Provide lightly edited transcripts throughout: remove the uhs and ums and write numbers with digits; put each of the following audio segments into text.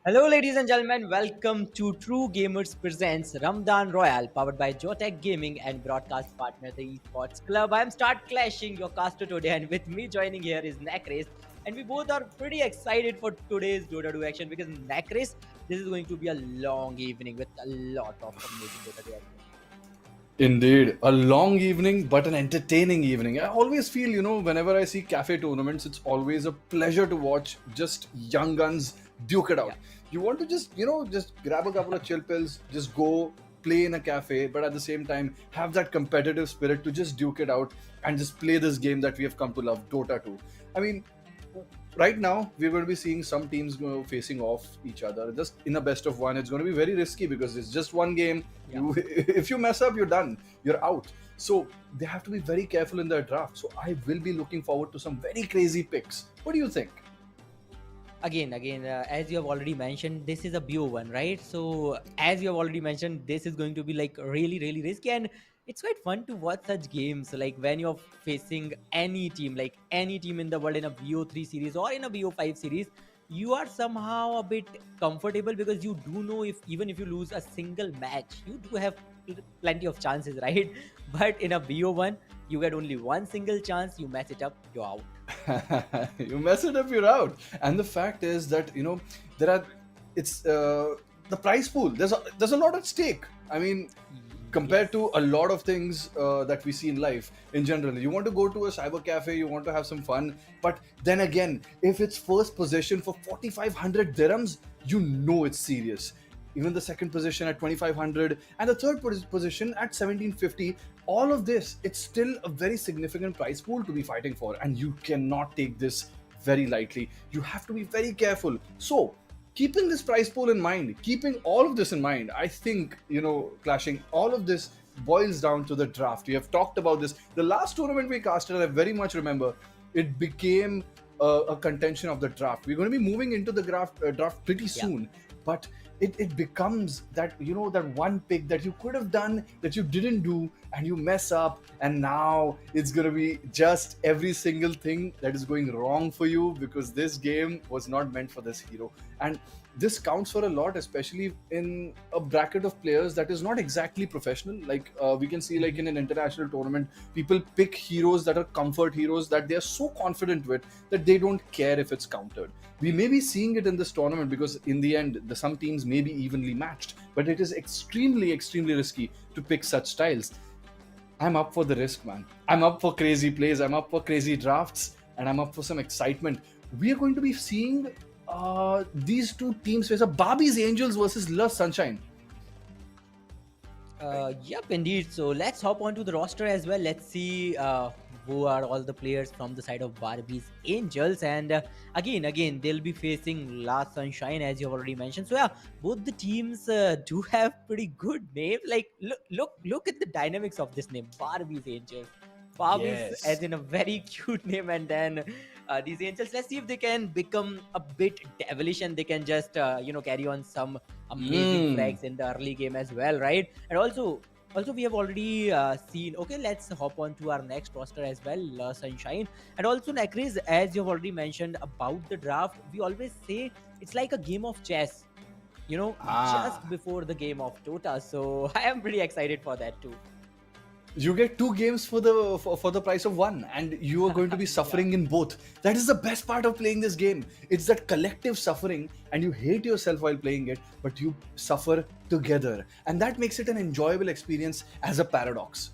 Hello, ladies and gentlemen. Welcome to True Gamers Presents Ramadan Royale, powered by Zotac Gaming and broadcast partner the Esports Club. I'm Start Clashing, your caster today, and with me joining here is Necrace. And we both are pretty excited for today's Dota 2 action because Necrace, this is going to be a long evening with a lot of amazing Dota 2 action. Indeed, a long evening, but an entertaining evening. I always feel, whenever I see cafe tournaments, it's always a pleasure to watch just young guns duke it Yeah. out. You want to just grab a couple of chill pills, just go play in a cafe, but at the same time, have that competitive spirit to just duke it out and just play this game that we have come to love, Dota 2. I mean, right now we're going to be seeing some teams facing off each other just in a best of one. It's going to be very risky because it's just one game. Yeah. You if you mess up, you're done, you're out. So they have to be very careful in their draft. So I will be looking forward to some very crazy picks. What do you think? Again, as you have already mentioned, this is a BO1, right? So as you have already mentioned, this is going to be like really risky, and it's quite fun to watch such games like when you're facing any team, like any team in the world in a BO3 series or in a BO5 series. You are somehow a bit comfortable because you do know, if even if you lose a single match, you do have plenty of chances, right? But in a BO1, you get only one single chance, you mess it up, you're out. You mess it up, you're out. And the fact is that there are it's the prize pool. There's a lot at stake. I mean, compared Yes. to a lot of things that we see in life in general, you want to go to a cyber cafe, you want to have some fun, but then again, if it's first position for 4500 dirhams, you know it's serious. Even the second position at 2500 and the third position at 1750, all of this, it's still a very significant prize pool to be fighting for, and you cannot take this very lightly. You have to be very careful. So keeping this price pool in mind, keeping all of this in mind, I think, clashing, all of this boils down to the draft. We have talked about this. The last tournament we casted, I very much remember, it became a contention of the draft. We're going to be moving into the draft pretty Yeah. soon, but it becomes that, that one pick that you could have done that you didn't do, and you mess up, and now it's going to be just every single thing that is going wrong for you because this game was not meant for this hero. And this counts for a lot, especially in a bracket of players that is not exactly professional. Like we can see, like in an international tournament, people pick heroes that are comfort heroes that they are so confident with that they don't care if it's countered. We may be seeing it in this tournament because in the end, some teams may be evenly matched, but it is extremely risky to pick such styles. I'm up for the risk, man. I'm up for crazy plays. I'm up for crazy drafts, and I'm up for some excitement. We are going to be seeing these two teams face up: Barbie's Angels versus Love Sunshine. Yep, indeed. So let's hop onto the roster as well. Let's see who are all the players from the side of Barbie's Angels. And again, they'll be facing Last Sunshine, as you have already mentioned. So yeah, both the teams do have pretty good names. Like look at the dynamics of this name, Barbie's Angels. Barbies Yes. as in a very cute name, and then these angels. Let's see if they can become a bit devilish and they can just carry on some amazing Mm. frags in the early game as well, right? And also we have already seen. Okay, let's hop on to our next roster as well, Sunshine. And also Nakris, as you've already mentioned about the draft, we always say it's like a game of chess, just Ah. before the game of Dota. So I am pretty excited for that too. You get two games for the price of one, and you are going to be Yeah. suffering in both. That is the best part of playing this game. It's that collective suffering, and you hate yourself while playing it, but you suffer together, and that makes it an enjoyable experience as a paradox.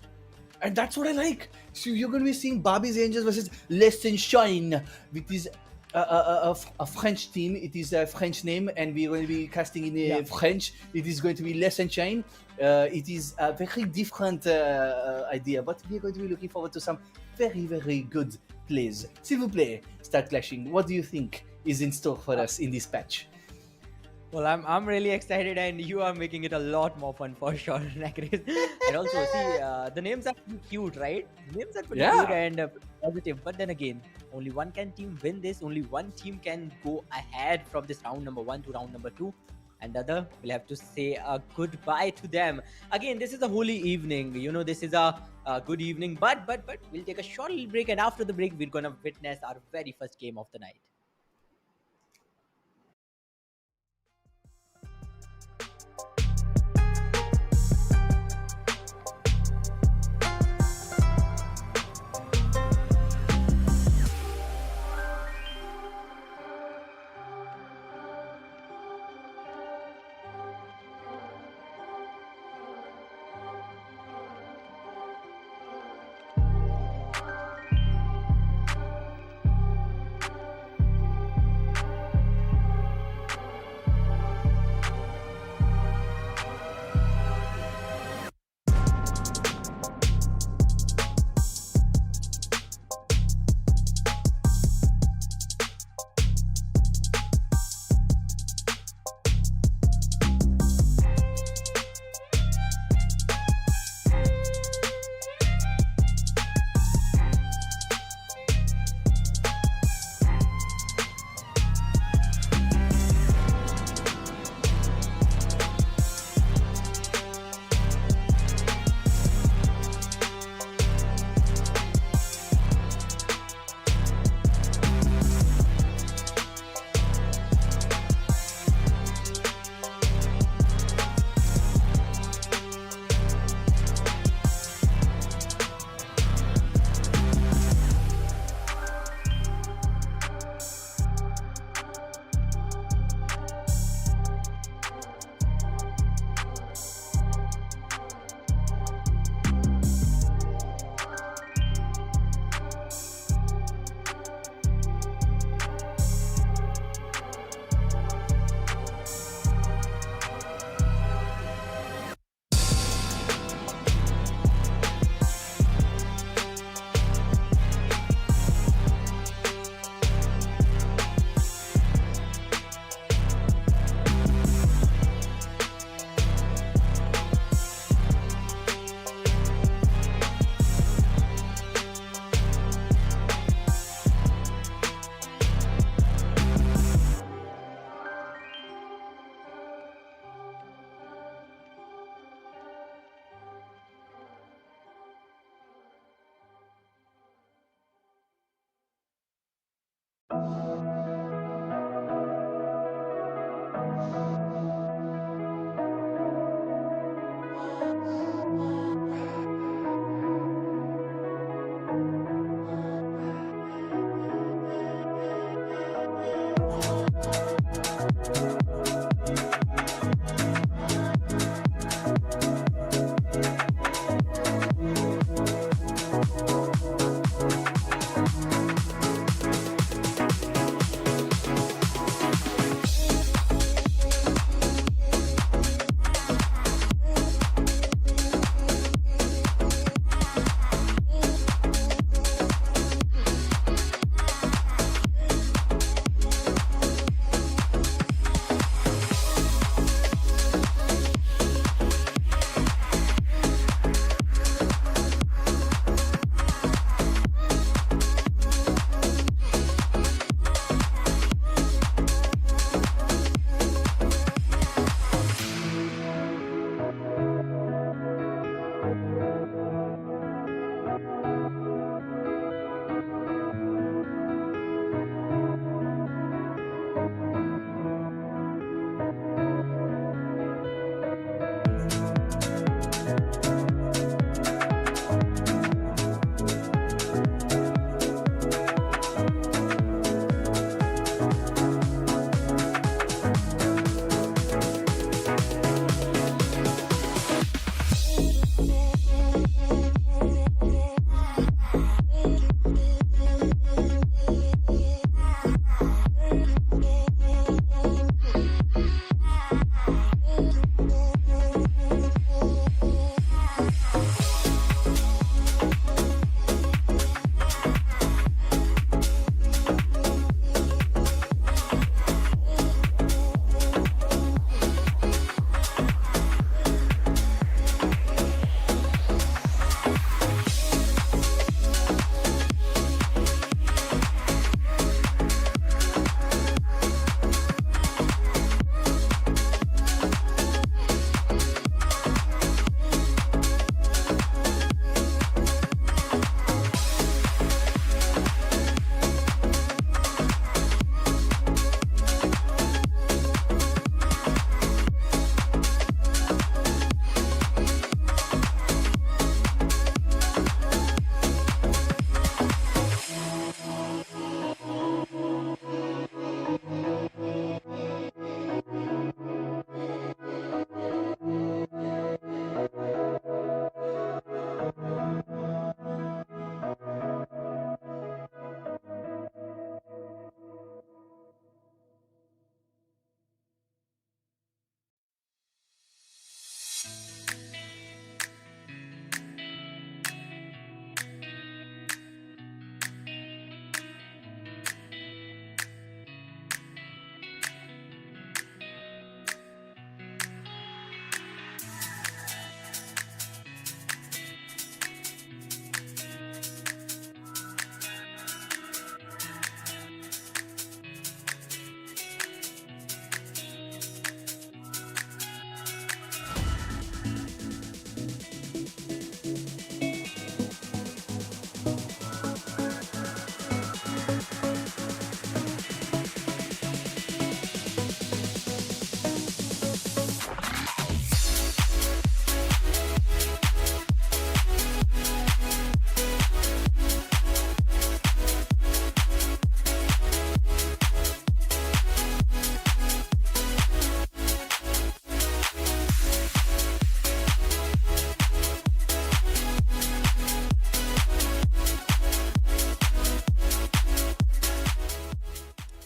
And that's what I like. So you're going to be seeing Barbie's Angels versus Les Shine, which is a French team. It is a French name, and we're going to be casting in Yeah. French. It is going to be Les Shine. It is a very different idea, but we're going to be looking forward to some very good plays. S'il vous plaît, start clashing. What do you think is in store for Uh, us in this patch? Well, I'm really excited, and you are making it a lot more fun for sure, Nakris. And also, see, the names are pretty cute, right? The names are pretty cute Yeah. and pretty positive. But then again, only one can team win this. Only one team can go ahead from this round number one to round number two, and the other will have to say a goodbye to them. Again, this is a holy evening. This is a good evening. But we'll take a short little break, and after the break, we're gonna witness our very first game of the night.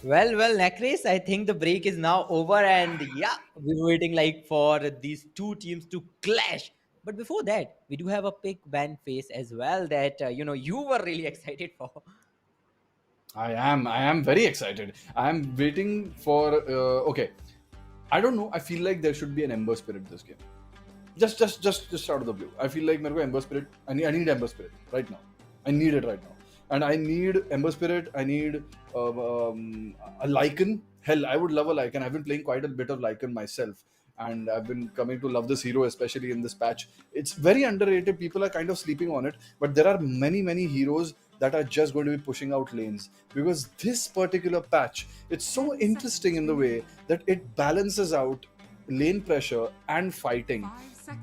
Well, Nakris, I think the break is now over, and yeah, we were waiting like for these two teams to clash. But before that, we do have a pick ban face as well that you were really excited for. I am very excited. I am waiting for. Okay, I don't know. I feel like there should be an Ember Spirit this game. Just out of the blue. I feel like मेरे को Ember Spirit. I need Ember Spirit right now. I need it right now, and I need Ember Spirit. I need a Lycan. Hell, I would love a Lycan. I've been playing quite a bit of Lycan myself, and I've been coming to love this hero, especially in this patch. It's very underrated. People are kind of sleeping on it, but there are many heroes that are just going to be pushing out lanes because this particular patch, it's so interesting in the way that it balances out lane pressure and fighting.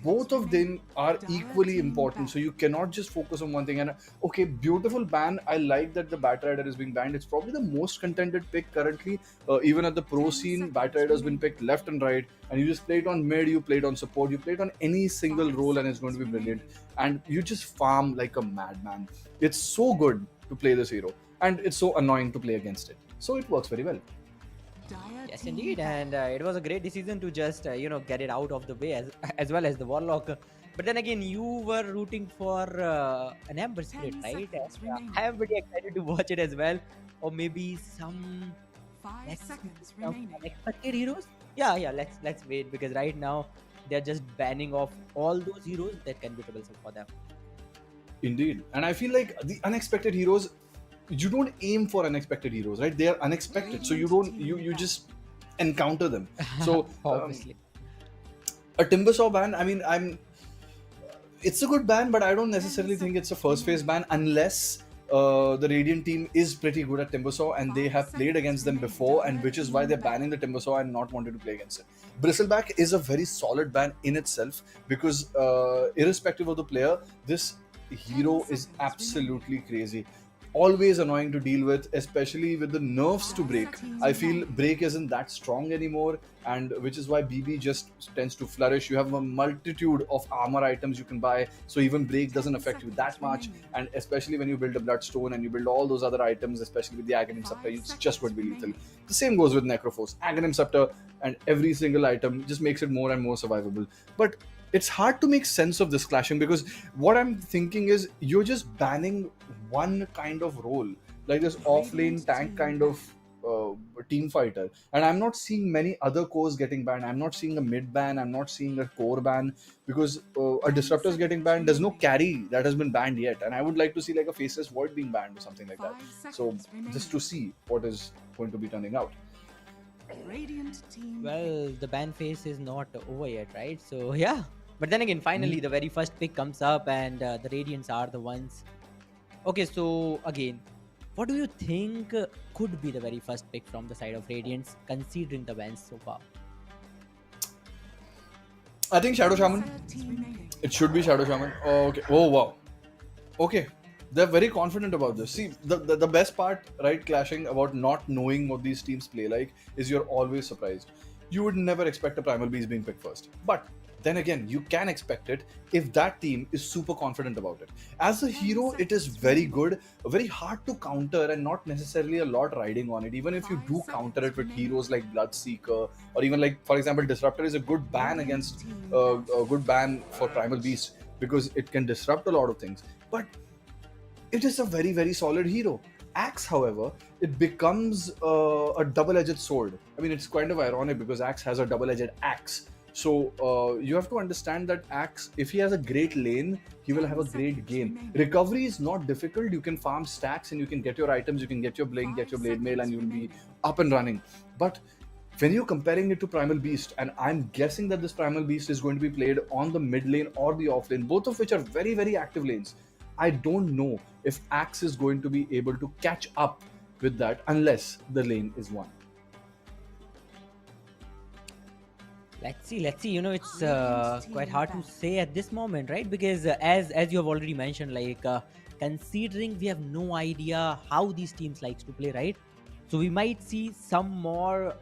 Both of them are equally important, so you cannot just focus on one thing. And okay, beautiful ban. I like that the Bat Rider is being banned. It's probably the most contended pick currently. Even at the pro scene, Bat Rider has been picked left and right, and you just play it on mid, you play it on support, you play it on any single role, and it's going to be brilliant. And you just farm like a madman. It's so good to play this hero, and it's so annoying to play against it. So it works very well. Yes, indeed, and it was a great decision to just get it out of the way as well as the Warlock. But then again, you were rooting for an Ember Spirit, right? And, I am pretty excited to watch it as well, or maybe some let's see, some unexpected heroes. Yeah. Let's wait because right now they're just banning off all those heroes that can be troublesome for them. Indeed. And I feel like the unexpected heroes, you don't aim for unexpected heroes, right? They are unexpected. So you just encounter them. So Obviously. a Timbersaw ban, I mean, it's a good ban, but I don't necessarily think it's a first phase ban unless the Radiant team is pretty good at Timbersaw and they have played against them before, and which is why they're banning the Timbersaw and not wanting to play against it. Bristleback is a very solid ban in itself because, irrespective of the player, this hero is absolutely crazy. Always annoying to deal with, especially with the nerfs to break. I feel break isn't that strong anymore, and which is why BB just tends to flourish. You have a multitude of armor items you can buy, so even break doesn't affect you that much. And especially when you build a bloodstone and you build all those other items, especially with the Aghanim Scepter, it's just going to be lethal. The same goes with Necrophos. Aghanim Scepter and every single item just makes it more and more survivable. But it's hard to make sense of this clashing because what I'm thinking is you're just banning one kind of role, like this off lane tank kind of team fighter, and I'm not seeing many other cores getting banned. I'm not seeing a mid ban, I'm not seeing a core ban because a disruptor is getting banned. There's no carry that has been banned yet, and I would like to see like a faceless void being banned or something like that. So just to see what is going to be turning out. Well, the ban phase is not over yet, right? So yeah. But then again, finally, the very first pick comes up, and the Radiants are the ones. Okay, so again, what do you think could be the very first pick from the side of Radiants, considering the bans so far? I think Shadow Shaman. It should be Shadow Shaman. Oh, okay. Oh wow. Okay. They're very confident about this. See, the best part, right, clashing about not knowing what these teams play like is you're always surprised. You would never expect a Primal Beast being picked first. But then again, you can expect it if that team is super confident about it. As a hero, it is very good, very hard to counter, and not necessarily a lot riding on it. Even if you do counter it with heroes like Bloodseeker, or even like, for example, Disruptor is a good ban against a good ban for Primal Beast because it can disrupt a lot of things. But it is a very solid hero. Axe, however, it becomes a double-edged sword. I mean, it's kind of ironic because Axe has a double-edged axe. So you have to understand that Axe, if he has a great lane, he will have a great game. Recovery is not difficult. You can farm stacks and you can get your items, you can get your blink, get your blade mail, and you'll be up and running. But when you're comparing it to Primal Beast, and I'm guessing that this Primal Beast is going to be played on the mid lane or the off lane, both of which are very active lanes. I don't know if Axe is going to be able to catch up with that unless the lane is won. Let's see. It's quite hard to say at this moment, right? Because as you have already mentioned, like considering we have no idea how these teams likes to play, right? So we might see some more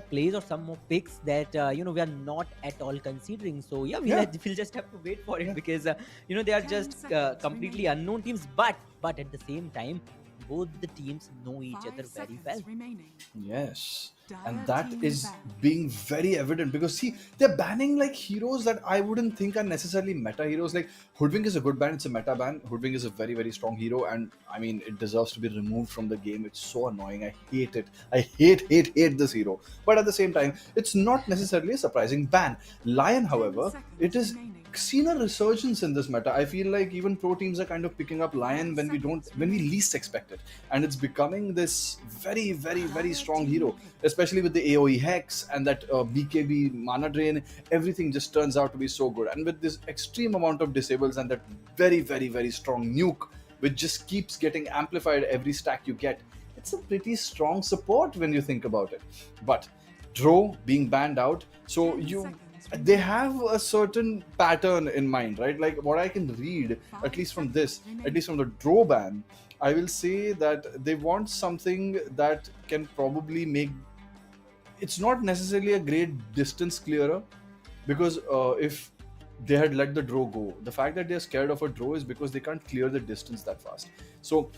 plays or some more picks that we are not at all considering. So yeah, we'll just have to wait for it because they are just completely unknown teams. But at the same time, both the teams know each other Five very well. seconds remaining. Yes, and Dire that team is ban. being very evident because see, they're banning like heroes that I wouldn't think are necessarily meta heroes. Like Hoodwink is a good ban; it's a meta ban. Hoodwink is a very very strong hero, and I mean it deserves to be removed from the game. It's so annoying. I hate it. I hate this hero. But at the same time, it's not necessarily a surprising ban. Lion, 10 however, it seconds is remaining. seen a resurgence in this meta. I feel like even pro teams are kind of picking up Lion 5 seconds when we remaining. least expect it, and it's becoming this very Dire strong team hero, pick. especially with the AOE hex and that BKB mana drain. Everything just turns out to be so good, and with this extreme amount of disables and that very strong nuke, which just keeps getting amplified every stack you get. It's a pretty strong support when you think about it. But Dro being banned out, so 10 you seconds they remaining. have a certain pattern in mind, right? Like what I can read, 5 seconds at remaining. least from the Dro ban, I will say that they want something that can probably make it's not necessarily a great distance clearer, because if they had let the draw go, the fact that they're scared of a draw is because they can't clear the distance that fast. So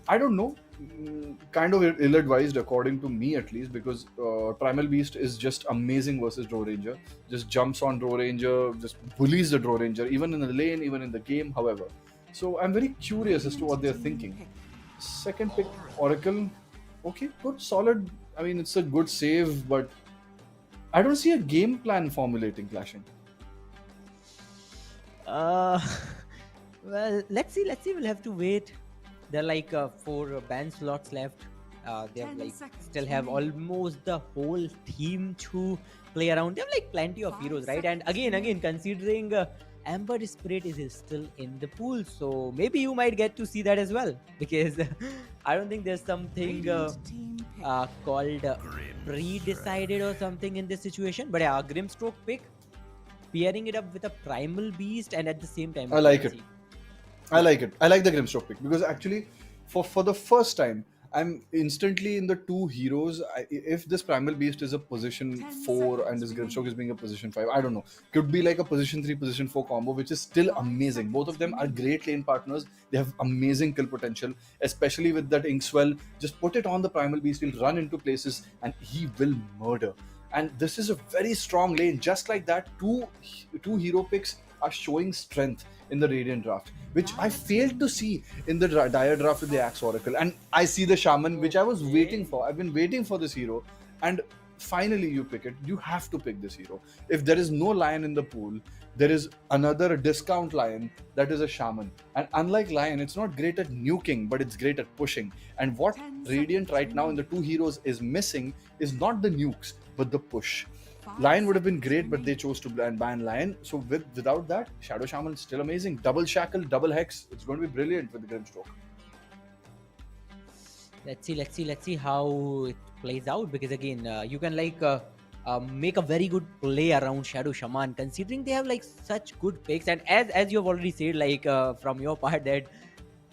I don't know, kind of ill-advised according to me at least, because Primal Beast is just amazing versus Draw Ranger. Just jumps on Draw Ranger, just bullies the Draw Ranger, even in the lane, even in the game. However, so I'm very curious as to Radiant what they're team thinking. pick. Second pick, Oracle. Okay, good, solid. I mean, it's a good save, but I don't see a game plan formulating clashing. Uh, well, let's see. We'll have to wait. There are like four ban slots left. They have 10 like seconds still have remaining. almost the whole team to play around. They have like plenty of 5 heroes, right? And seconds again, remaining. considering Amber Spirit is still in the pool, so maybe you might get to see that as well. Because I don't think there's something Radiant team pick. called pre-decided or something in this situation. But yeah, a Grimstroke pick, pairing it up with a Primal Beast, and at the same time, I okay, like let's it. see. I Yeah, like it. I like the Grimstroke pick because actually, for the first time, I'm instantly in the two heroes. If this Primal Beast is a position 10 four and seconds this Grimstroke is remaining. being a position five, I don't know. Could be like a position three, position four combo, which is still 5 amazing. Both of seconds them are remaining. great lane partners. They have amazing kill potential, especially with that Inkswell. Just put it on the Primal Beast, he'll run into places and he will murder. And this is a very strong lane. Just like that, two hero picks are showing strength in the Radiant draft, which I Dire failed team to pick. see in the dire draft with the Axe Oracle. And I see the Shaman, which I was waiting okay. for. I've been waiting for this hero, and finally you pick it. You have to pick this hero. If there is no Lion in the pool, there is another discount Lion that is a Shaman. And unlike Lion, it's not great at nuking, but it's great at pushing. And what 10 Radiant seconds right now in the remaining. two heroes is missing is not the nukes, but the push. 5 Lion would have been seconds great, but they remaining. chose to ban Lion. So without that, Shadow Shaman is still amazing. Double Shackle, double Hex. It's going to be brilliant with the Grimstroke. Let's see how it plays out, because again, you can like make a very good play around Shadow Shaman, considering they have like such good picks. And as you have already said, like from your part, that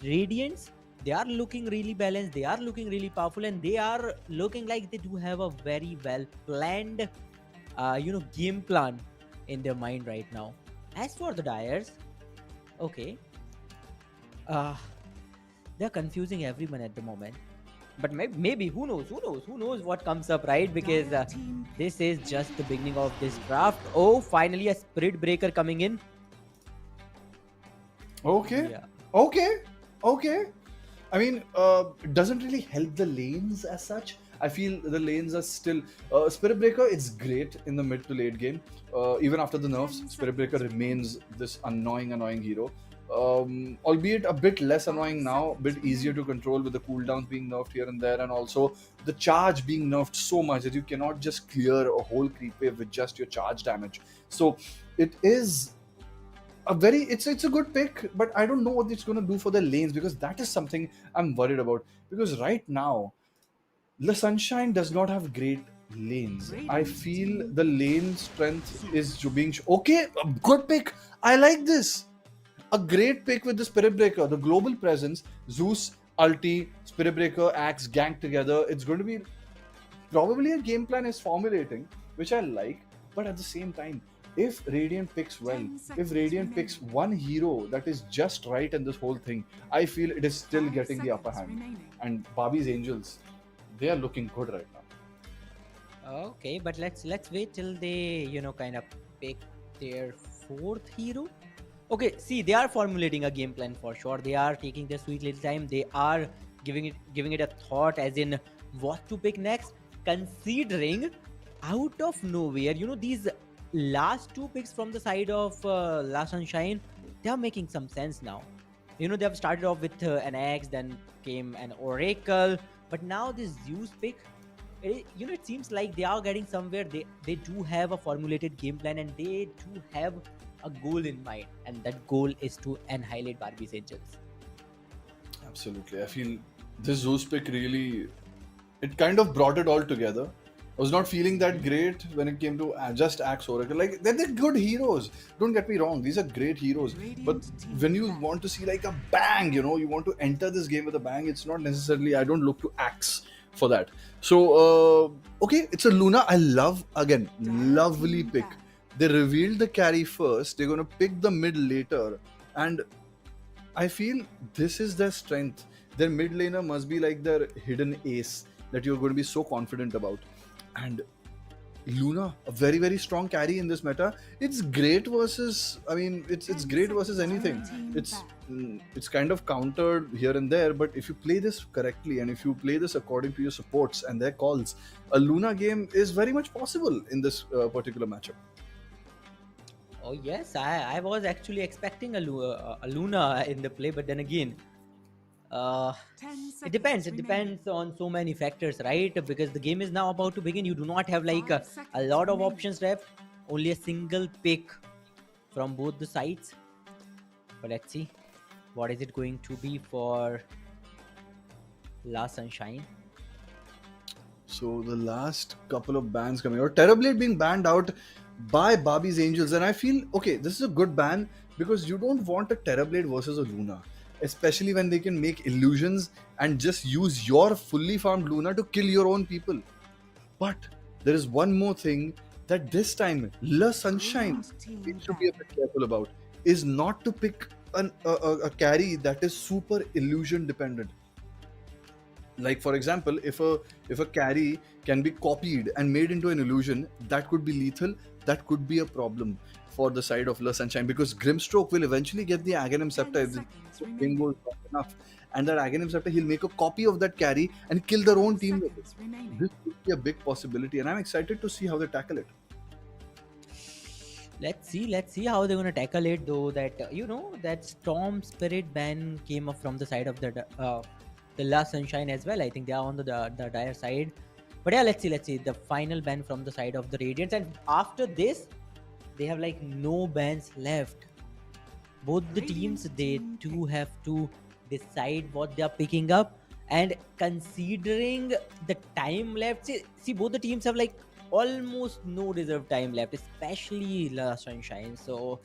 Radiants, they are looking really balanced, they are looking really powerful, and they are looking like they do have a very well planned game plan in their mind right now. As for the Dyers, okay, uh they're confusing everyone at the moment, but maybe who knows what comes up, right? Because Dire team pick. this is just the beginning of this draft. Oh, finally a Spirit Breaker coming in. Okay, Yeah, okay, okay. I mean, it doesn't really help the lanes as such. I feel the lanes are still Spirit Breaker. It's great in the mid to late game. Even after the nerfs, 10 Spirit Breaker seconds remaining. remains this annoying hero. Albeit a bit less 5 annoying now, a seconds bit easier to remaining. control with the cooldowns being nerfed here and there, and also the charge being nerfed so much that you cannot just clear a whole creep wave with just your charge damage. So it is it's a good pick, but I don't know what it's going to do for the lanes, because that is something I'm worried about. Because right now the Sunshine does not have great lanes. I Radiant feel team the lane strength is being okay. A good pick. I like this. A great pick with the Spirit Breaker, the global presence, Zeus, Ulti, Spirit Breaker, Axe gang together. It's going to be probably a game plan is formulating, which I like. But at the same time, if Radiant picks well, 10 if seconds Radiant picks remaining. one hero that is just right in this whole thing, I feel it is still 5 getting the upper seconds hand. remaining. And Bobby's Angels, they are looking good right now. Okay, but let's wait till they kind of pick their fourth hero. Okay, see, they are formulating a game plan for sure. They are taking their sweet little time. They are giving it a thought, as in what to pick next. Considering out of nowhere, these last two picks from the side of La Sunshine, they are making some sense now. They have started off with an Axe, then came an Oracle, but now this Zeus pick, it seems like they are getting somewhere. They do have a formulated game plan, and they do have a goal in mind, and that goal is to annihilate Barbie's Angels. Absolutely. I feel this Zeus pick really, it kind of brought it all together. I was not feeling that Mhm. great when it came to just Axe Oracle. Like, they're good heroes. Don't get me wrong. These are great heroes. But Radiant when team you back. want to see like a bang, you want to enter this game with a bang, it's not necessarily, I don't look to Axe for that. So, okay, it's a Luna. I love, again, Dire lovely team pick. back. They revealed the carry first. They're going to pick the mid later. And I feel this is their strength. Their mid laner must be like their hidden ace that you're going to be so confident about. And Luna, a very very strong carry in this meta. It's great versus. I mean, it's 10 great versus seconds. anything. Dire team It's back. it's kind of countered here and there, but if you play this correctly and if you play this according to your supports and their calls, a Luna game is very much possible in this particular matchup. Oh yes, I was actually expecting a Luna in the play, but then again, uh, 10 it depends. seconds It remaining. depends on so many factors, right? Because the game is now about to begin. You do not have like 5 a seconds lot of remaining. options left. Only a single pick from both the sides. But let's see, what is it going to be for La Sunshine? So the last couple of bans coming out, Terrorblade being banned out by Barbie's Angels, and I feel okay. This is a good ban because you don't want a Terrorblade versus a Luna, especially when they can make illusions and just use your fully farmed Luna to kill your own people. But there is one more thing that this time La Sunshine Radiant we team should be back. a bit careful about is not to pick a carry that is super illusion dependent. Like for example, if a carry can be copied and made into an illusion, that could be lethal. That could be a problem for the side of La Sunshine because Grimstroke will eventually get the Aghanim 10 Scepter if the seconds thing remaining. goes wrong enough. And that Aghanim Scepter, he'll make a copy of that carry and kill their 5 own team with it. seconds remaining. This could be a big possibility, and I'm excited to see how they tackle it. Let's see how they're gonna tackle it. Though that that Storm Spirit ban came up from the side of the La Sunshine as well. I think they are on the dire side. But yeah, let's see the final ban from the side of the Radiants, and after this, they have like no bans left. Both the teams, Radiant they team do picked. have to decide what they are picking up, and considering the time left, see both the teams have like almost no reserve time left, especially La Sunshine. So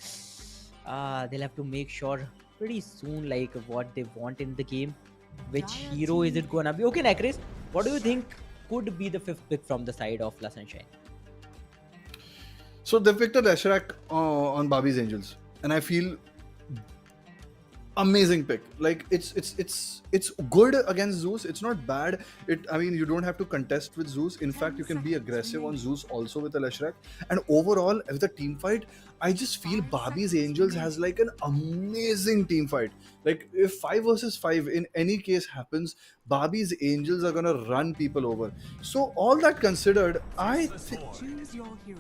they'll have to make sure pretty soon like what they want in the game. Which Dire hero is team it gonna be? picked. Okay, Nakris, what do you think could be the fifth pick from the side of La Sunshine? So they picked a Leshrac on Barbie's Angels, and I feel amazing pick. Like it's good against Zeus. It's not bad. I mean, you don't have to contest with Zeus. In fact, 10 you can be seconds aggressive on remaining. Zeus also with a Leshrac. And overall, with the team fight, I just feel 5 Barbie's seconds Angels has remaining. like an amazing team fight. Like if 5 versus 5 in any case happens, Barbie's Angels are gonna run people over. So all that considered, I think Choose your hero.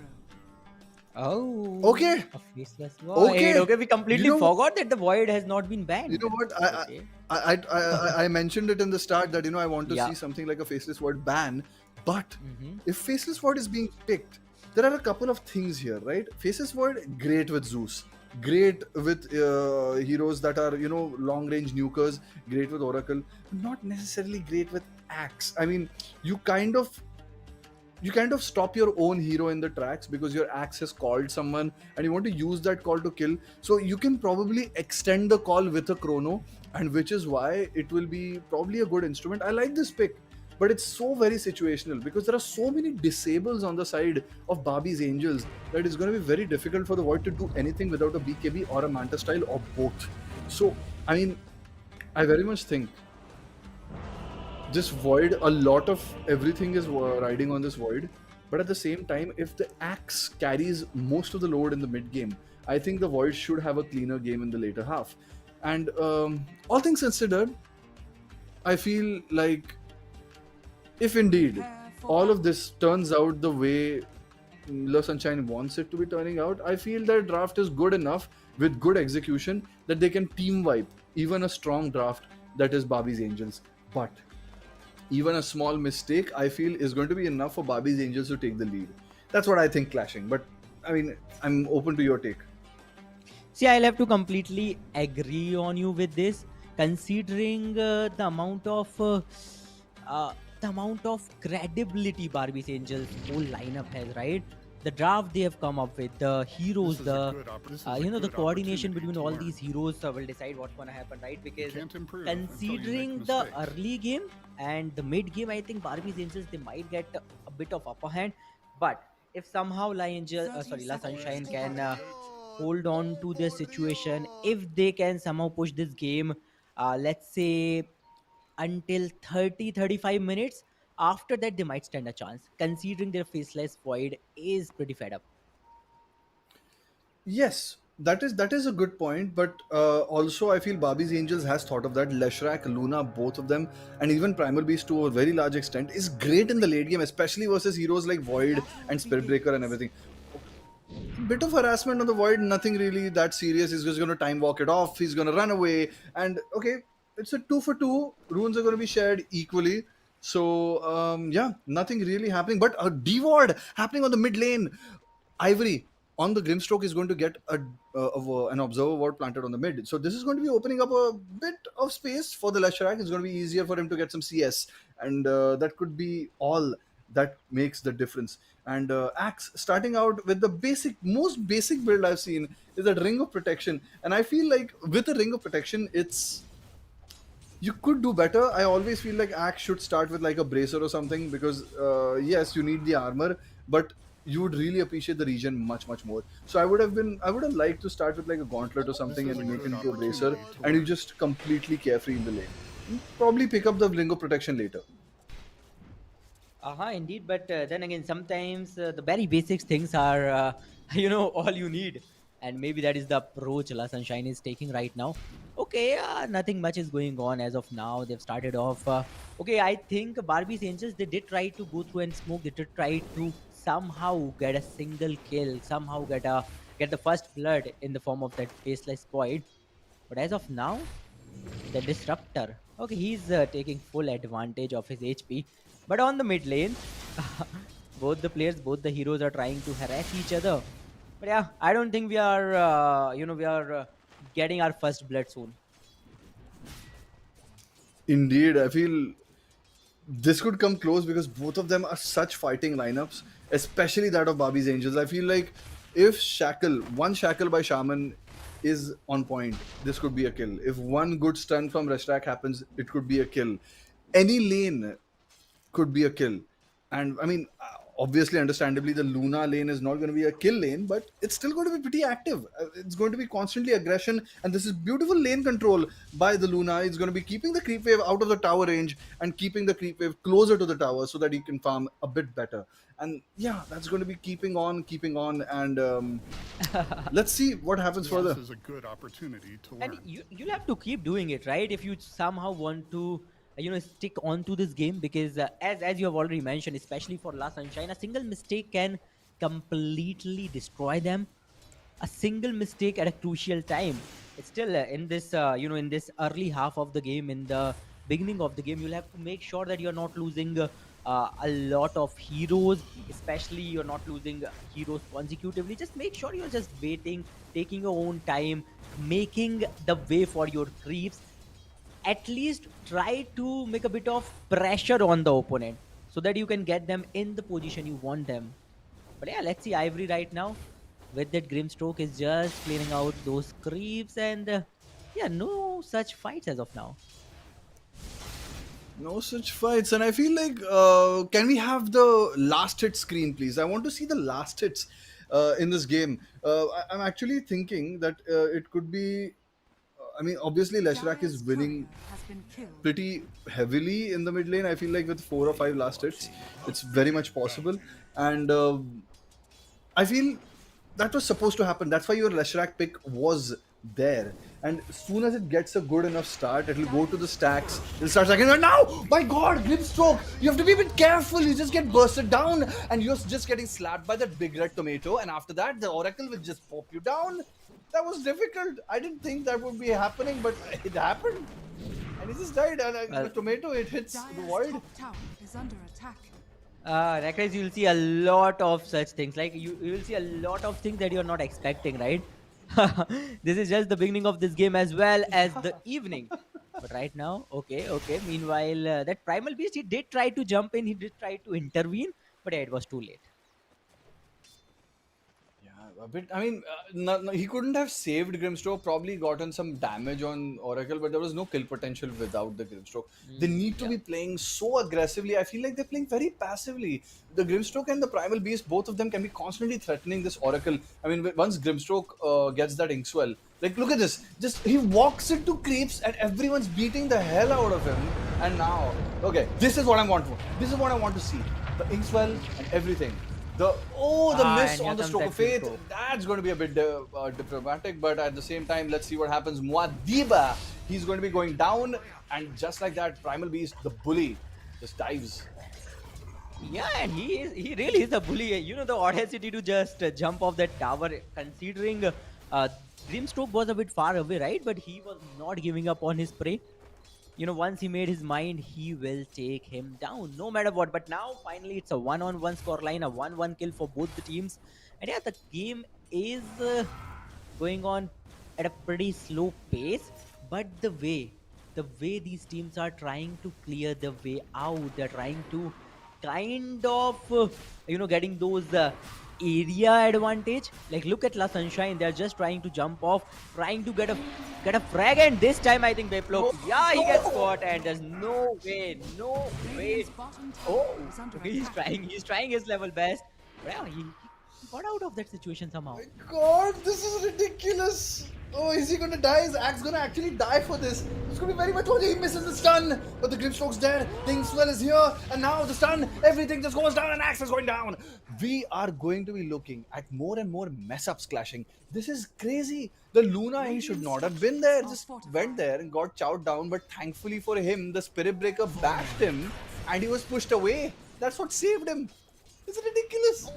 Oh, okay, a faceless void. okay. Okay, we You completely know, forgot that the void has not been you know banned. what Okay. I mentioned it in the start that I want to Yeah. see something like a faceless word ban, but Mm-hmm. if faceless word is being picked, there are a couple of things here, right? Faceless word great with Zeus, great with heroes that are long range nukers, great with Oracle, not necessarily great with Axe. I mean, you kind of stop your own hero in the tracks because your axe has called someone and you want to use that call to kill. So you can probably extend the call with a chrono, and which is why it will be probably a good instrument. I like this pick. but it's so very situational because there are so many disables on the side of Barbie's Angels that it's going to be very difficult for the Void to do anything without a BKB or a Manta style or both. So, I mean, I very much think this Void, a lot of everything is riding on this Void, but at the same time, if the Axe carries most of the load in the mid game, I think the Void should have a cleaner game in the later half. And all things considered, I feel like if indeed Prepare for all of battle. this turns out the way La Sunshine wants it to be turning out, I feel that draft is good enough with good execution that they can team wipe even a strong draft that is Barbie's Angels. But even a small mistake, I feel, is going to be enough for Barbie's Angels to take the lead. That's what I think clashing. But I mean, I'm open to your take. See, I'll have to completely agree on you with this, considering the amount of credibility Barbie's Angels whole lineup has, right? The draft they have come up with, the heroes, the coordination between all these heroes will decide what's gonna happen, right? Because considering the early game and the mid game, I think Barbie's Angels they might get a bit of upper hand, but if somehow 30 La seconds Sunshine to can battle. hold on to their situation, if they can somehow push this game, let's say until 30-35 minutes, after that they might stand a chance, considering their faceless void is pretty fed up. Yes, that is a good point, but also I feel Barbie's Angels has thought of that. Leshrac, Luna, both of them, and even Primal Beast to a very large extent, is great in the late game, especially versus heroes like Void Battle and Spirit Breaker and begins. everything. A bit of harassment on the Void, nothing really that serious. He's just going to time walk it off. He's going to run away, and okay, it's a 2 for 2. Runes are going to be shared equally. So yeah, nothing really happening, but a D-ward happening on the mid lane. Ivory on the Grimstroke is going to get an observer ward planted on the mid. So this is going to be opening up a bit of space for the Leshrac. It's going to be easier for him to get some CS, and that could be all that makes the difference. And Axe starting out with the most basic build I've seen is that Ring of Protection, and I feel like with a Ring of Protection, it's you could do better. I always feel like Axe should start with like a bracer or something because yes, you need the armor, but you would really appreciate the region much more. So I would have liked to start with like a gauntlet or something and make it into a bracer, and you just completely carefree in the lane. Probably pick up the lingo protection later. Indeed, but then again, sometimes the very basic things are, all you need, and maybe that is the approach La Sunshine is taking right now. Okay, nothing much is going on as of now. They've started off. Okay, I think Barbie's Angels they did try to go through and smoke. They did try to somehow get a single kill, somehow get the first blood in the form of that faceless void. But as of now, the disruptor. Okay, he's taking full advantage of his HP. But on the mid lane, both the heroes are trying to harass each other. But yeah, I don't think we are getting our first blood soon. Indeed, I feel this could come close because both of them are such fighting lineups, especially that of Barbie's Angels. I feel like if one shackle by Shaman is on point, this could be a kill. If one good stun from Reshrak happens, it could be a kill. Any lane could be a kill. And I mean, obviously, understandably, the Luna lane is not going to be a kill lane, but it's still going to be pretty active. It's going to be constantly aggression, and this is beautiful lane control by the Luna. It's going to be keeping the creep wave out of the tower range and keeping the creep wave closer to the tower so that he can farm a bit better. And yeah, that's going to be keeping on, and let's see what happens Yeah. further. And you'll have to keep doing it, right? If you somehow want to stick on to this game, because as you have already mentioned, especially for La Sunshine, a single mistake can completely destroy them. A single mistake at a crucial time. It's still in this in this early half of the game, in the beginning of the game, you'll have to make sure that you're not losing a lot of heroes, especially you're not losing heroes consecutively. Just make sure you're just waiting, taking your own time, making the way for your creeps. At least try to make a bit of pressure on the opponent so that you can get them in the position you want them. But yeah, let's see Ivory right now with that Grimstroke is just clearing out those creeps, and yeah, no such fights as of now. No such fights, and I feel like can we have the last hit screen, please? I want to see the last hits in this game. I'm actually thinking that it could be. I mean, obviously, Leshrak is Dire's courier winning has been killed. pretty heavily in the mid lane. I feel like with 4 or 5 last hits, it's very much possible, and I feel that was supposed to happen. That's why your Leshrak pick was there. And as soon as it gets a good enough start, it'll go to the stacks. It'll start stacking. And now, my God, grip stroke. You have to be a bit careful. You just get bursted down, and you're just getting slapped by that big red tomato. And after that, the Oracle will just pop you down. That was difficult. I didn't think that would be happening, but it happened. And he just died. And the Well, tomato, it hits the Dire's void. top tower is under attack. Reckless, you'll see a lot of such things. Like you will see a lot of things that you're not expecting, right? This is just the beginning of this game as well as the evening. But right now, okay, okay. Meanwhile, that primal beast, he did try to jump in, he did try to intervene, but yeah, it was too late. Yeah, a bit. I mean, no, he couldn't have saved Grimstroke. Probably gotten some damage on Oracle, but there was no kill potential without the Grimstroke. They need to Yeah. be playing so aggressively. I feel like they're playing very passively. The Grimstroke and the Primal Beast, both of them can be constantly threatening this Oracle. I mean, once Grimstroke gets that Inkswell, like look at this. Just he walks into creeps and everyone's beating the hell out of him. And now, okay, this is what I want to. This is what I want to see. The Inkswell and everything. The miss And here on the comes stroke that of flame faith. probe. That's going to be a bit diplomatic, but at the same time, let's see what happens. Muadiba, he's going to be going down, and just like that, Primal Beast, the bully, just dives. Yeah, and he really is a bully. You know, the audacity to just jump off that tower, considering Grimstroke was a bit far away, right? But he was not giving up on his prey. You know, once he made his mind, he will take him down no matter what. But now finally it's a one-on-one scoreline, a 1-1 kill for both the teams. And yeah, the game is going on at a pretty slow pace, but the way these teams are trying to clear the way out, they're trying to kind of getting those area advantage. Like look at La Sunshine, they're just trying to jump off, trying to get a frag, and this time I think Beplok, No, yeah, he gets no. caught, and there's no way. Radiant's bottom tower Oh, is under okay, attack. he's trying his level best. Well, he got out of that situation somehow. My God, this is ridiculous. Oh, is he gonna die? Is Axe gonna actually die for this? It's gonna be very much. Oh, he misses the stun, but the Grimstroke's dead. The Inkswell is here, and now the stun, everything just goes down, and Axe is going down. We are going to be looking at more and more mess ups clashing. This is crazy. The Luna, he should not have been there. Just went there and got chowed down, but thankfully for him, the Spirit Breaker bashed him, and he was pushed away. That's what saved him. It's ridiculous.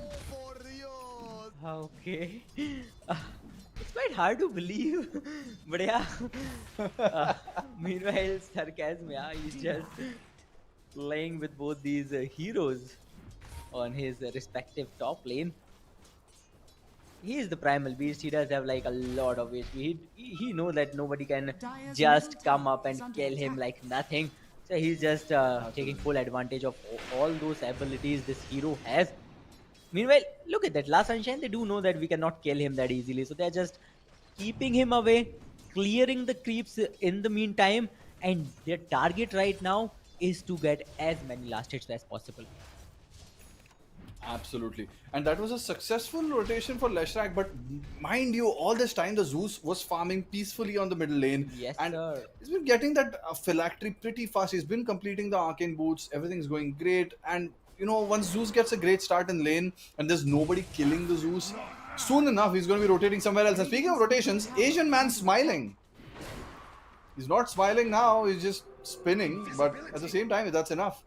Okay. Uh, it's quite hard to believe, but yeah. Uh, Meanwhile, Sarcasm, yeah, he's just playing with both these heroes on his respective top lane. He is the primal beast. He does have like a lot of HP. He knows that nobody can Dire's middle just come tower up and is under kill him attack. like nothing. So he's just taking Absolutely. full advantage of all those abilities this hero has. Meanwhile, look at that. Last Sunshine, they do know that we cannot kill him that easily. So they're just keeping him away, clearing the creeps in the meantime. And their target right now is to get as many last hits as possible. Absolutely. And that was a successful rotation for Leshrak, but mind you, all this time the Zeus was farming peacefully on the middle lane, Yes, and sir. he's been getting that phylactery pretty fast. He's been completing the arcane boots, everything's going great, and once Zeus gets a great start in lane and there's nobody killing the Zeus, soon enough he's going to be rotating somewhere else. And speaking of rotations, Asian man smiling. He's not smiling now, he's just spinning, but at the same time, that's enough.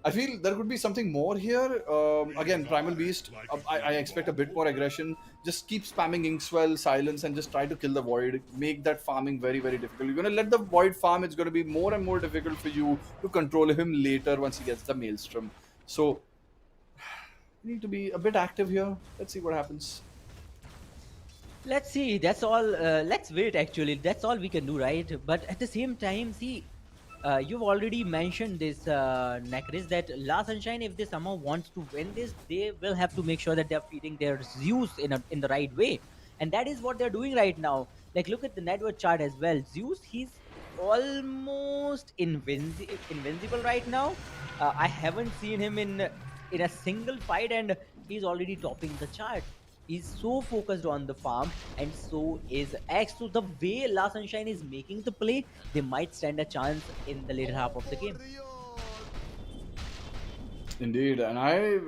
I feel there could be something more here. Again, Primal Beast, I expect a bit more aggression. Just keep spamming Inkswell, Silence, and just try to kill the Void. Make that farming very, very difficult. You're going to let the Void farm. It's going to be more and more difficult for you to control him later once he gets the Maelstrom. So, you need to be a bit active here. Let's see what happens. Let's see. That's all. Let's wait. Actually, that's all we can do, right? But at the same time, see, you've already mentioned this, Necris, that La Sunshine, if they somehow wants to win this, they will have to make sure that they're feeding their Zeus in the right way, and that is what they're doing right now. Like, look at the network chart as well. Zeus, he's almost invincible right now. I haven't seen him in a single fight, and he's already topping the chart. He's so focused on the farm, and so is X. So the way La Sunshine is making the play, they might stand a chance in the later half of the game. Indeed, and I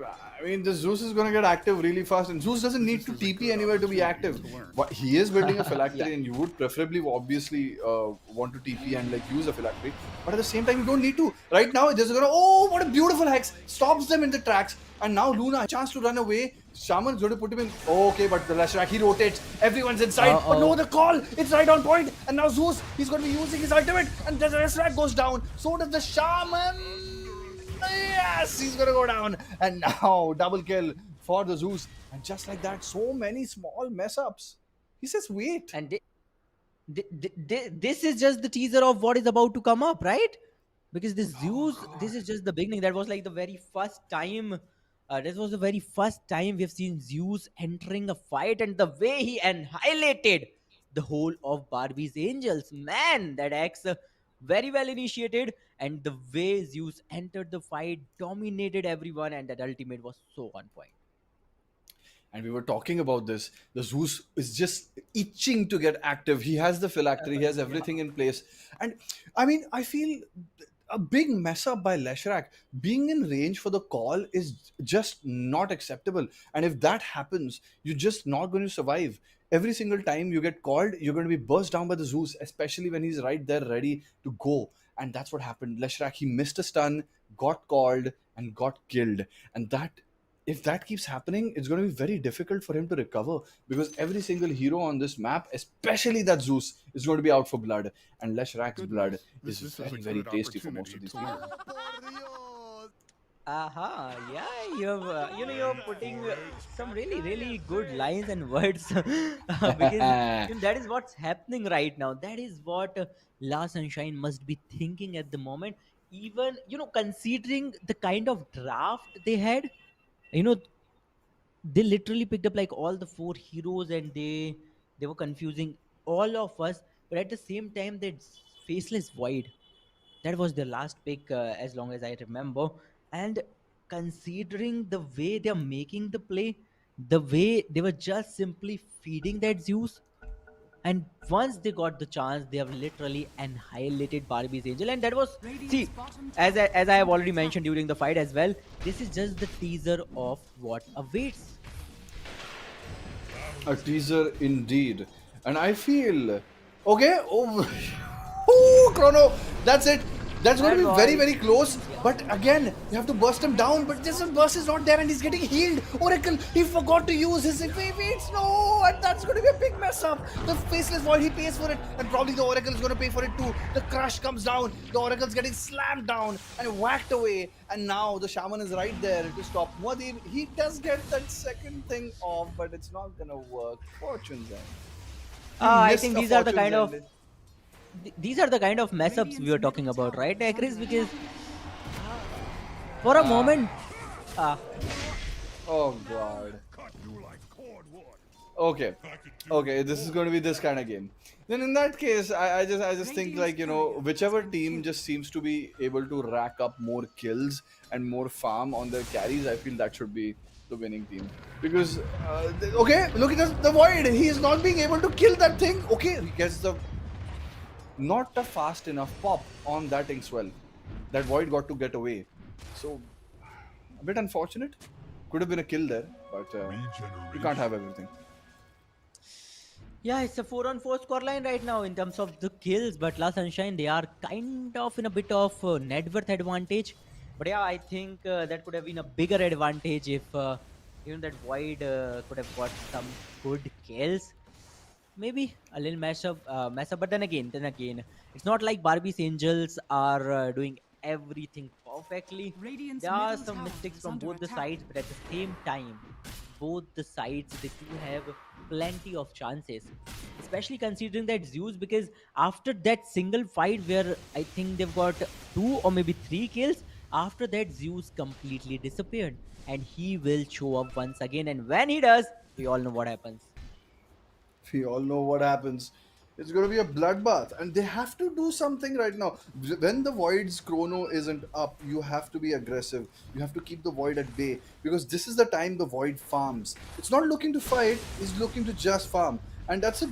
mean, the Zeus is going to get active really fast, and Zeus doesn't need to TP anywhere to be active. But he is building a Yeah. phylactery, and you would preferably, obviously, want to TP and like use a phylactery. But at the same time, you don't need to. Right now, they're just going to, oh, what a beautiful hex! Stops them in the tracks, and now Luna a chance to run away. Shaman's going to put him in. Oh, okay, but the Leshrac, he rotates. Everyone's inside, but no, Uh-oh. the call. It's right on point, and now Zeus, he's going to be using his ultimate, and the Leshrac goes down. So does the Shaman. Yes, he's gonna go down, and now double kill for the Zeus, and just like that, so many small mess ups. He says, "Wait." And this is just the teaser of what is about to come up, right? Because this Oh Zeus, this God. is just the beginning. That was like the very first time. This was the very first time we've seen Zeus entering a fight, and the way he annihilated the whole of Barbie's Angels. Man, that X very well initiated, and the way Zeus entered the fight, dominated everyone, and that ultimate was so on point. And we were talking about this. The Zeus is just itching to get active. He has the phylactery, he has Yeah. everything in place. And I mean, I feel a big mess up by Leshrac. Being in range for the call is just not acceptable. And if that happens, you're just not going to survive. Every single time you get called, you're going to be burst down by the Zeus, especially when he's right there ready to go. And that's what happened. Leshrac, he missed a stun, got called, and got killed. And that, if that keeps happening, it's going to be very difficult for him to recover, because every single hero on this map, especially that Zeus, is going to be out for blood, and Leshrac's blood is very, very tasty for most of these people. Aha, yeah, you're putting some really, really good lines and words because that is what's happening right now. That is what La Sunshine must be thinking at the moment. Even, considering the kind of draft they had, you know, they literally picked up like all the four heroes, and they were confusing all of us. But at the same time, that faceless void, that was their last pick, as long as I remember. And considering the way they're making the play, the way they were just simply feeding that Zeus, and once they got the chance, they have literally annihilated Barbie's Angel. And that was, Radiant's see, bottom as tower as I is have under already mentioned attack. during the fight as well, this is just the teaser of what awaits. A teaser indeed. And I feel okay. Oh, ooh, Chrono. That's it. That's going That to be very, was, very close. yeah. But again, you have to burst him down. But this burst is not there, and he's getting healed. Oracle, he forgot to use his waits. No, and that's going to be a big mess up. The faceless void, he pays for it, and probably the Oracle is going to pay for it too. The crush comes down. The Oracle's getting slammed down and whacked away. And now the Shaman is right there to stop Muad'Dib. He does get that second thing off, but it's not going to work. Fortune's end. He I missed think a Fortune's end. these are the kind of mess ups we Radiant's were talking middle about, tower right, is under Chris? Because attack. for a moment, uh, Oh god. Okay. Okay, this is going to be this kind of game. Then in that case, I just think, like, whichever team just seems to be able to rack up more kills and more farm on their carries, I feel that should be the winning team. Because okay, look at the void. He is not being able to kill that thing. Okay, he gets the not a fast enough pop on that Inkswell. That void got to get away. So a bit unfortunate. Could have been a kill there, but you can't have everything. yeah, it's a 4-on-4 scoreline right now in terms of the kills. But La Sunshine, they are kind of in a bit of net worth advantage. But yeah, I think that could have been a bigger advantage if that Void could have got some good kills. Maybe a little mess up. But then again, it's not like Barbie's Angels are doing everything perfectly. Radiant's There are middle some tower mistakes is from under both the attack. sides, but at the same time, both the sides, they do have plenty of chances, especially considering that Zeus, because after that single fight where I think they've got 2 or maybe 3 kills, after that Zeus completely disappeared, and he will show up once again, and when he does, we all know what happens. We all know what happens. It's going to be a bloodbath, and they have to do something right now. When the Void's chrono isn't up, you have to be aggressive. You have to keep the Void at bay because this is the time the Void farms. It's not looking to fight; it's looking to just farm, and that's a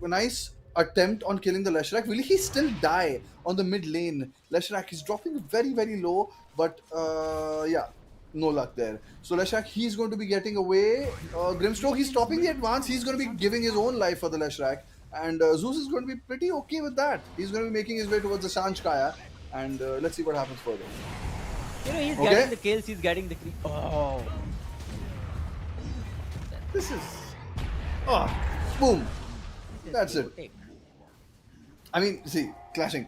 nice attempt on killing the Leshrac. Will he still die on the mid lane? Leshrac is dropping very low, but yeah, no luck there. So Leshrac, he's going to be getting away. Grimstroke, he's stopping the advance. He's going to be giving his own life for the Leshrac. And Zeus is going to be pretty okay with that. He's going to be making his way towards the Sanchkaya. And let's see what happens further. He's getting Okay? the kills, he's getting the oh. This is... Oh, boom. This is That's it. chaotic. I mean, see, clashing.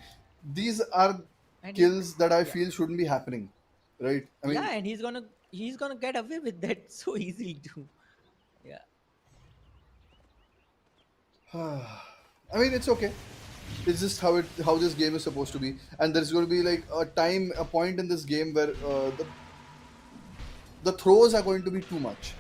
These are And kills that I yeah. feel shouldn't be happening. Right? I Yeah, mean, and he's gonna get away with that so easily too. Yeah. I mean, it's okay. It's just how this game is supposed to be, and there's going to be like a point in this game where the throws are going to be too much.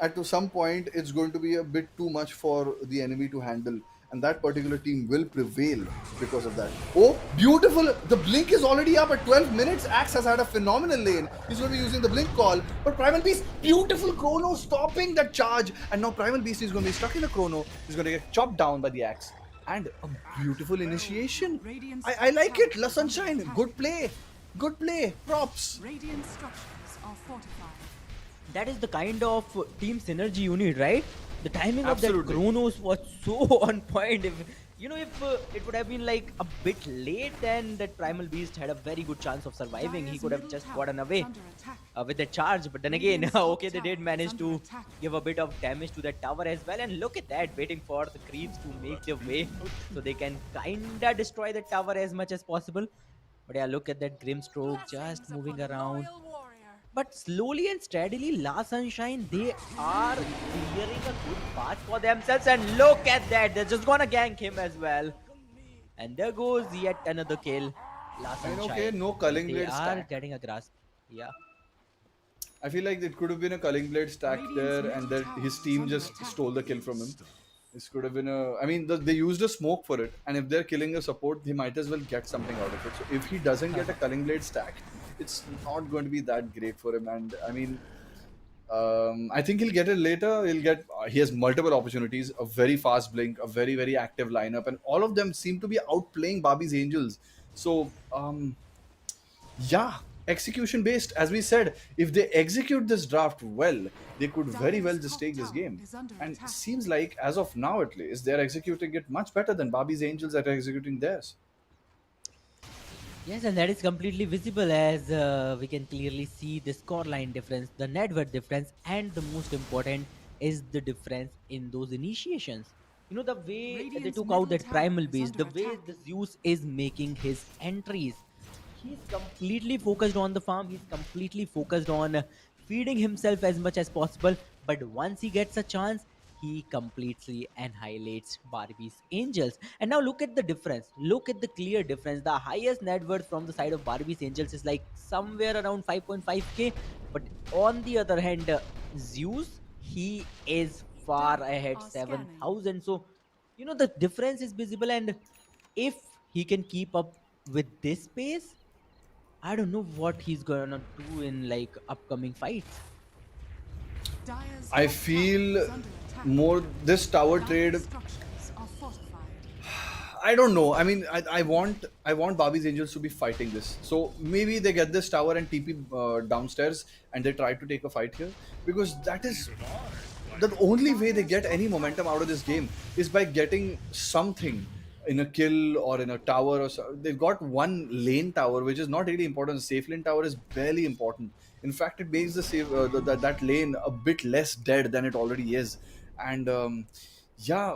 At some point, it's going to be a bit too much for the enemy to handle, and that particular team will prevail because of that. Oh, beautiful! The blink is already up at 12 minutes. Axe has had a phenomenal lane. He's going to be using the blink call, but Primal Beast, beautiful chrono stopping that charge, and now Primal Beast is going to be stuck in the chrono. He's going to get chopped down by the Axe. And a beautiful initiation. I like it. La Sunshine. Good play. Good play. Props. Radiant structures are fortified. That is the kind of team synergy you need, right? The timing of that Absolutely. Chronos was so on point. If it would have been like a bit late, then that Primal Beast had a very good chance of surviving. He Dire's could have middle just tower gotten is away under attack. with the charge. But then again, Radiant's top okay, they did tower manage is to under attack. give a bit of damage to that tower as well. And look at that, waiting for the creeps to make their way so they can kinda destroy the tower as much as possible. But yeah, look at that Grimstroke just moving around. But slowly and steadily, La Sunshine, they are clearing a good path for themselves. And look at that, they're just gonna gank him as well. And there goes yet another kill. La I mean, okay, Sunshine, no Culling they Blade are stack. getting a grasp. Yeah. I feel like it could have been a Culling Blade stack Radiant's there, middle and that tower his is team under just attack. stole the kill from him. This could have been a. I mean, they used a smoke for it, and if they're killing a support, they might as well get something out of it. So if he doesn't get a Culling Blade stack, it's not going to be that great for him. And I mean, I think he'll get it later. He has multiple opportunities, a very fast blink, a very active lineup, and all of them seem to be outplaying Barbie's Angels. So yeah, execution based. As we said, if they execute this draft well, they could very well just take this game. And seems like, as of now at least, they're executing it much better than Barbie's Angels are executing theirs. Yes, and that is completely visible as we can clearly see the scoreline difference, the net worth difference, and the most important is the difference in those initiations. The way they Radiant's took middle out that tower primal is beast, under the way attack. the Zeus is making his entries. He's completely focused on the farm, he's completely focused on feeding himself as much as possible. But once he gets a chance, he completely annihilates Barbie's Angels. And now look at the difference. Look at the clear difference. The highest net worth from the side of Barbie's Angels is like somewhere around 5.5k. But on the other hand, Zeus, he is far Dire ahead, are scanning. 7,000. So, the difference is visible. And if he can keep up with this pace, I don't know what he's gonna do in like upcoming fights. Dire's I top tower feel is under attack. more this tower trade. Dire's structures are fortified. I don't know. I mean, I want Barbie's Angels to be fighting this. So maybe they get this tower and TP downstairs and they try to take a fight here because that is the only way they get any momentum out of this game is by getting something in a kill or in a tower or so. They've got one lane tower which is not really important. The safe lane tower is barely important. In fact, it makes the safe that lane a bit less dead than it already is. And yeah,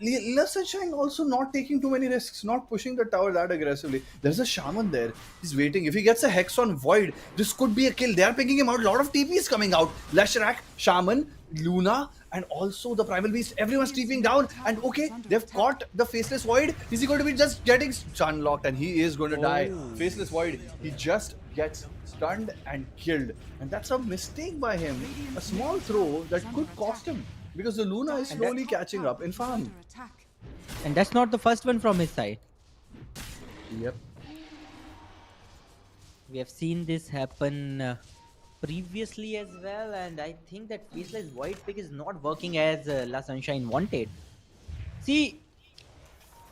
Less Sunshine also not taking too many risks, not pushing the tower that aggressively. There's a shaman there. He's waiting. If he gets a hex on Void, this could be a kill. They are picking him out. A lot of TP is coming out. Leshrac, Shaman, Luna, and also the Primal Beast. Everyone's TPing down. And okay, they've caught the Faceless Void. Is he going to be just getting stun locked? And he is going to die. Oh. Faceless Void. He just gets stunned and killed. And that's a mistake by him. A small throw that could cost him. Because the Luna is Dire's slowly top catching tower up in is farm. under attack. And that's not the first one from his side. Yep. We have seen this happen previously as well, and I think that faceless void pick is not working as La Sunshine wanted. See,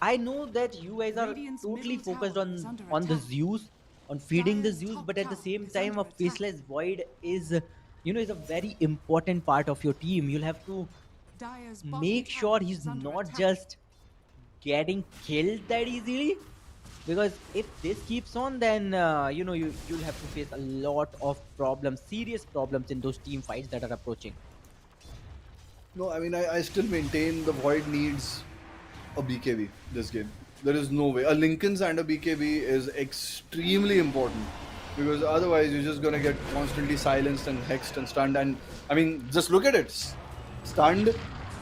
I know that you guys are Radiant's totally middle focused tower is on under on the attack. Zeus, on feeding the Dire's Zeus, top but at the tower same is time, under a attack. faceless void is, is a very important part of your team. You'll have to Dire's bottom make sure tower he's is under not attack. just getting killed that easily. Because if this keeps on, then you'll have to face a lot of problems, serious problems in those team fights that are approaching. No, I mean, I still maintain the Void needs a BKB this game. There is no way. A Lincoln's and a BKB is extremely important because otherwise you're just gonna get constantly silenced and hexed and stunned. And I mean, just look at it: stunned,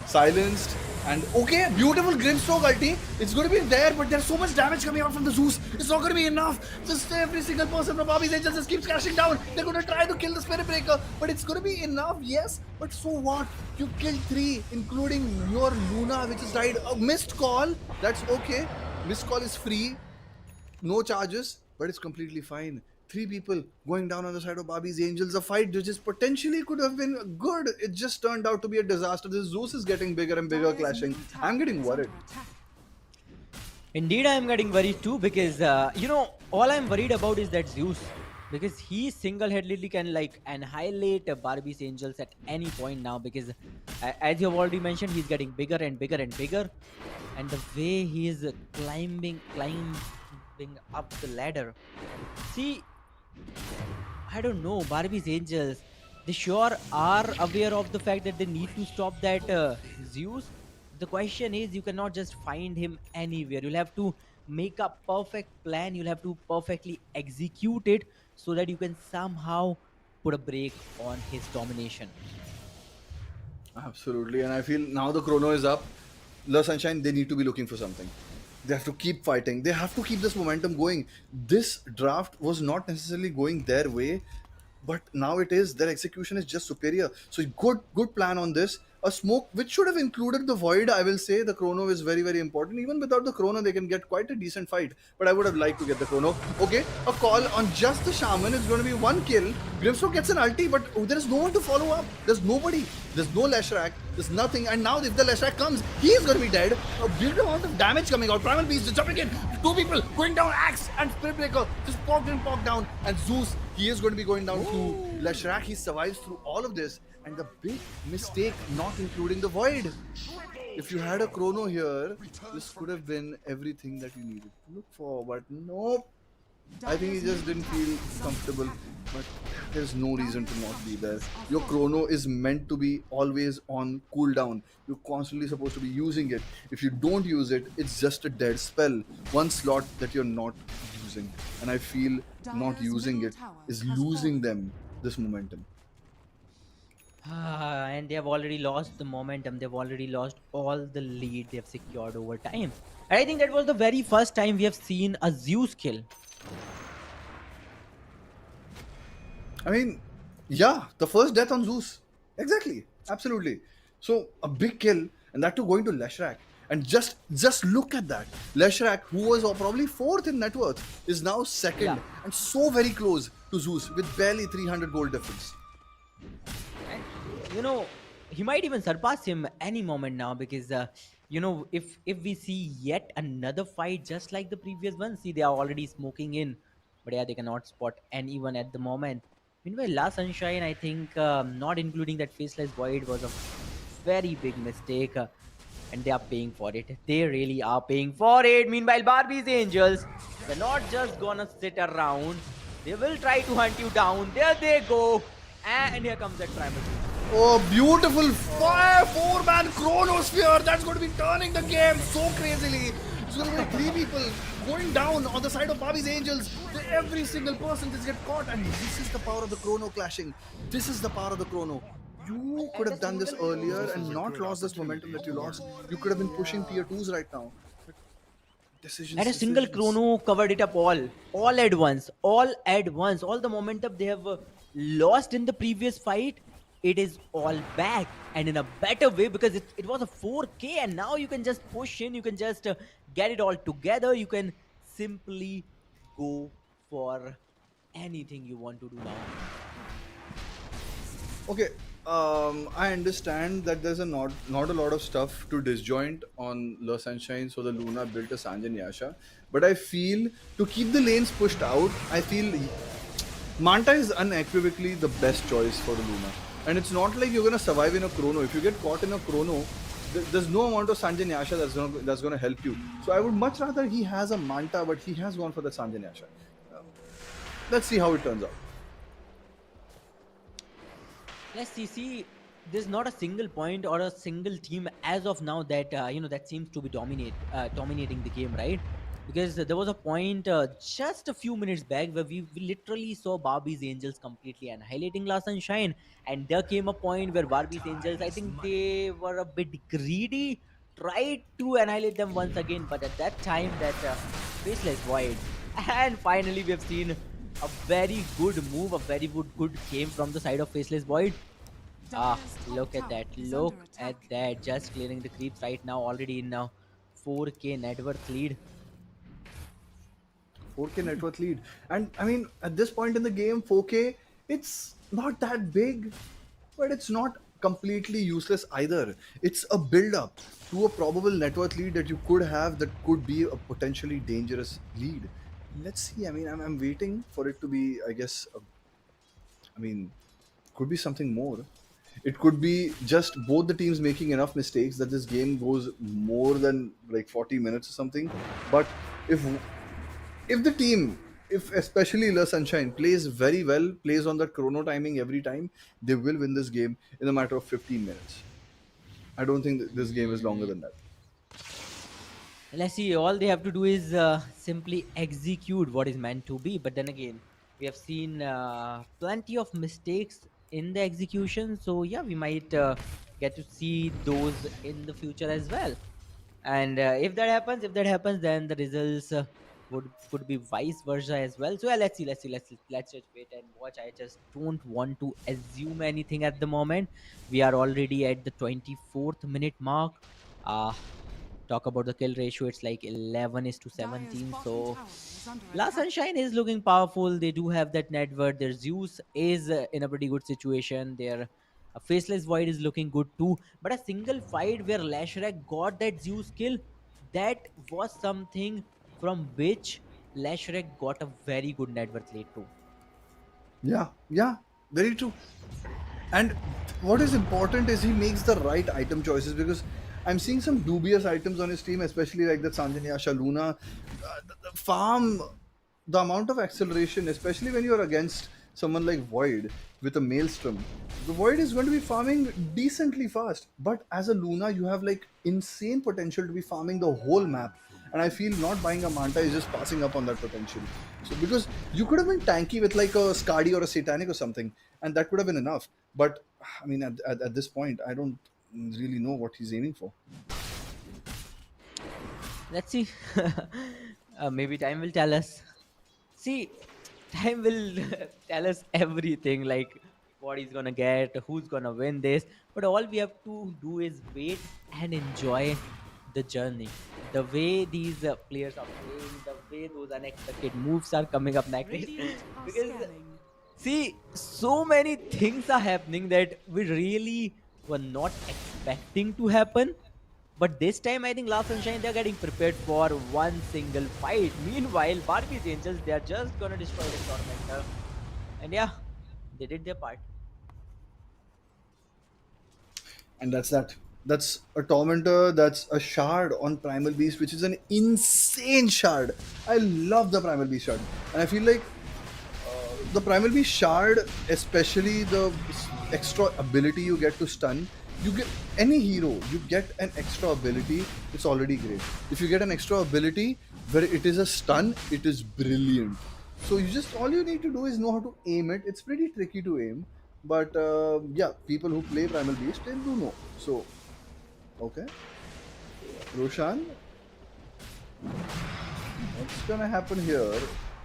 silenced, and okay, beautiful Grimstroke ulti. It's gonna be there, but there's so much damage coming out from the Zeus. It's not gonna be enough. Just every single person from Bobby's Angels just keeps crashing down. They're gonna try to kill the Spirit Breaker, but it's gonna be enough, yes. But so what? You killed three, including your Luna, which has died. A missed call. That's okay. Missed call is free, no charges, but it's completely fine. Three people going down on the side of Bobby's Angels, a fight which is potentially could have been good. It just turned out to be a disaster. This Zeus is getting bigger and bigger, Dire's clashing. middle tower I'm getting is worried. under attack. Indeed, I am getting worried too because all I'm worried about is that Zeus, because he single-handedly can like annihilate Barbie's Angels at any point now. Because as you have already mentioned, he's getting bigger and bigger and bigger, and the way he is climbing up the ladder. See, I don't know, Barbie's Angels. They sure are aware of the fact that they need to stop that Zeus. The question is, you cannot just find him anywhere. You'll have to make a perfect plan. You'll have to perfectly execute it so that you can somehow put a break on his domination. Absolutely, and I feel now the chrono is up. The Sunshine, they need to be looking for something. They have to keep fighting. They have to keep this momentum going. This draft was not necessarily going their way, but now it is. Their execution is just superior. So good plan on this. A smoke which should have included the void. I will say the chrono is very important. Even without the chrono, they can get quite a decent fight. But I would have liked to get the chrono. Okay, a call on just the shaman is going to be one kill. Grimstone gets an ulti, but there is no one to follow up. There's nobody. There's no Leshrac. There's nothing. And now if the Leshrac comes, he is going to be dead. A big amount of damage coming out. Primal Beast is jumping in. Two people going down. Axe and Spirit Breaker just poked in, poked down. And Zeus, he is going to be going down to Leshrac. He survives through all of this. And the big mistake, not including the void. If you had a chrono here, this could have been everything that you needed to look for. But nope. I think he just didn't feel comfortable. But there's no reason to not be there. Your chrono is meant to be always on cooldown. You're constantly supposed to be using it. If you don't use it, it's just a dead spell. One slot that you're not using. And I feel not Dire's using middle it tower is has losing fallen. them this momentum. And they have already lost the momentum. They've already lost all the lead they have secured over time. And I think that was the very first time we have seen a Zeus kill. I mean, yeah, the first death on Zeus. Exactly. Absolutely. So a big kill, and that too going to Leshrac. And just look at that. Leshrac, who was probably fourth in net worth, is now Yeah. second and so very close to Zeus with barely 300 gold difference. And he might even surpass him any moment now because if we see yet another fight just like the previous one, see, they are already smoking in, but yeah, they cannot spot anyone at the moment. Meanwhile, last Sunshine, I think, not including that faceless void was a very big mistake, and they are paying for it. They really are paying for it. Meanwhile, Barbie's Angels, they're not just gonna sit around. They will try to hunt you down. There they go. And here comes that primal. Oh, beautiful fire four-man chronosphere. That's going to be turning the game so crazily. It's going to be three people going down on the side of Bobby's Angels. Every single person just get caught. And this is the power of the chrono clashing. This is the power of the chrono. You could have done this earlier and not lost this momentum that you lost. You could have been pushing tier 2s right now. And a single Decisions. chrono covered it up all at once, all at once. All the momentum they have lost in the previous fight, it is all back and in a better way, because it was a 4K, and now you can just push in, you can just get it all together, you can simply go for anything you want to do now. Okay, I understand that there's a not a lot of stuff to disjoint on La Sunshine, so the Luna built a Sanjan Yasha. But I feel to keep the lanes pushed out, I feel Manta is unequivocally the best choice for the Luna. And it's not like you're gonna survive in a chrono. If you get caught in a chrono, there's no amount of Sanjan Yasha that's gonna help you. So I would much rather he has a Manta, but he has gone for the Sanjan Yasha. Let's see how it turns out. Let's see, there's not a single point or a single team as of now that that seems to be dominating the game, right? Because there was a point just a few minutes back where we literally saw Barbie's Angels completely annihilating Last Sunshine, and there came a point where Barbie's Angels, I think they were a bit greedy, tried to annihilate them once again, but at that time that Faceless Void, and finally we have seen a very good move, a very good game from the side of Faceless Void. Ah, Dire's top look at tower that. is under Look at attack. that. Just clearing the creeps right now. Already in now 4K net worth lead. 4K net worth lead. And I mean, at this point in the game, 4K, it's not that big, but it's not completely useless either. It's a build up to a probable net worth lead that you could have that could be a potentially dangerous lead. Let's see. I mean, I'm waiting for it to be, I guess, I mean, could be something more. It could be just both the teams making enough mistakes that this game goes more than like 40 minutes or something. But if if the team, if especially La Sunshine plays very well, plays on that chrono timing every time, they will win this game in a matter of 15 minutes. I don't think this game is longer Hmm. than that. Let's see. All they have to do is simply execute what is meant to be. But then again, we have seen plenty of mistakes in the execution. So yeah, we might get to see those in the future as well. And if that happens, then the results would could be vice versa as well. So yeah, let's just wait and watch. I just don't want to assume anything at the moment. We are already at the 24th minute mark. uh Talk about the kill ratio, it's like 11 is to Dire's 17. bottom So tower is under La attack. Sunshine is looking powerful. They do have that network. Their Zeus is in a pretty good situation. Their Faceless Void is looking good too. But a single fight where Lashrak got that Zeus kill, that was something from which Lashrak got a very good net worth lead too. Yeah, yeah, very true. And what is important is he makes the right item choices because I'm seeing some dubious items on his team, especially like the Sanjanya Shaluna. The farm, the amount of acceleration, especially when you're against someone like Void with a Maelstrom, the Void is going to be farming decently fast. But as a Luna, you have like insane potential to be farming the whole map. And I feel not buying a Manta is just passing up on that potential. So because you could have been tanky with like a Skadi or a Satanic or something, and that could have been enough. But I mean, at this point, I don't really know what he's aiming for. Let's see. Maybe time will tell us. See, time will tell us everything, like what he's gonna get, who's gonna win this. But all we have to do is wait and enjoy the journey. The way these players are playing, the way those unexpected moves are coming up next. Radiant are Because scanning. see, so many things are happening that we really were not expecting to happen. But this time, I think Last Sunshine, they're getting prepared for one single fight. Meanwhile, Barbie's Angels, they're just gonna destroy the tormentor. And yeah, they did their part. And that's that. That's a tormentor. That's a shard on Primal Beast, which is an insane shard. I love the Primal Beast shard, and I feel like the Primal Beast shard, especially the extra ability you get to stun. You get any hero, you get an extra ability. It's already great. If you get an extra ability where it is a stun, it is brilliant. So you just all you need to do is know how to aim it. It's pretty tricky to aim, but yeah, people who play Primal Beast they do know. So okay, Roshan, what's gonna happen here?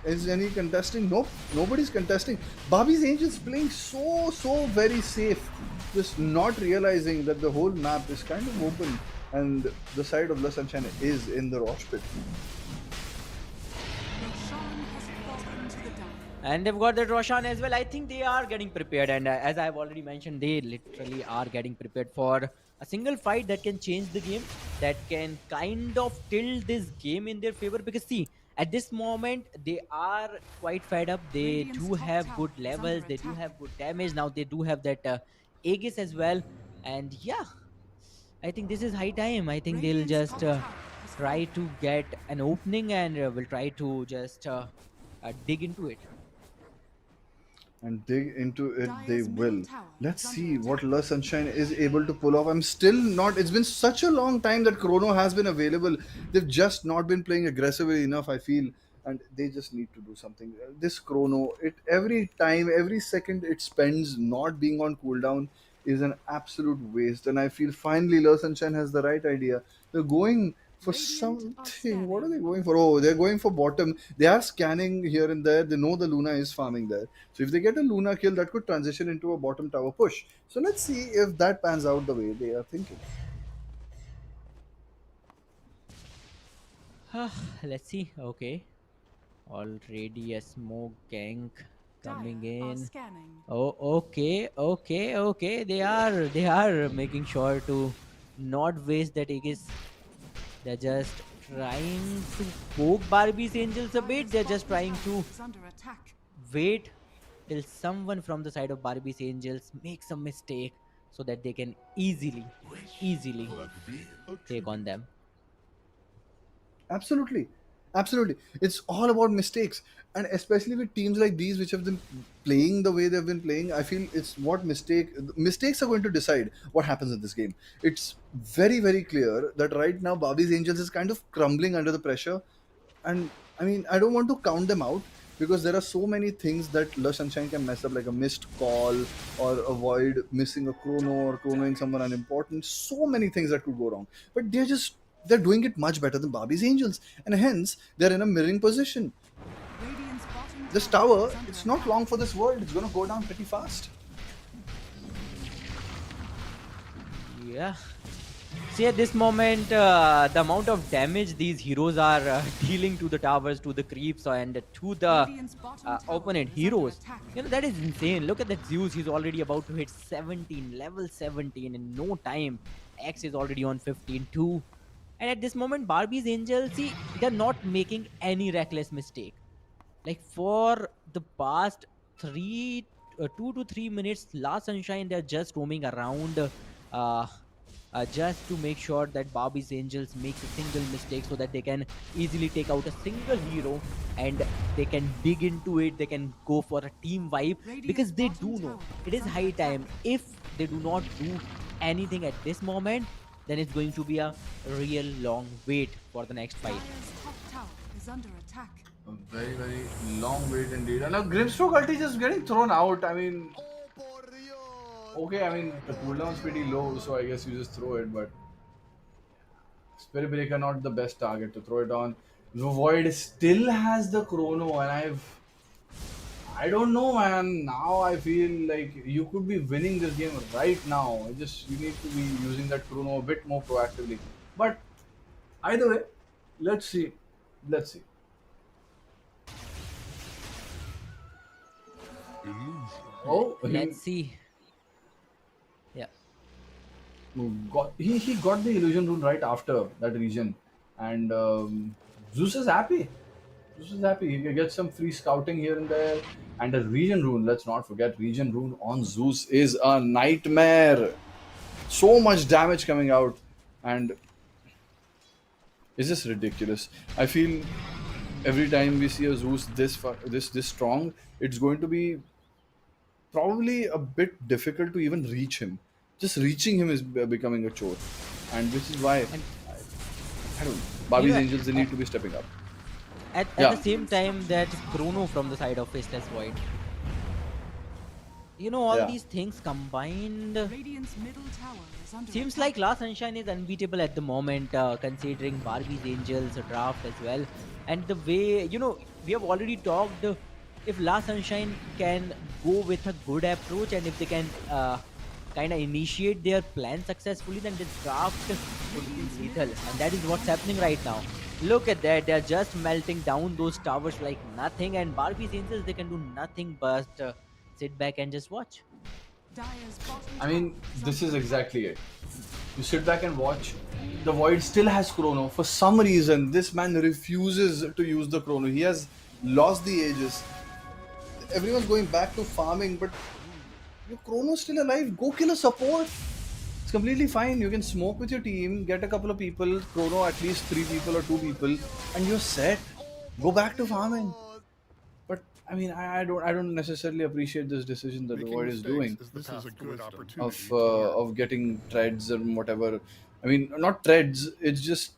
Is any contesting? Nope, nobody's contesting. Bobby's Angels playing so very safe, just not realizing that the whole map is kind of open and the side of La Sunshine is in the Rosh pit. Roshan has fallen to the Dire. And they've got that Roshan as well. I think they are getting prepared, and as I've already mentioned, they literally are getting prepared for a single fight that can change the game, that can kind of tilt this game in their favor. Because see, at this moment they are quite fed up. They Radiant's do top have tower good is under levels, they do attack. have good damage. Now they do have that Aegis as well, and yeah, I think this is high time. I think they'll Radiant's just top tower has try fallen. to get an opening, and will try to just dig into it. And dig into it they Dire's middle will. tower Let's is under see what attack. La Sunshine is able to pull off. I'm still not. It's been such a long time that Chrono has been available. They've just not been playing aggressively enough, I feel, and they just need to do something. This Chrono, it every time, every second it spends not being on cooldown is an absolute waste. And I feel finally La Sunshine has the right idea. They're going for Radiant are something. What are scanning. they going for? Oh, they're going for bottom. They are scanning here and there. They know the Luna is farming there. So if they get a Luna kill, that could transition into a bottom tower push. So let's see if that pans out the way they are thinking. Let's see. Okay. Already a smoke gank coming Dire are in. scanning. Oh, okay. They are making sure to not waste that Aegis. They're just trying to poke Barbie's angels a bit. Dire's They're just bottom trying tower to is under attack. wait till someone from the side of Barbie's angels makes a mistake, so that they can easily take on them. Absolutely. Absolutely. It's all about mistakes. And especially with teams like these, which have been playing the way they've been playing, I feel it's what mistakes are going to decide what happens in this game. It's very clear that right now Bobby's Angels is kind of crumbling under the pressure. And I mean, I don't want to count them out because there are so many things that Lush Sunshine can mess up, like a missed call or avoid missing a chrono or chronoing someone unimportant. So many things that could go wrong. But they're doing it much better than Barbie's Angels, and hence they're in a mirroring position. Radiant's bottom This tower tower, is under it's not attack. long for this world. It's gonna go down pretty fast. Yeah. See, at this moment, the amount of damage these heroes are dealing to the towers, to the creeps, and to the Radiant's bottom tower opponent is under heroes. attack. That is insane. Look at that Zeus. He's already about to hit 17, level 17 in no time. X is already on 15 too. And at this moment, Barbie's Angels, see, they're not making any reckless mistake. Like for the past 2 to 3 minutes, last Sunshine, they're just roaming around, uh, just to make sure that Barbie's Angels makes a single mistake, so that they can easily take out a single hero, and they can dig into it. They can go for a team vibe, Radiant's because they bottom do know tower it is is under high attack. time. If they do not do anything at this moment, then it's going to be a real long wait for the next fight. Dire's top tower is under attack. A very long wait indeed. And now Grimstroke ulti just getting thrown out. I mean, okay, I mean, the cooldown's pretty low, so I guess you just throw it, but Spirit Breaker not the best target to throw it on. Void still has the chrono, and I don't know, man. Now I feel like you could be winning this game right now. You need to be using that chrono a bit more proactively. But either way, let's see. Let's see. Oh, Let's see. Yeah. he got the illusion rune right after that region, and Zeus is happy. Zeus is happy. He gets some free scouting here and there, and the region rune. Let's not forget region rune on Zeus is a nightmare. So much damage coming out, and it's just ridiculous. I feel every time we see a Zeus this strong, it's going to be probably a bit difficult to even reach him. Just reaching him is becoming a chore, and which is why And I don't know. you Bobby's know, Angels they need to be stepping up. at the Yeah, same time, that Chrono from the side of Faceless Void, all yeah. these things combined, Radiant's middle tower is under seems attack. like Last Sunshine is unbeatable at the moment, considering Barbie's Angels draft as well. And the way, we have already talked, if La Sunshine can go with a good approach, and if they can kind of initiate their plan successfully, then the draft could be Radiant's lethal, middle and tower that is is what's under happening right attack. now. Look at that, they're just melting down those towers like nothing, and Barbie's Angels, they can do nothing but sit back and just watch. Dire's bottom I tower mean, is this under is attack. exactly it. You sit back and watch. The Void still has Chrono. For some reason, this man refuses to use the Chrono. He has lost the Aegis. Everyone's going back to farming, but your Chrono's still alive. Go kill a support. It's completely fine. You can smoke with your team, get a couple of people, Chrono at least three people or two people, and you're set. Go back to farming. But I mean, I don't necessarily appreciate this decision that the Making Void is mistakes doing is the path to wisdom. of getting treads and whatever. I mean, not treads. It's just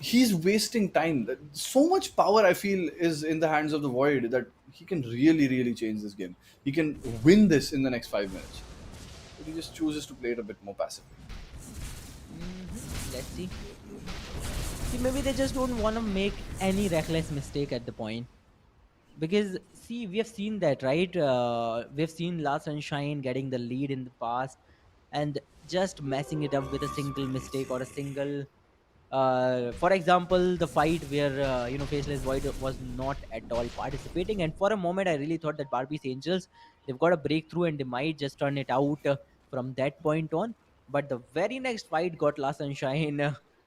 he's wasting time. So much power I feel is in the hands of the Void that he can really, really change this game. He can win this in the next 5 minutes. But he just chooses to play it a bit more passively. Let's see. See, maybe they just don't want to make any reckless mistake at the point. Because see, we have seen that, right? We've seen La Sunshine getting the lead in the past and just messing it up with a single mistake or a single for example, the fight where Faceless Void was not at all participating, and for a moment I really thought that Barbie's Angels, they've got a breakthrough and they might just turn it out from that point on. But the very next fight got La Sunshine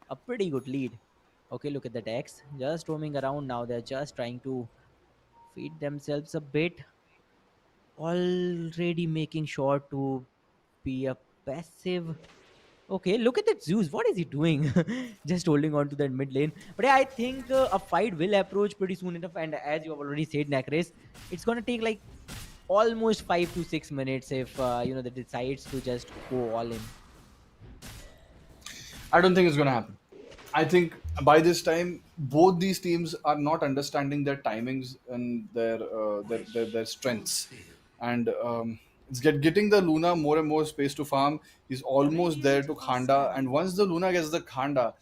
a pretty good lead. Okay, look at the decks just roaming around now. They're just trying to feed themselves a bit, already making sure to be a passive. Okay, look at that Zeus. What is he doing? Just holding on to that mid lane. But yeah, I think a fight will approach pretty soon enough. And as you have already said, Nakres, it's gonna take like almost 5 to 6 minutes if they decides to just go all in. I don't think it's going to happen. I think by this time, both these teams are not understanding their timings and their strengths, and it's getting the Luna more and more space to farm. He's almost there Radiant to are Khanda, and scanning. once the Luna gets the Khanda,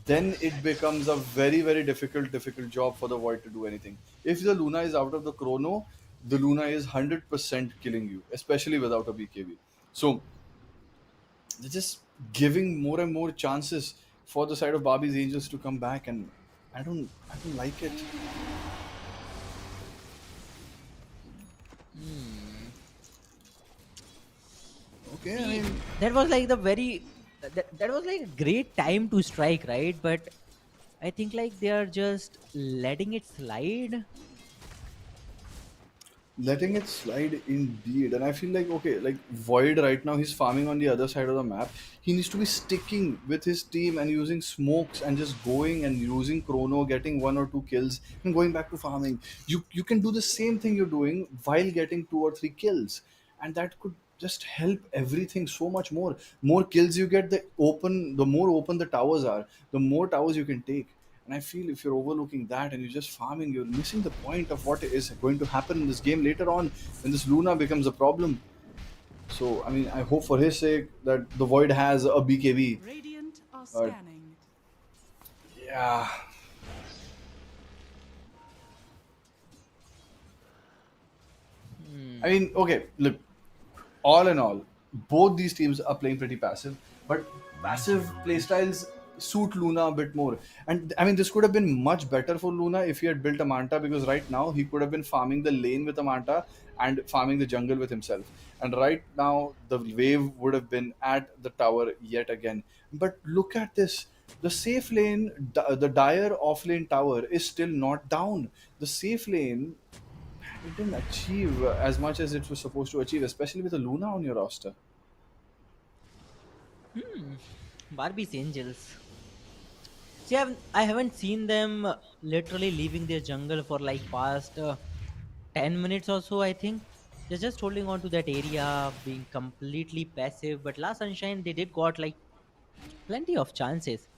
then it becomes a very very difficult job for the Void to do anything. If the Luna is out of the Chrono, the Luna is 100% killing you, especially without a BKB. So they're just giving more and more chances for the side of Barbie's Angels to come back, and I don't like it. Hmm. Okay, I See, mean, that was like the very that was like a great time to strike, right? But I think like they are just letting it slide. letting it slide indeed. And I feel like okay, like Void right now he's farming on the other side of the map. He needs to be sticking with his team and using smokes and just going and using Chrono, getting one or two kills and going back to farming. You can do the same thing you're doing while getting two or three kills, and that could just help everything so much more. More kills you get, the more open the towers are, the more towers you can take. And I feel if you're overlooking that and you're just farming, you're missing the point of what is going to happen in this game later on when this Luna becomes a problem. So, I mean, I hope for his sake that the Void has a BKB. Radiant are Uh, scanning. yeah. I Hmm. mean, okay, look, all in all, both these teams are playing pretty passive, but passive playstyles suit Luna a bit more. And I mean, this could have been much better for Luna if he had built a Manta, because right now he could have been farming the lane with a Manta and farming the jungle with himself. And right now, the wave would have been at the tower yet again. But look at this. The safe lane, the dire off lane tower is still not down. The safe lane, it didn't achieve as much as it was supposed to achieve, especially with a Luna on your roster. Hmm. Barbie's Angels. See, I haven't seen them literally leaving their jungle for like past 10 minutes or so, I think. They're just holding on to that area, being completely passive. But last Sunshine, they did got like plenty of chances.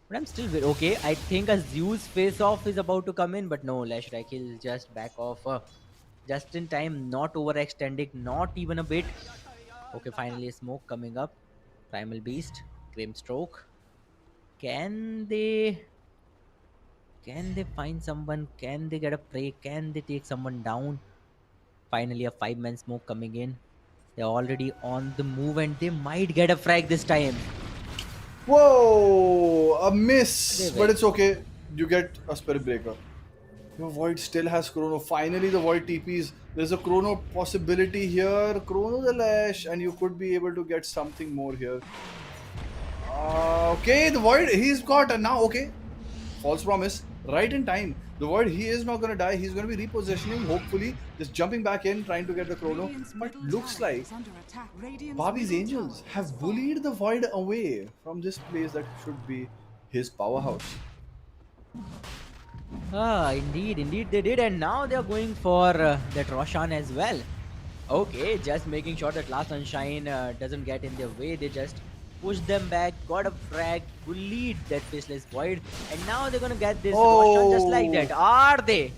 But I'm still okay. I think a Zeus face off is about to come in, but no, Lashrak, he'll just back off just in time, not overextending, not even a bit. Okay, finally, a smoke coming up. Primal Beast, Grim Stroke. Can they Can they find someone? Can they get a prey? Can they take someone down? Finally, a 5-man smoke coming in. They're already on the move and they might get a frag this time. Whoa, a They miss, but will. it's okay. You get a spirit breaker. Your Void still has Chrono. Finally, the Void TPs. There's a Chrono possibility here. Chrono the Lash, and you could be able to get something more here. Okay, the Void, he's got a now. Okay, false promise. Right in time. The Void, he is not going to die. He's going to be repositioning, hopefully. Just jumping back in, trying to get the Chrono. Radiant's But middle looks tower like is under attack. Radiant's Barbie's middle Angels tower has have fallen. bullied the Void away from this place that should be his powerhouse. Ah, indeed, indeed they did, and now they are going for that Roshan as well. Okay, just making sure that Last Sunshine doesn't get in their way. They just push them back, got a frag, bullied that Faceless Void, and now they're gonna get this Roshan just like that. Oh, Are they?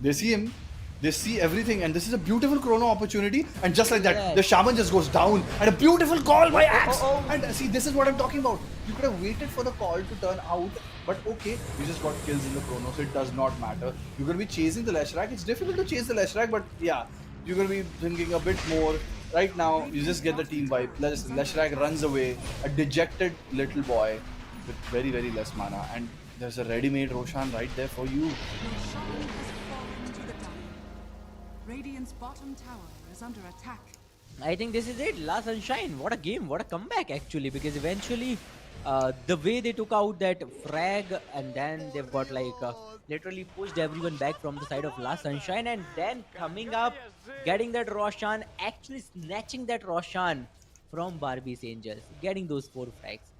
they see him, they see everything, and this is a beautiful chrono opportunity. And just like that, the Yes. shaman just goes down, and a beautiful call Oh, by oh, oh, Axe. oh. And see, this is what I'm talking about. You could have waited for the call to turn out, but okay, you just got kills in the chrono, so it does not matter. You're gonna be chasing the Leshrac. It's difficult to chase the Leshrac, but yeah, you're gonna be thinking a bit more. Right now, you just get the team vibe. Leshrac runs away, a dejected little boy with very, very less mana, and there's a ready-made Roshan right there for you. Your shrine has fallen to the dire. Radiant's bottom tower is under attack. I think this is it. Last Sunshine. What a game. What a comeback, actually. Because eventually, the way they took out that frag and then they've got like literally pushed everyone back from the side of Last Sunshine and then coming up, getting that Roshan, actually snatching that Roshan from Barbie's Angels, getting those 4 frags.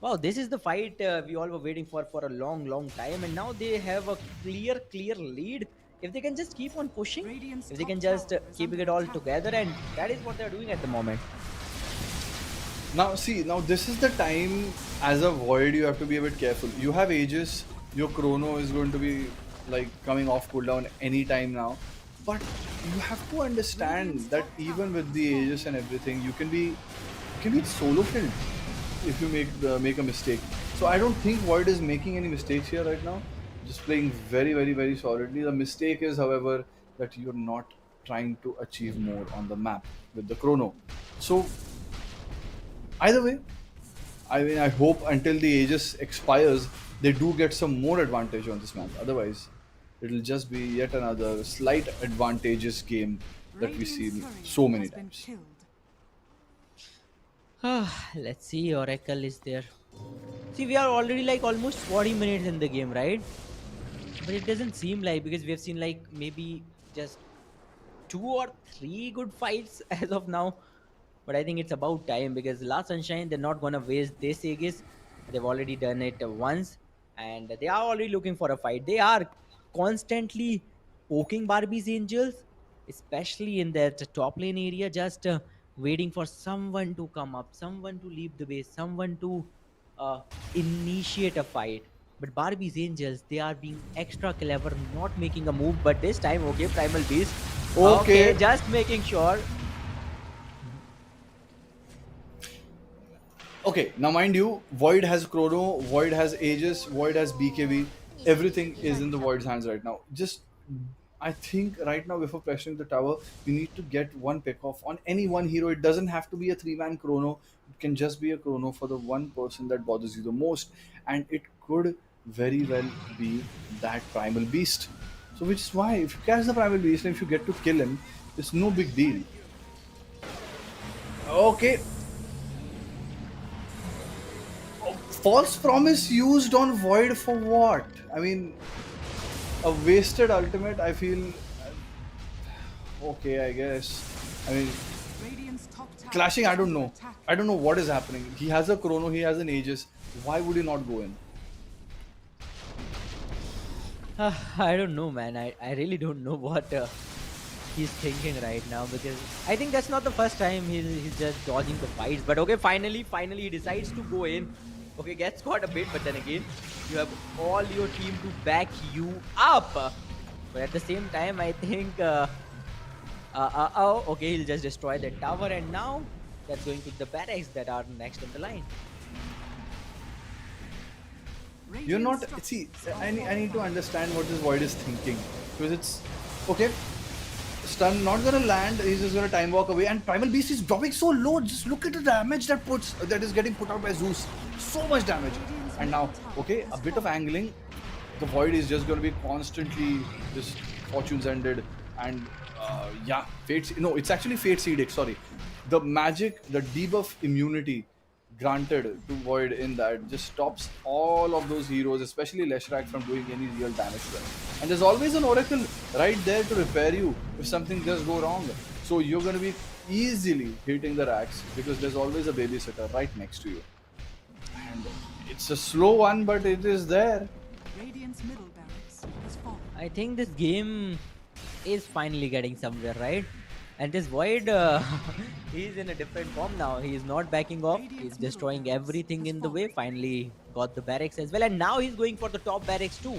Wow, this is the fight we all were waiting for a long, long time, and now they have a clear lead. If they can just keep on pushing, Radiant's if they top can just tower is keep under it all attack. together, and that is what they're doing at the moment. Now, see, now this is the time as a Void you have to be a bit careful. You have Aegis, your Chrono is going to be like coming off cooldown anytime now. But you have to understand that even with the Aegis and everything, you can be solo killed if you make a mistake. So I don't think Void is making any mistakes here right now. Just playing very, very, very solidly. The mistake is, however, that you're not trying to achieve more on the map with the Chrono. So either way, I mean, I hope until the Aegis expires, they do get some more advantage on this map. Otherwise, it'll just be yet another slight advantageous game that we Radiant's see courier so many has been times. killed. Let's see, Oracle is there. See, we are already like almost 40 minutes in the game, right? But it doesn't seem like, because we have seen like maybe just 2 or 3 good fights as of now. But I think it's about time, because Last Sunshine, they're not gonna waste this Aegis. They've already done it once, and they are already looking for a fight. They are constantly poking Barbie's Angels, especially in that top lane area, just waiting for someone to come up, someone to leave the base, someone to uh, initiate a fight. But Barbie's Angels, they are being extra clever, not making a move. But this time, okay, Primal Beast. Okay, Okay, just making sure. okay. Now, mind you, Void has Chrono, Void has Aegis, Void has BKB. Everything is in the Void's hands right now. Just, I think right now, before pressuring the tower, you need to get one pick off on any one hero. It doesn't have to be a 3-man Chrono. It can just be a Chrono for the one person that bothers you the most, and it could very well be that Primal Beast. So, which is why if you catch the Primal Beast and if you get to kill him, it's no big deal. Okay, false promise used on Void for what? I mean, a wasted ultimate. I feel okay. I guess. I mean, Radiant's top tower clashing. is I don't under know. attack. I don't know what is happening. He has a Chrono. He has an Aegis. Why would he not go in? I don't know, man. I really don't know what he's thinking right now, because I think that's not the first time he's just dodging the fights. But okay, finally he decides to go in. Okay, gets caught a bit, but then again, you have all your team to back you up. But at the same time, I think, oh, okay, he'll just destroy the tower, and now that's going to the barracks that are next in the line. You're Radiant not. structures See, are I need to fortified. understand what this void is thinking, because it's okay. Stun not gonna land. He's just gonna time walk away, and Primal Beast is dropping so low. Just look at the damage that is getting put out by Zeus. So much damage. Radiant's And middle now, tower okay, a has bit of fallen. angling. The void is just gonna be constantly just fortunes ended, and yeah, fate. No, it's actually Fate Edict. Sorry, the magic, the debuff immunity granted to Void in that just stops all of those heroes, especially Leshrac, from doing any real damage to them. And there's always an Oracle right there to repair you if something does go wrong. So you're going to be easily hitting the racks because there's always a babysitter right next to you. And it's a slow one, but it is there. Radiant's middle barracks has fallen. I think this game is finally getting somewhere, right? And this Void, he's in a different form now. He's not backing off. He's Radiant's middle destroying barracks everything has in the way. fallen. Finally got the barracks as well. And now he's going for the top barracks too.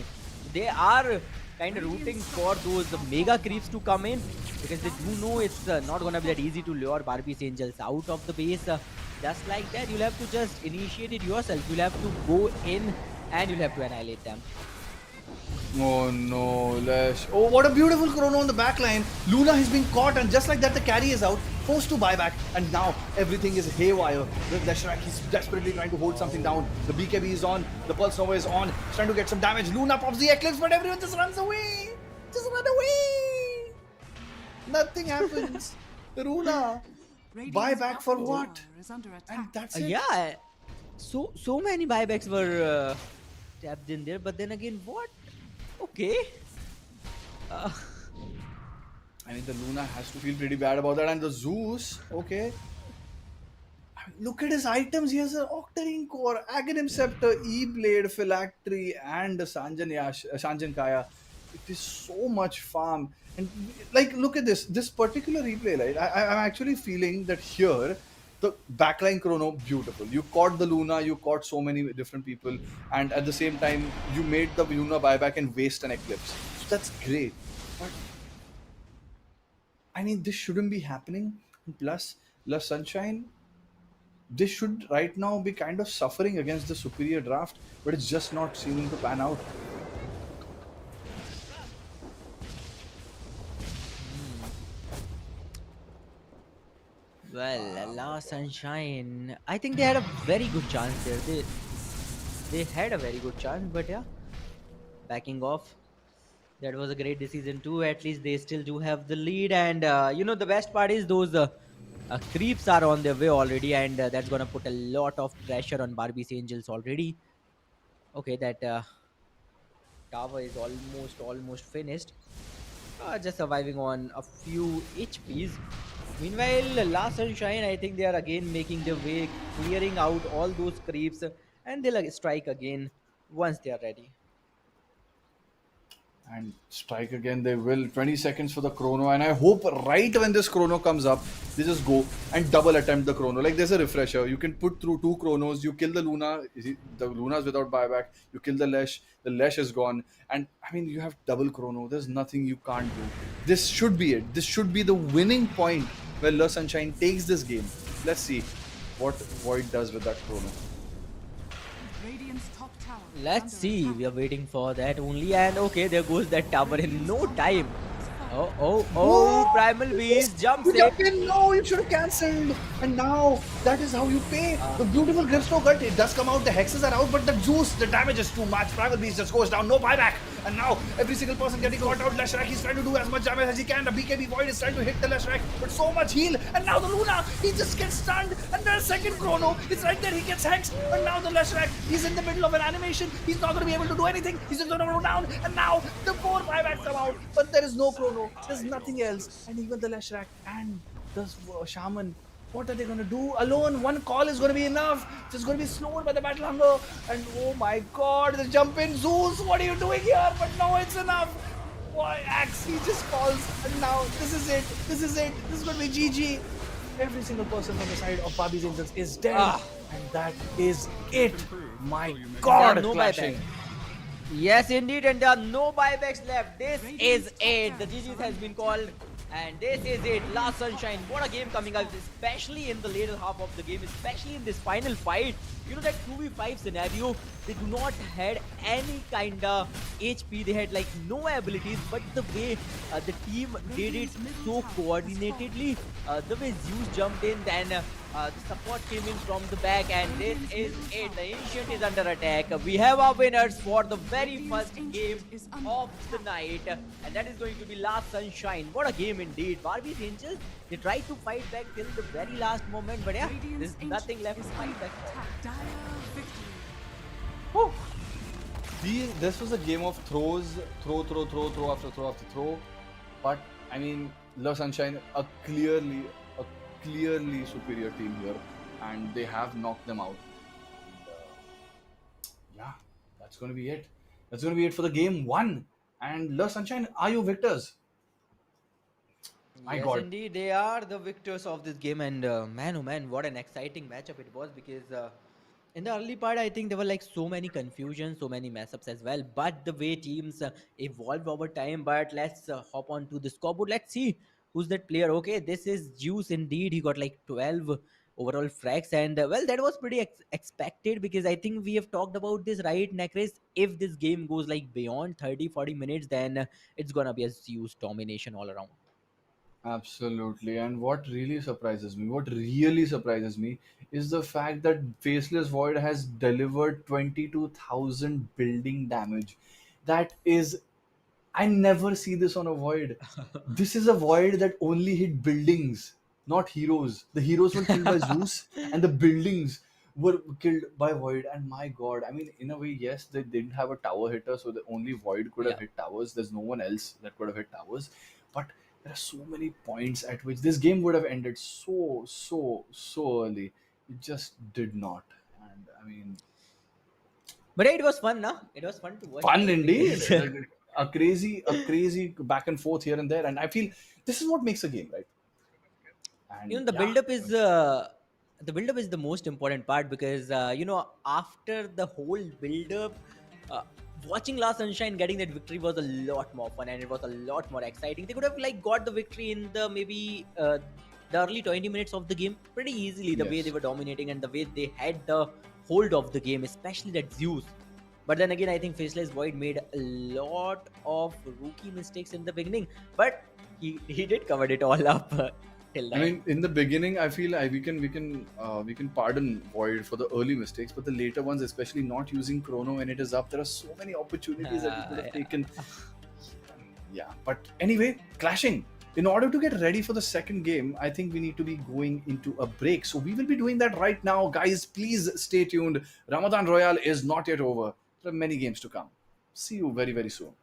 They are kind of rooting for those mega creeps to come in because they do know it's not going to be that easy to lure Barbie's Angels out of the base. Just like that, you'll have to just initiate it yourself. You'll have to go in and you'll have to annihilate them. Oh no, Lesh. Oh, what a beautiful chrono on the back line. Luna has been caught, and just like that, the carry is out, forced to buy back, and now everything is haywire. With Leshrac, he's desperately trying to hold something down. The BKB is on, the Pulse Nova is on, he's trying to get some damage. Luna pops the Eclipse, but everyone just runs away. Just run away. Nothing happens. Luna, buy Radiant's back for bottom what? tower is under attack. And that's it. Yeah, so many buybacks were tapped in there, but then again, what? Okay. Uh, I mean, the Luna has to feel pretty bad about that. And the Zeus, okay. I mean, look at his items. He has an Octarine Core, Aghanim Scepter, E-Blade, Phylactery, and the Sanjan Kaya. It is so much farm. And, like, look at this particular replay, right? I'm actually feeling that here, the backline chrono, beautiful. You caught the Luna, you caught so many different people, and at the same time, you made the Luna buyback and waste an Eclipse. So that's great. But I mean, this shouldn't be happening. Plus, Sunshine, they should right now be kind of suffering against the superior draft, but it's just not seeming to pan out. well, La Sunshine. I think they had a very good chance there. They had a very good chance, but yeah, backing off. That was a great decision too. At least they still do have the lead, and the best part is those creeps are on their way already, and that's gonna put a lot of pressure on Barbie's Angels already. Okay, that tower is almost finished. Just surviving on a few HPs. Meanwhile, Last Sunshine, I think they are again making their way, clearing out all those creeps, and they'll strike again once they are ready. And strike again, they will. 20 seconds for the chrono, and I hope right when this chrono comes up, they just go and double attempt the chrono. Like there's a refresher. You can put through two chronos, you kill the Luna, the Luna's without buyback, you kill the Lesh is gone, and I mean, you have double chrono. There's nothing you can't do. This should be it. This should be the winning point where La Sunshine takes this game. Let's see what Void does with that chrono. Radiant's top tower is Let's under see. attack. We are waiting for that only, and okay, there goes that tower in no time. Whoa! Primal Beast jumps You in. jump in, no, you should have cancelled. And now, that is how you pay. The beautiful Gripstroke cut, it does come out, the hexes are out, but the juice, the damage is too much. Primal Beast just goes down, no buyback. And now, every single person getting caught out, Leshrac, he's trying to do as much damage as he can. The BKB Void is trying to hit the Leshrac, but so much heal. And now the Luna, he just gets stunned. And there's second chrono, it's right there, he gets hexed. And now the Leshrac, he's in the middle of an animation. He's not going to be able to do anything. He's just going to go down. And now, the 4 buybacks come out, but there is no chrono. There's nothing else. And even the Leshrac and the Shaman, what are they going to do? Alone, one call is going to be enough. Just going to be slowed by the battle hunger. And oh my god, the jump in. Zeus, what are you doing here? But no, it's enough. Why, Axe, he just calls. And now, this is it. This is it. This is going to be GG. Every single person on the side of Barbie's Angels is dead. And that is it. My god, There are no clashing. buyback. Yes, indeed, and there are no buybacks left. This is it. The GG's has been called, and this is it. Last Sunshine. What a game coming up, especially in the later half of the game, especially in this final fight. You know that 2v5 scenario, they do not had any kind of HP, they had like no abilities, but the way the team did it Radiant's middle so tower has fallen. coordinatedly, the way Zeus jumped in, then the support came in from the back, and this Radiant's is middle it. tower The has Ancient is fallen. under attack. We have our winners for the very Radiant's first game ancient is under of the attack. night, and that is going to be Last Sunshine. What a game indeed. Barbie's Angels, they tried to fight back till the very last moment, but yeah, Radiant's there's ancient nothing left to is fight under back for. attack. Dire victory. Whew. This was a game of throws, throw after throw after throw. But I mean, La Sunshine, a clearly superior team here, and they have knocked them out. And, yeah, that's going to be it. That's going to be it for the game one. And La Sunshine are your victors. My Yes, God. indeed, they are the victors of this game, and man, oh man, what an exciting matchup it was! Because in the early part, I think there were like so many confusions, so many mess ups as well. But the way teams evolve over time. But let's hop on to the scoreboard. Let's see who's that player. Okay, this is Juice. Indeed, he got like 12 overall frags, and well, that was pretty expected because I think we have talked about this, right, Necris? If this game goes like beyond 30-40 minutes, then it's gonna be a Zeus domination all around. Absolutely. And what really surprises me, is the fact that Faceless Void has delivered 22,000 building damage. That is, I never see this on a Void. This is a Void that only hit buildings, not heroes. The heroes were killed by Zeus, and the buildings were killed by Void. And my God, I mean, in a way, yes, they didn't have a tower hitter, so the only Void could have Yeah. hit towers. There's no one else that could have hit towers. But there are so many points at which this game would have ended so early. It just did not. And I mean, But yeah, it was fun, nah? It was fun to watch, fun right? indeed. Because A crazy back and forth here and there. And I feel this is what makes a game, right? you And know yeah, the build up is the most important part because after the whole build up, uh, watching Last Sunshine getting that victory was a lot more fun and it was a lot more exciting. They could have like got the victory in the maybe the early 20 minutes of the game pretty easily, the way they yes. were dominating and the way they had the hold of the game, especially that Zeus. But then again, I think Faceless Void made a lot of rookie mistakes in the beginning, but he did cover it all up till the I end. mean, in the beginning, I feel we can pardon Void for the early mistakes, but the later ones, especially not using Chrono when it is up, there are so many opportunities that he could have Yeah. taken. Yeah, but anyway, clashing. In order to get ready for the second game, I think we need to be going into a break. So we will be doing that right now, guys. Please stay tuned. Ramadan Royale is not yet over. There are many games to come. See you very very soon.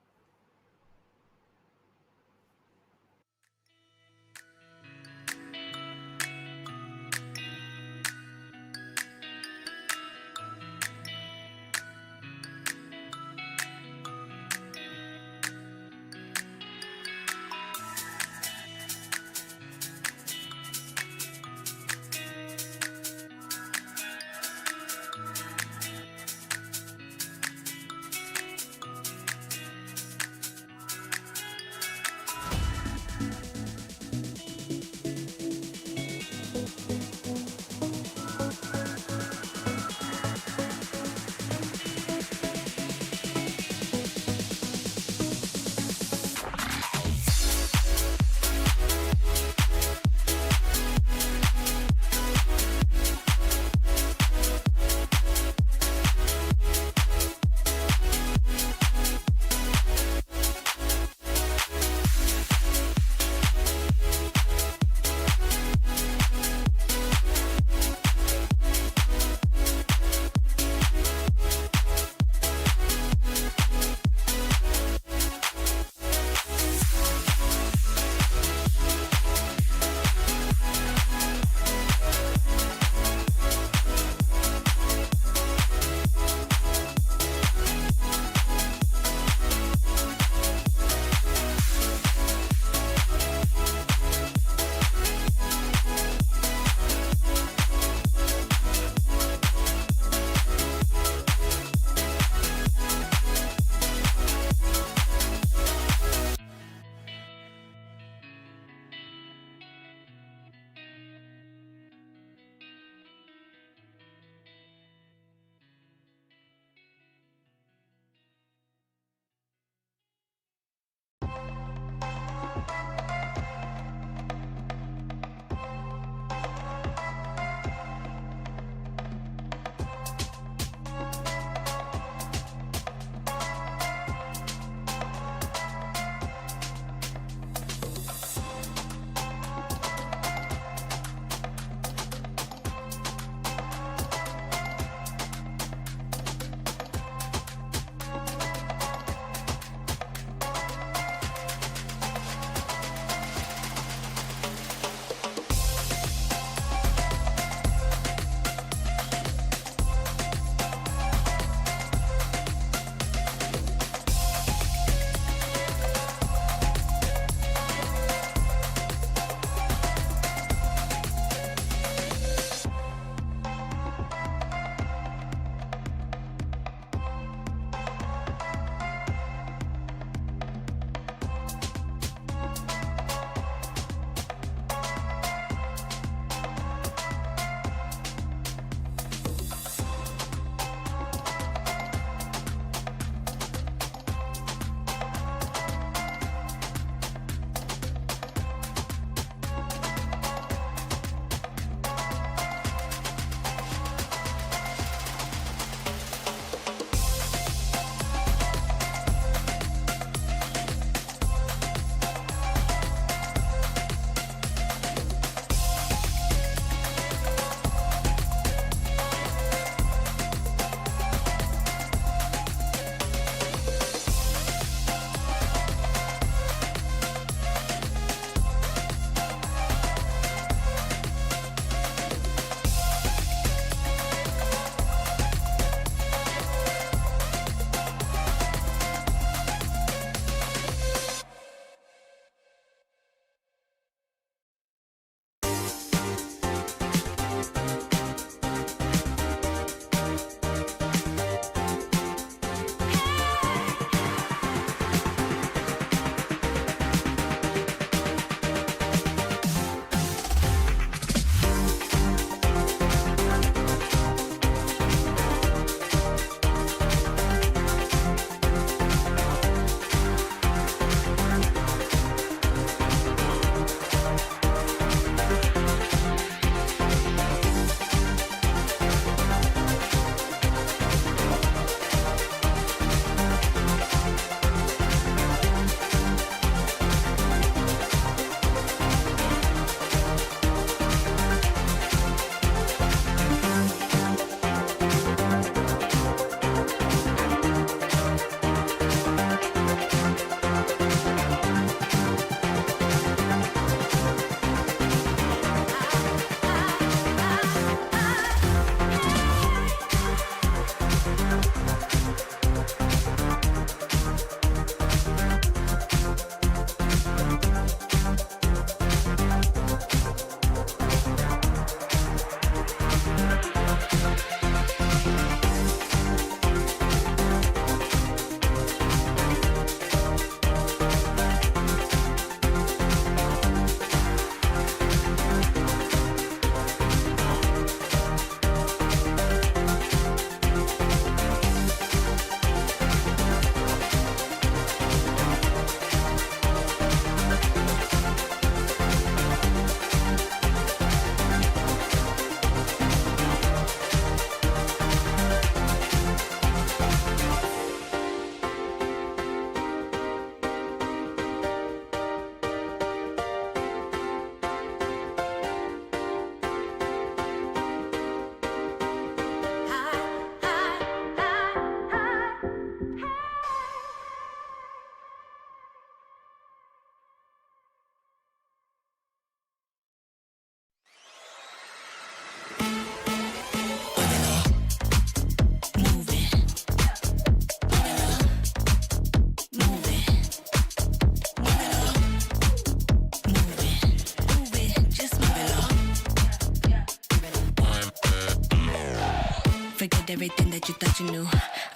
did everything that you thought you knew.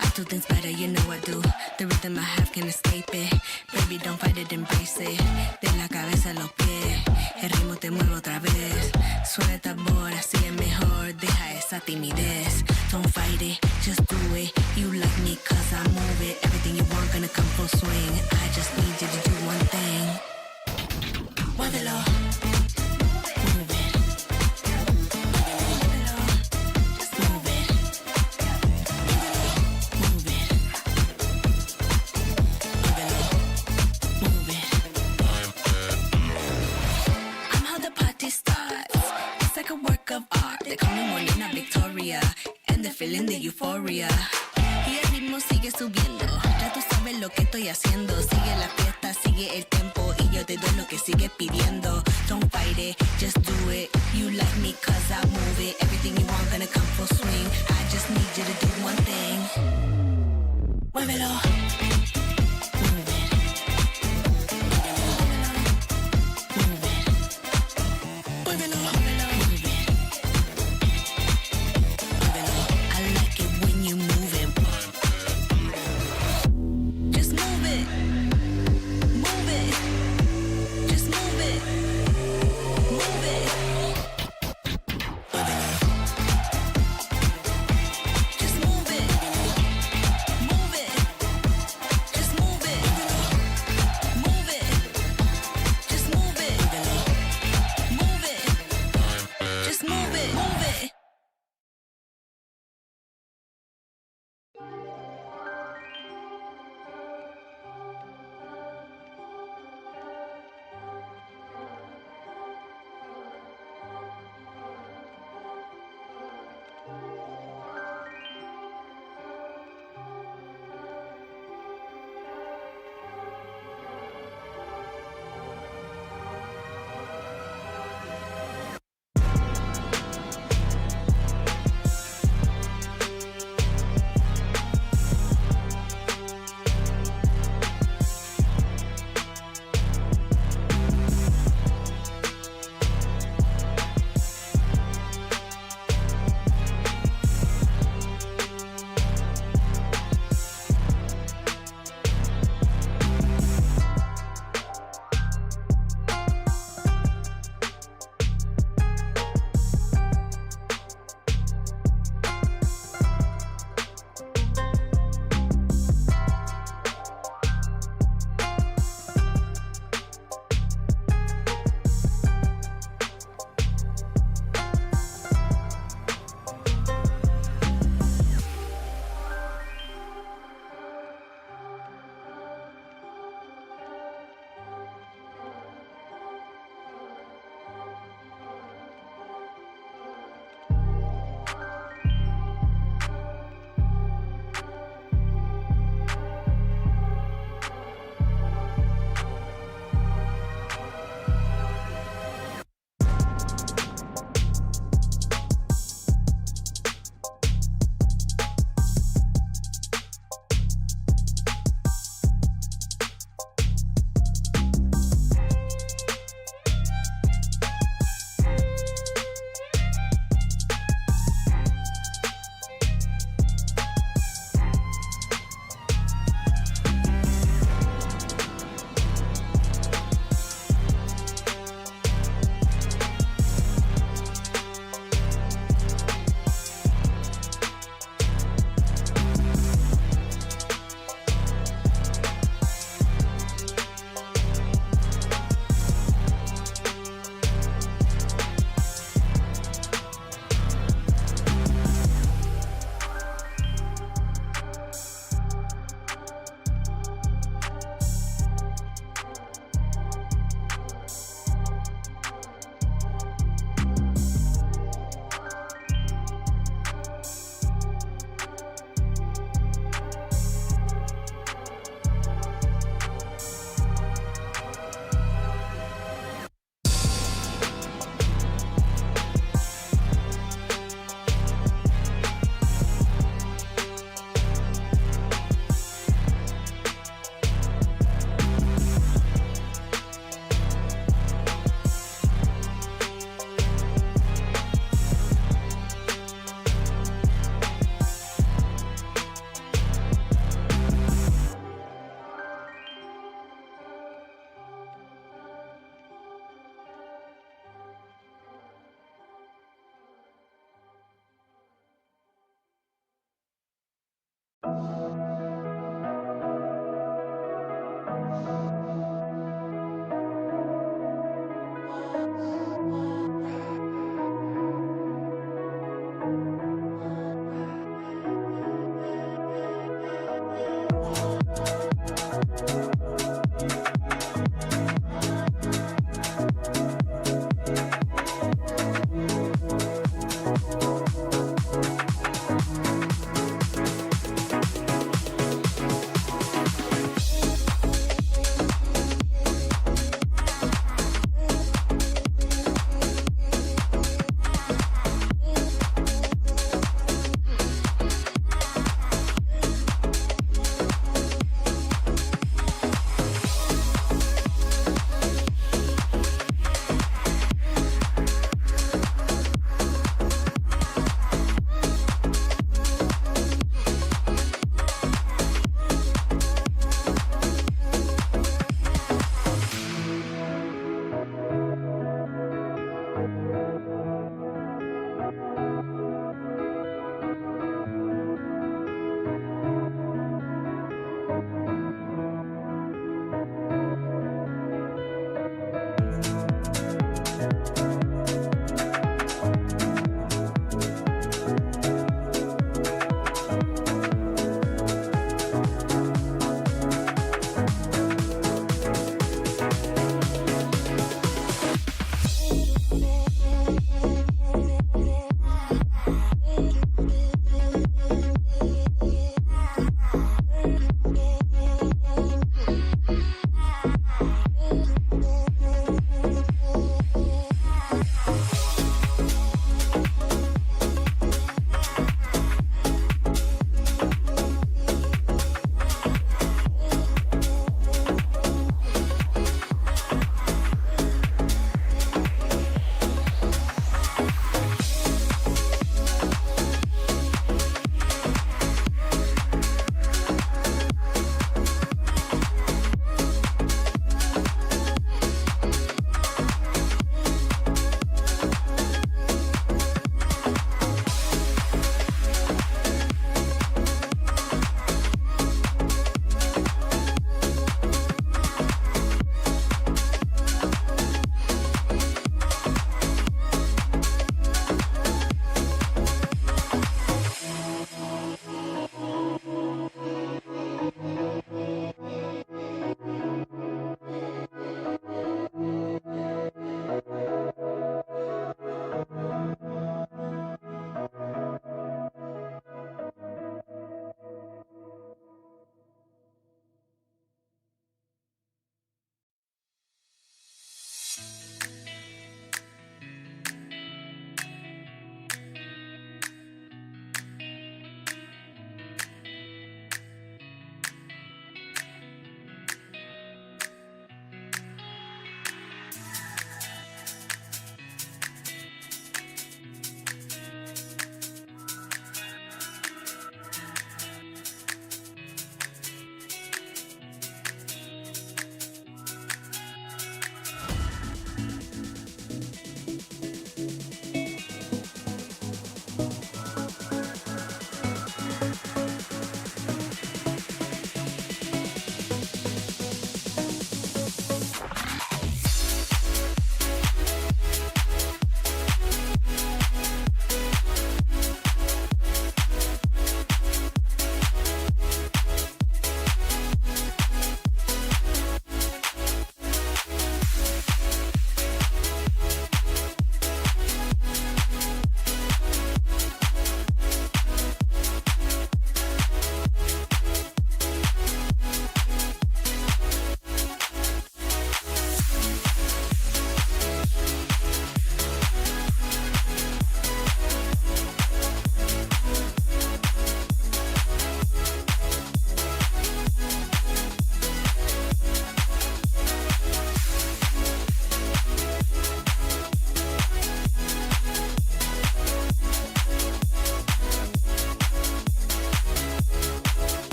I do things better, you know I do. The rhythm I have can't escape it. Baby, don't fight it, embrace it. De la cabeza a los pies, el ritmo te mueve otra vez. Suena tambor, así es mejor. Deja esa timidez. Don't fight it, just do it. You like me cause I move it. Everything you want gonna come full swing. I just need you to do one thing. Muévelo. Move it. Muévelo. Just move it. Move it. Muévelo. Move it. I'm how the party starts. It's like a work of art. They call me Molina Victoria. And the feeling the euphoria. Y el ritmo sigue subiendo. Ya tú sabes lo que estoy haciendo. Sigue la fiesta, sigue el tempo. Y yo te doy lo que sigues pidiendo. Don't fight it, just do it. You like me cause I move it. Everything you want gonna come full swing. I just need you to do one thing. Muévelo. Move it. Move it. Muévelo. Muévelo. Move it. Muévelo. I like it when you move it. Just move it. Move it. Just move it. Move it. Muévelo. Just move it. Move it.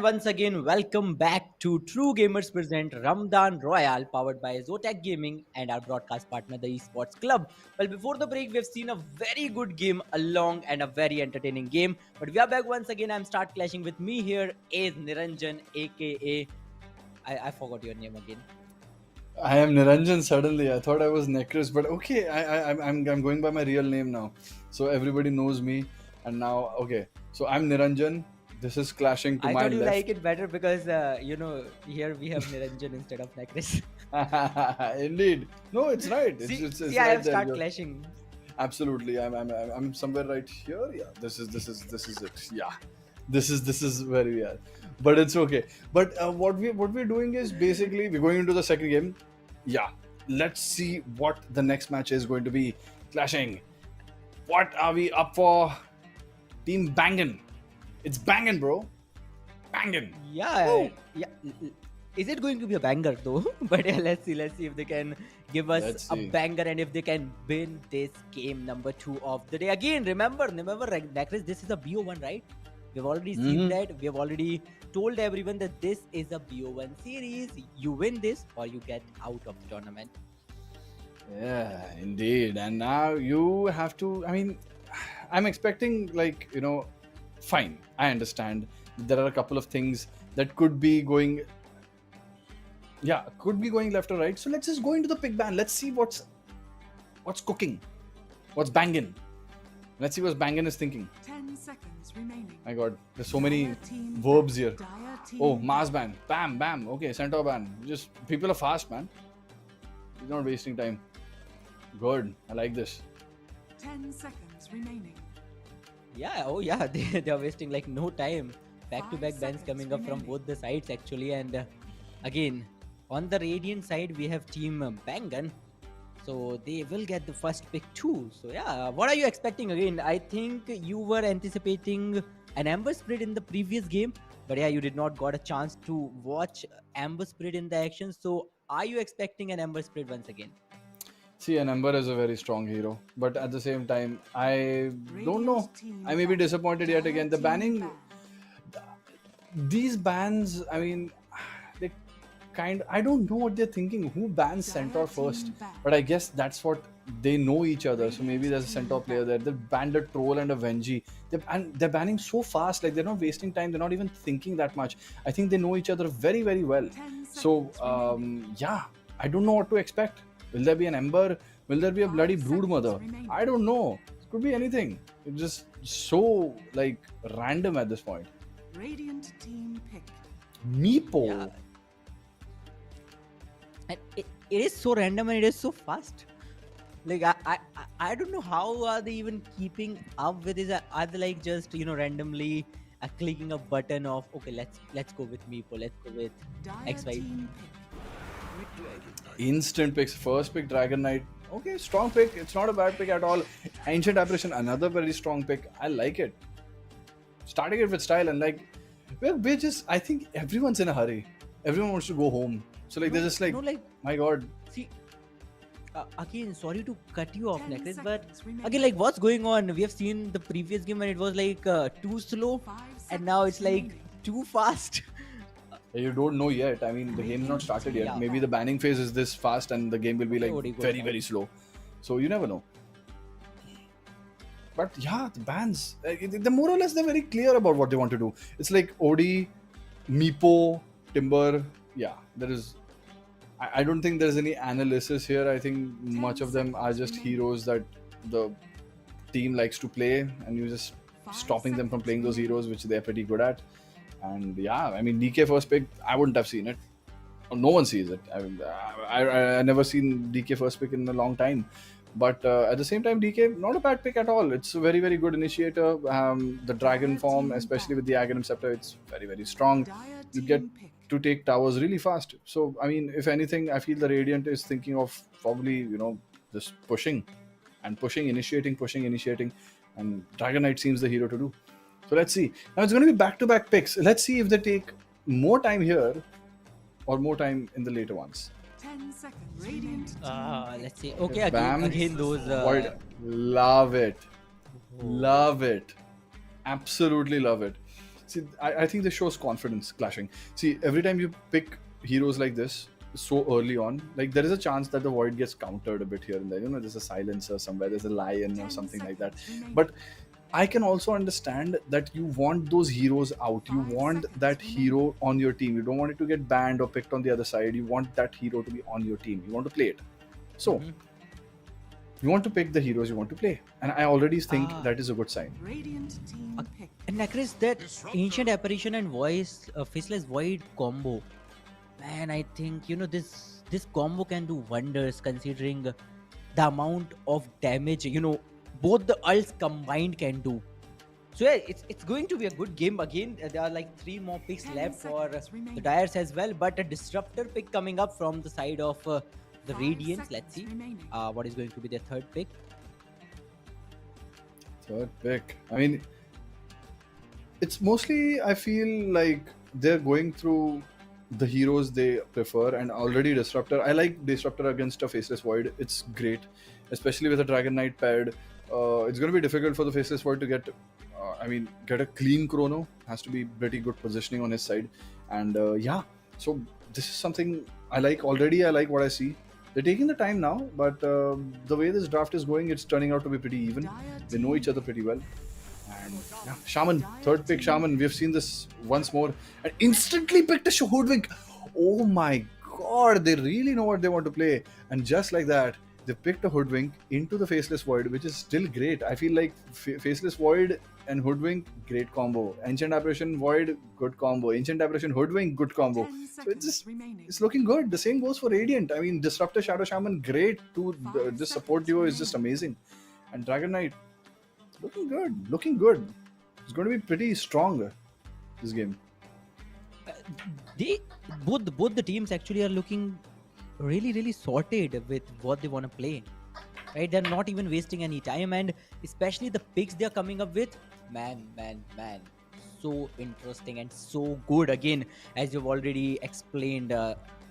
Once again, welcome back to True Gamers present Ramadan Royale, powered by Zotac Gaming and our broadcast partner, the Esports Club. Well, before the break, we've seen a very good game, a long and a very entertaining game. But we are back once again. I'm start clashing with me here is Niranjan, aka I forgot your name again. I am Niranjan. Suddenly, I thought I was Necris, but okay, I'm going by my real name now, so everybody knows me. And now, okay, so I'm Niranjan. This is clashing to I my thought you like left. it better because here we have Niranjan instead of Necris. Indeed, no, it's right. It's, see, it's see, it's I right have there. start clashing. Absolutely, I'm somewhere right here. Yeah, this is it. Yeah, this is where we are. But it's okay. But what we're doing is basically we're going into the second game. Yeah, let's see what the next match is going to be. Clashing. What are we up for? Team bangin'. It's bangin', bro. Bangin'. Yeah, Woo. yeah. Is it going to be a banger though? But yeah, let's see if they can give us Let's a see. banger and if they can win this game number 2 of the day. Again, remember, Nakris, this is a BO1, right? We've already seen Mhm. that. We have already told everyone that this is a BO1 series. You win this or you get out of the tournament. Yeah, indeed. And now you have to. I mean, I'm expecting, like, fine. I understand. There are a couple of things that could be going. Yeah, could be going left or right. So let's just go into the pick ban. Let's see what's cooking, what's banging. Let's see what banging is thinking. 10 seconds remaining. My God, there's so many Dire team verbs here. Dire team Oh, Mars ban, bam, bam. Okay, centaur ban. Just people are fast, man. He's not wasting time. Good. I like this. 10 seconds remaining. Yeah, oh yeah, they are wasting like no time. Back to back 5 bans seconds coming up from remaining. both the sides actually. And again, on the Radiant side, we have Team Bangan. So they will get the first pick too. So yeah, what are you expecting again? I think you were anticipating an Amber Spirit in the previous game. But yeah, you did not got a chance to watch Amber Spirit in the action. So are you expecting an Amber Spirit once again? See, an Ember is a very strong hero, but at the same time, I don't know. Radiant team I may be banned. disappointed yet Dire again. The team banning, banned. these bans, I mean, they I don't know what they're thinking. Who bans Centaur first? But I guess that's what they know each other. So maybe there's a Centaur player there. They banned a Troll and a Venji. They're banning so fast, like they're not wasting time. They're not even thinking that much. I think they know each other very, very well. 10 So, seconds remaining. yeah, I don't know what to expect. Will there be an Ember? Will there be a bloody 5 Brood Mother? seconds remaining. I don't know. It could be anything. It's just so, like, random at this point. Radiant team pick. Meepo. Yeah. And it is so random and it is so fast. Like I don't know how are they even keeping up with this. Are they like just randomly clicking a button of okay, let's go with Meepo, let's go with Dire XY. team pick. Instant picks. First pick, Dragon Knight. Okay, strong pick. It's not a bad pick at all. Ancient Apparition, another very strong pick. I like it. Starting it with style and like, we're just, I think everyone's in a hurry. Everyone wants to go home. So like, they're just like, no, like my God. see. Again, sorry to cut you off, 10 Necklace, but seconds remaining. again, like what's going on? We have seen the previous game and it was like too slow, 5 and now seconds it's like remaining. too fast. You don't know yet. I mean, the game's not started yet. Yeah. Maybe the banning phase is this fast and the game will be like Nobody goes very, down. very slow. So you never know. But yeah, the bans, they're more or less, they're very clear about what they want to do. It's like Odi, Meepo, Timber. Yeah, there is. I don't think there's any analysis here. I think much of them are just heroes that the team likes to play, and you just 5 stopping them from seconds playing those remaining. heroes, which they're pretty good at. And yeah, I mean, DK first pick, I wouldn't have seen it. No one sees it. I never seen DK first pick in a long time. But at the same time, DK, not a bad pick at all. It's a very, very good initiator. The dragon form, especially with the Aghanim Scepter, it's very, very strong. Dire You team get pick. to take towers really fast. So, I mean, if anything, I feel the Radiant is thinking of probably, just pushing and pushing, initiating. And Dragon Knight seems the hero to do. So let's see. Now it's going to be back-to-back picks. Let's see if they take more time here or more time in the later ones. 10 seconds. Radiant team pick. Let's see. Okay, Bam. again those. Void. Love it. Love it. Absolutely love it. See, I think this shows confidence clashing. See, every time you pick heroes like this so early on, like there is a chance that the void gets countered a bit here and there. You know, there's a silencer somewhere, there's a lion or 10 something like that. seconds remaining. But I can also understand that you want those heroes out. You 5 want seconds that remaining. hero on your team. You don't want it to get banned or picked on the other side. You want that hero to be on your team. You want to play it. So Mhm. you want to pick the heroes you want to play. And I already think Ah. that is a good sign. Radiant team pick. And Chris, that ancient apparition and faceless void combo, man, I think this combo can do wonders considering the amount of damage both the ults combined can do. So yeah, it's going to be a good game again. There are like 3 more picks 10 left for seconds the remaining. Dyers as well, but a disruptor pick coming up from the side of the 5 Radiants. Let's seconds see remaining. what is going to be their third pick. Third pick. I mean, it's mostly, I feel like they're going through the heroes they prefer, and already Disruptor. I like Disruptor against a Faceless Void. It's great, especially with a Dragon Knight paired. It's going to be difficult for the Faceless Void to get, get a clean chrono. Has to be pretty good positioning on his side, and yeah. So this is something I like already. I like what I see. They're taking the time now, but the way this draft is going, it's turning out to be pretty even. They know each other pretty well. And yeah, Shaman, third pick Shaman. We've seen this once more, and instantly picked a Hoodwink. Oh my god, they really know what they want to play. And just like that, they picked a Hoodwink into the Faceless Void, which is still great. I feel like Faceless Void and Hoodwink, great combo. Ancient Apparition Void, good combo. Ancient Apparition Hoodwink, good combo. 10 So it's just, seconds remaining. it's looking good. The same goes for Radiant. I mean, Disruptor Shadow Shaman, great too. This support duo is just amazing. And Dragon Knight, looking good. Looking good. It's going to be pretty strong, this game. They both the teams actually are looking really sorted with what they want to play. Right? They're not even wasting any time, and especially the picks they're coming up with, man. So interesting and so good. Again, as you've already explained,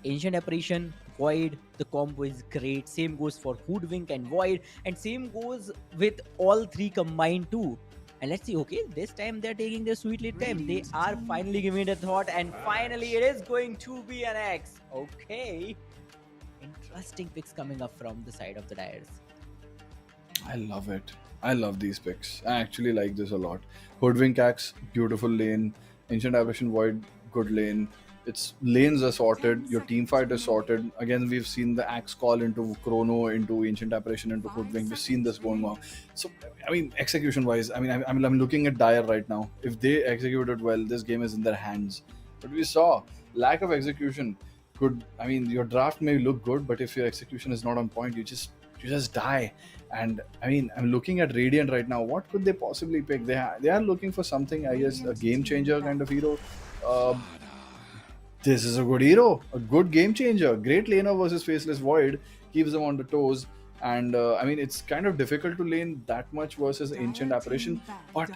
Ancient Apparition, Void, the combo is great. Same goes for Hoodwink and Void, and same goes with all 3 combined too. And let's see, okay, this time they're taking their sweet little time. They Radiant are team finally giving it a thought, and finally it is going to be an X. Okay. Interesting picks coming up from the side of the Dyers. I love it. I love these picks. I actually like this a lot. Hoodwink Axe, beautiful lane. Ancient Apparition Void, good lane. Its lanes are sorted. Your team fight is sorted. Again, we've seen the Axe call into Chrono, into Ancient Apparition, into Hoodwink. We've seen this going on. So, I mean, execution-wise, I'm looking at Dyer right now. If they executed well, this game is in their hands. But we saw lack of execution. Your draft may look good, but if your execution is not on point, you just die. And I mean, I'm looking at Radiant right now. What could they possibly pick? They are looking for something, I guess, a game changer kind of hero. This is a good hero, a good game changer. Great laner versus Faceless Void, keeps them on the toes. And it's kind of difficult to lane that much versus Ancient Apparition. But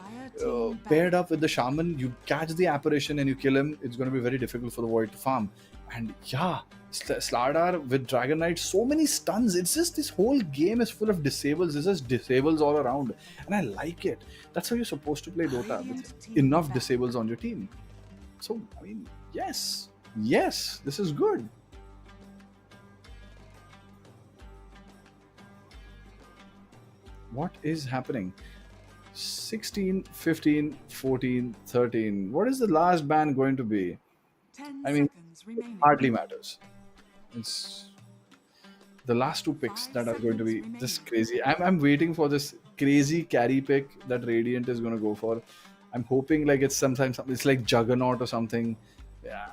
paired up with the Shaman, you catch the Apparition and you kill him. It's going to be very difficult for the Void to farm. And yeah, Slardar with Dragon Knight, so many stuns. It's just this whole game is full of disables. It's just disables all around. And I like it. That's how you're supposed to play Dota, with enough disables on your team. So, yes, this is good. What is happening? 16, 15, 14, 13. What is the last ban going to be? 10 I mean, seconds remaining. hardly matters. It's the last 2 picks that are going to be just crazy. I'm waiting for this crazy carry pick that Radiant is going to go for. I'm hoping like it's it's like Juggernaut or something. Yeah,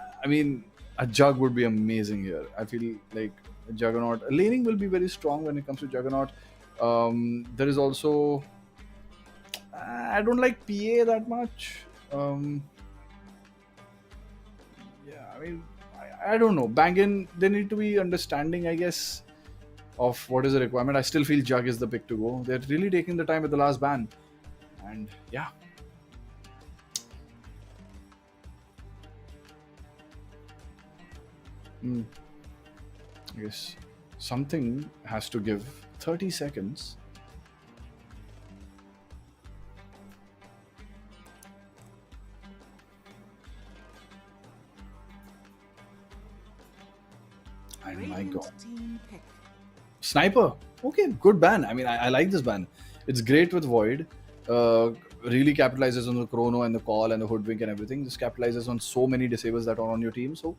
a Jug would be amazing here. I feel like a Juggernaut. Laning will be very strong when it comes to Juggernaut. There is also, I don't like PA that much. I don't know. Bangin, they need to be understanding, I guess, of what is the requirement. I still feel Jug is the pick to go. They're really taking the time at the last ban. And yeah. I guess something has to give. 30 seconds. Radiant God. team pick. Sniper. Okay, good ban. I mean, I like this ban. It's great with Void. Uh, really capitalizes on the chrono and the call and the hoodwink and everything. Just capitalizes on so many disables that are on your team. So,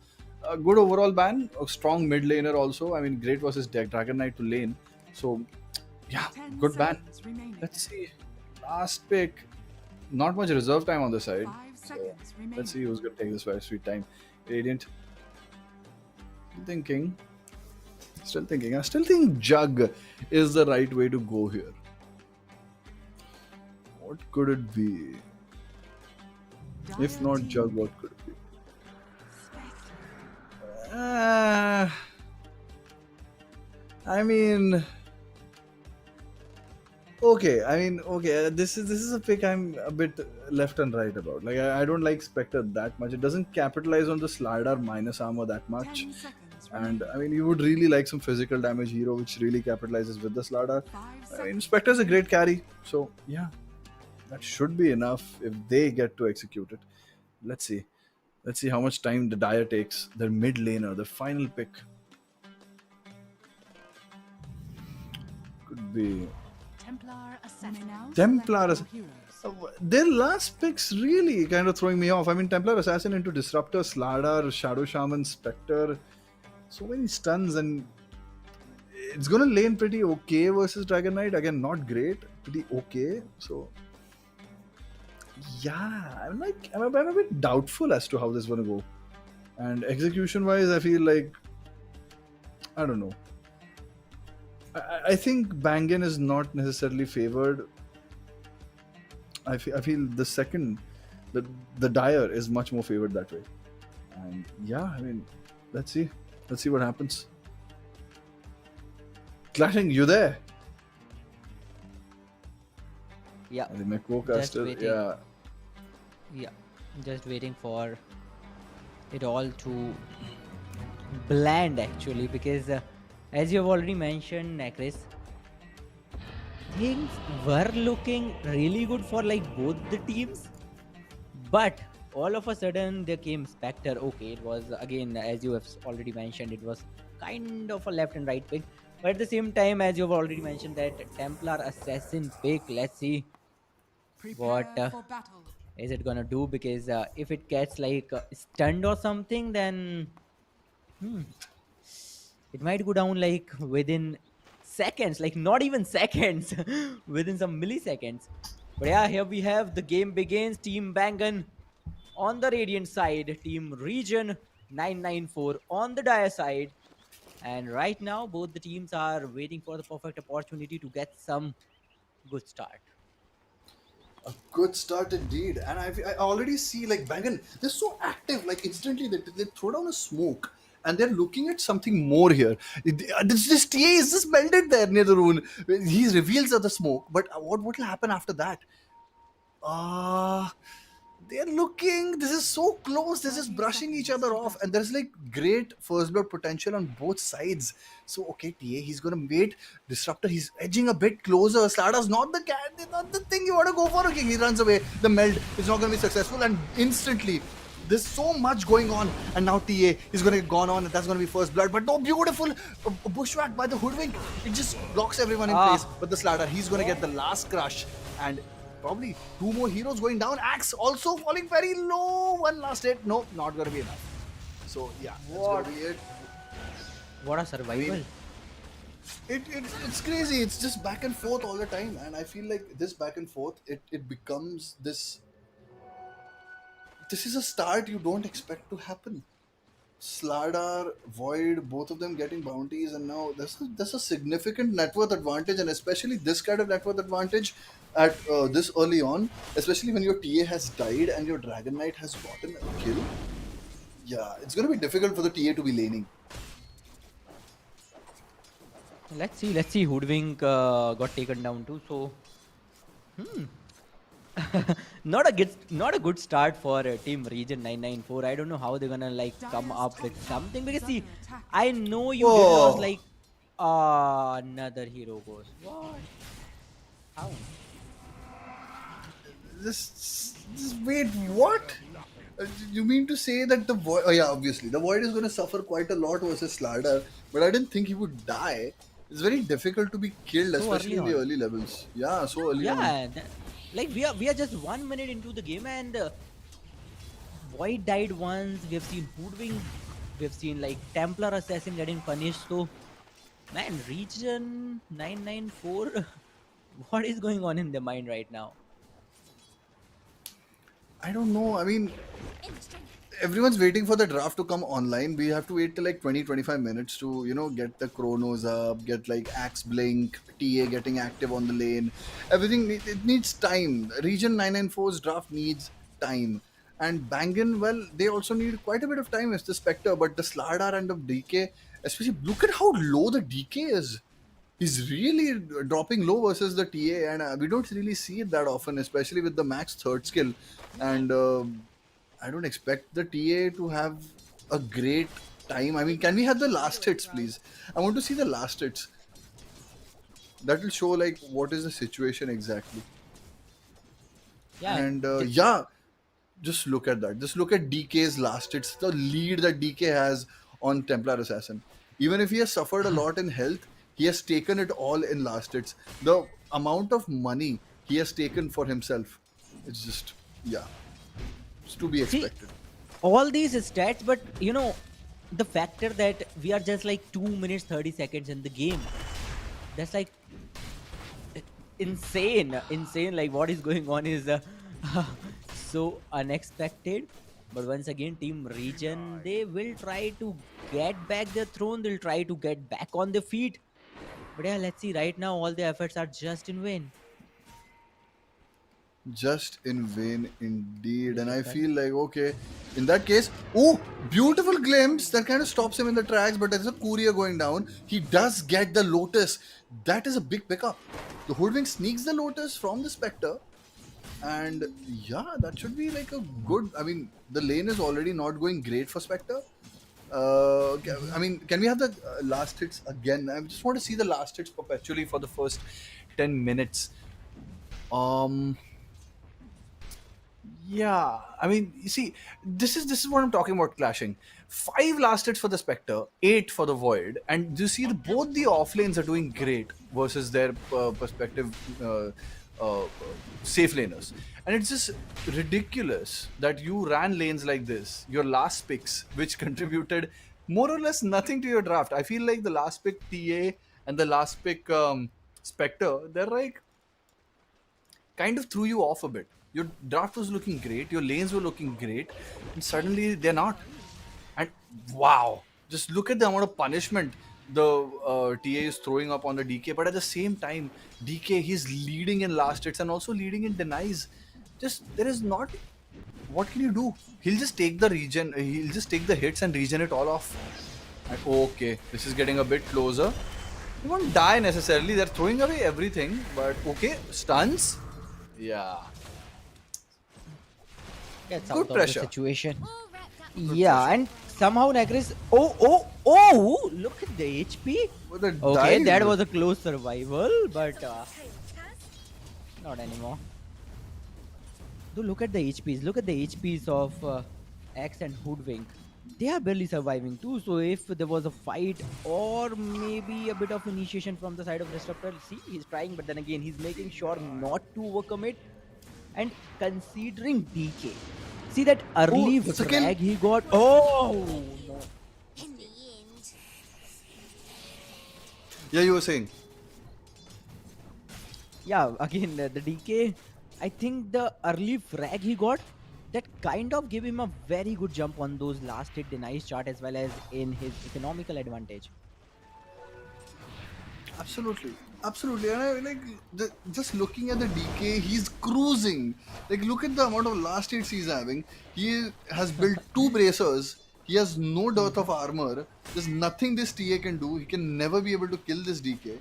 good overall ban. A strong mid laner also. I mean, great versus Dragon Knight to lane. So, yeah, 10 good ban. seconds remaining. Let's see. Last pick. Not much reserve time on the side. 5 So, seconds remaining. let's see who's going to take this very sweet time. Radiant. Thinking. Still thinking. I still think Jug is the right way to go here. What could it be? If Dire not team Jug, what pick. could it be? Spectre. I mean, okay. Okay. This is a pick I'm a bit left and right about. Like I don't like Spectre that much. It doesn't capitalize on the Slardar minus armor that much. 10 seconds And remaining. I mean, you would really like some physical damage hero, which really capitalizes with the Slardar. 5 I mean, seconds. Spectre's a great carry, so yeah, that should be enough if they get to execute it. Let's see. Let's see how much time the Dire takes. Their mid laner, the final pick. Could be Templar Assassin. Now Templar select your heroes. their last picks really kind of throwing me off. I mean, Templar Assassin into Disruptor, Slardar, Shadow Shaman, Spectre. So many stuns, and it's gonna lane pretty okay versus Dragon Knight. Again, not great, pretty okay. So yeah, I'm a bit doubtful as to how this is gonna go. And execution wise, I feel like I don't know. I think Bangan is not necessarily favored. I feel the second, the Dire is much more favored that way. And yeah, I mean, let's see what happens. Clashing, you there? Yeah, I think my just co-caster, waiting. yeah. Yeah, just waiting for it all to blend actually, because as you have already mentioned, Chris, things were looking really good for like both the teams, but all of a sudden there came Spectre. Okay, it was again, as you have already mentioned, it was kind of a left and right pick, but at the same time, as you have already mentioned, that Templar Assassin pick, let's see what Prepare for battle. is it gonna do, because if it gets like stunned or something, then hmm, it might go down like within seconds, like not even seconds, within some milliseconds. But yeah, here we have the game begins. Team Bangan on the Radiant side, Team Region 994 on the Dire side. And right now, both the teams are waiting for the perfect opportunity to get some good start. A good start indeed. And I already see like Bangan, they're so active. Like instantly they throw down a smoke and they're looking at something more here. This TA is just melted there near the rune. He reveals the smoke, but what will happen after that? Ah, they're looking. This is so close. This is 30 brushing each seconds other to off, battle. and there's like great first blood potential on both sides. So okay, TA, he's gonna wait. Disruptor, he's edging a bit closer. Slada's not the cat, not the thing you want to go for. Okay, he runs away. The meld is not gonna be successful, and instantly. There's so much going on, and now TA is gonna get gone on, and that's gonna be first blood. But no, beautiful bushwhack by the hoodwink. It just blocks everyone in place. Ah, But the Slada, he's gonna get the last crush, and probably two more heroes going down. Axe also falling very low. One last hit. No, not gonna be enough. So yeah, that's what? gonna be it. What a survival. It's crazy. It's just back and forth all the time, and I feel like this back and forth, it becomes this. This is a start you don't expect to happen. Slardar, Void, both of them getting bounties, and now there's a significant net worth advantage, and especially this kind of net worth advantage at this early on, especially when your TA has died and your Dragon Knight has gotten a kill. Yeah, it's gonna be difficult for the TA to be laning. Let's see. Hoodwink got taken down too. So, not a good start for Team Region 994. I don't know how they're gonna like come Dire's up top with tower something, because is see, under attack. I know you did was Whoa! like another hero goes. What? How? This wait, what? You mean to say that the Void? Oh yeah, obviously the Void is going to suffer quite a lot versus Slardar, but I didn't think he would die. It's very difficult to be killed, So especially early in the on. early levels. Yeah, so early on. Yeah, like we are just 1 minute into the game, and Void died once. We have seen Hoodwink. We have seen like Templar Assassin getting punished. So man, Region 994. What is going on in their mind right now? I don't know. I mean, everyone's waiting for the draft to come online. We have to wait till like 20-25 minutes to, get the chronos up, get like Axe Blink, TA getting active on the lane. Everything, it needs time. Region 994's draft needs time. And Bangan, well, they also need quite a bit of time as the Spectre, but the Slardar and the DK, especially look at how low the DK is. He's really dropping low versus the TA, and we don't really see it that often, especially with the max third skill. And I don't expect the TA to have a great time. I mean, can we have the last hits, please? I want to see the last hits. That will show like what is the situation exactly. Yeah, And yeah, just look at that. Just look at DK's last hits, the lead that DK has on Templar Assassin. Even if he has suffered a lot in health, he has taken it all in last hits. The amount of money he has taken for himself, it's just, yeah, it's to be see expected. all these stats, but the factor that we are just like 2 minutes 30 seconds in the game. That's like insane. Like what is going on is so unexpected. But once again, Team Region, they will try to get back their throne. They'll try to get back on their feet. But yeah, let's see. Right now, all their efforts are just in vain. Just in vain indeed. They And I look at. feel like, okay, in that case, oh, beautiful glimpse that kind of stops him in the tracks, but there's a courier going down. He does get the Lotus. That is a big pickup. The Hoodwink sneaks the Lotus from the Spectre, and yeah, that should be like a good. I mean, the lane is already not going great for Spectre. I mean, can we have the last hits again? I just want to see the last hits perpetually for the first 10 minutes. Um, Yeah, I mean, you see, this is what I'm talking about clashing. 5 last hits for the Spectre, 8 for the Void, and you see both the off lanes are doing great versus their perspective safe laners, and it's just ridiculous that you ran lanes like this. Your last picks, which contributed more or less nothing to your draft. I feel like the last pick TA and the last pick Spectre, they're like kind of threw you off a bit. Your draft was looking great, your lanes were looking great, and suddenly they're not. And wow, just look at the amount of punishment the TA is throwing up on the DK. But at the same time, DK, he's leading in last hits and also leading in denies. Just there is not. What can you do? He'll just take the regen. He'll just take the hits and regen it all off. And okay, this is getting a bit closer. He won't die necessarily. They're throwing away everything. But okay, stuns. Yeah, Gets good out of the pressure. situation. Good Yeah, pressure. and somehow Nagris. Oh! Look at the HP. With a Okay, that dive. was a close survival, but not anymore. Do look at the HPs. Look at the HPs of X and Hoodwink. They are barely surviving too. So if there was a fight or maybe a bit of initiation from the side of Disruptor, see, he's trying, but then again, he's making sure not to overcome it. And considering DK, see that Oh, early that's a kill. frag he got. Oh no! Yeah, you were saying. Yeah, again the DK. I think the early frag he got that kind of gave him a very good jump on those last hit denies chart as well as in his economical advantage. Absolutely. Absolutely. And I like just looking at the DK, he's cruising. Like, look at the amount of last hits he's having. He has built 2 bracers. He has no dearth of armor. There's nothing this TA can do. He can never be able to kill this DK.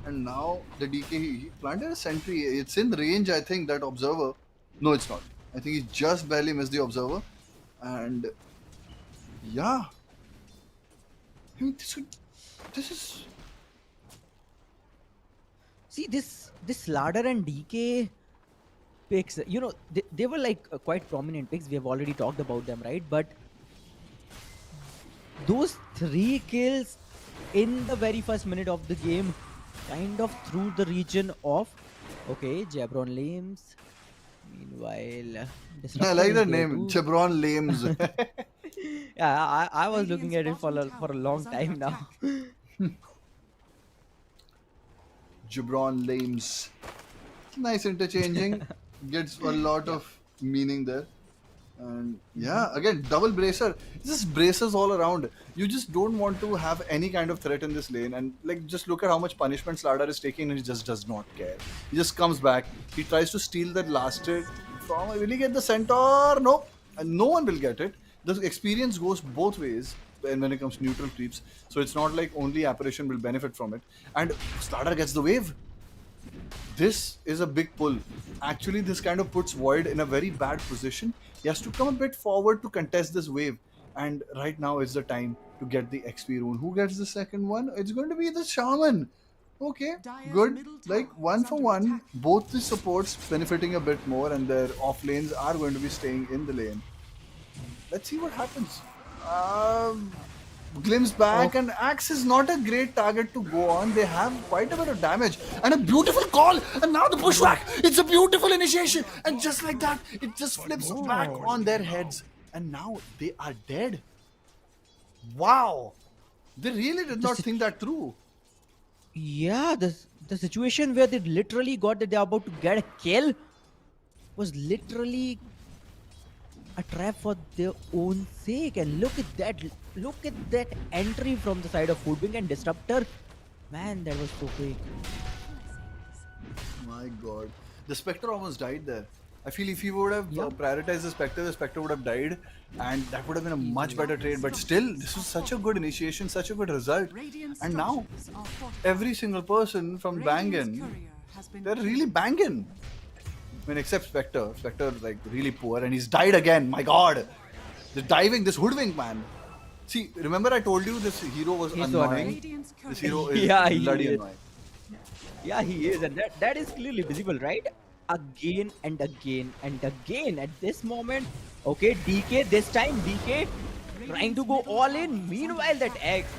And now the DK, he planted a sentry. It's in range, I think, that observer. No, it's not. I think he just barely missed the observer. And yeah, I mean, this is See this ladder and DK. picks. They were like quite prominent picks. We have already talked about them, right? But those three kills in the very first minute of the game kind of threw the region off. Okay, Jabron Lames. Meanwhile, I Disruptor like is the there name, too. Jabron Lames. Yeah, I was looking Radiant's at it bottom for a tower long is under time now. attack. Jabron Lames. Nice interchanging. Gets a lot of meaning there. And yeah, again, double bracer. Just braces all around. You just don't want to have any kind of threat in this lane. And like, just look at how much punishment Slardar is taking, and he just does not care. He just comes back. He tries to steal that last hit from. Will he get the centaur? Nope. And no one will get it. The experience goes both ways. And when it comes to neutral creeps, so it's not like only apparition will benefit from it. And Slardar gets the wave. This is a big pull. Actually, this kind of puts Void in a very bad position. He has to come a bit forward to contest this wave. And right now is the time to get the XP rune. Who gets the second one? It's going to be the Shaman. Okay, Dire's good. middle tower Like one is for under one, attack. both the supports benefiting a bit more, and their off lanes are going to be staying in the lane. Let's see what happens. Glimpse back, and Axe is not a great target to go on. They have quite a bit of damage and a beautiful call, and now the bushwhack. It's a beautiful initiation, and just like that, it just flips back on their heads, and now they are dead. Wow, they really did The not sit- think that through. yeah, the situation where they literally got that they're about to get a kill was literally a trap for their own sake. And look at that entry from the side of Foodwing and Disruptor. Man, that was so quick. My God, the Spectre almost died there. I feel if he would have Yeah. prioritized the Spectre would have died, and that would have been a much better trade. But still, this was such a good initiation, such a good result. Radiant And now, structures are fortified. every single person from Radiant's banging, courier has been they're killed. really banging. I mean, except Spectre. Spectre like really poor, and he's died again. My God, the diving, this hoodwink man. See, remember I told you this hero was He's so annoying. annoying. Radiant's This courier hero is Yeah, he bloody is. annoying. Yeah, he is, and that is clearly visible, right? Again and again and again at this moment. Okay, DK this time. DK trying to go all in. Meanwhile, that X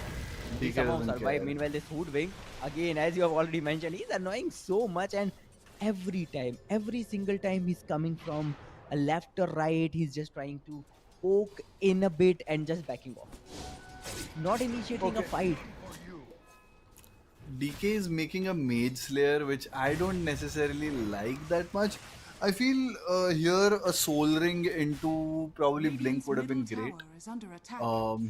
he DK somehow doesn't survived. care. Meanwhile, this Hoodwink again, as you have already mentioned, he's annoying so much, and every single time he's coming from a left or right, he's just trying to poke in a bit and just backing off, not initiating a Okay. fight. DK is making a Mage Slayer, which I don't necessarily like that much. I feel here a Soul Ring into probably Blink Radiant's would have been middle great. tower is under attack.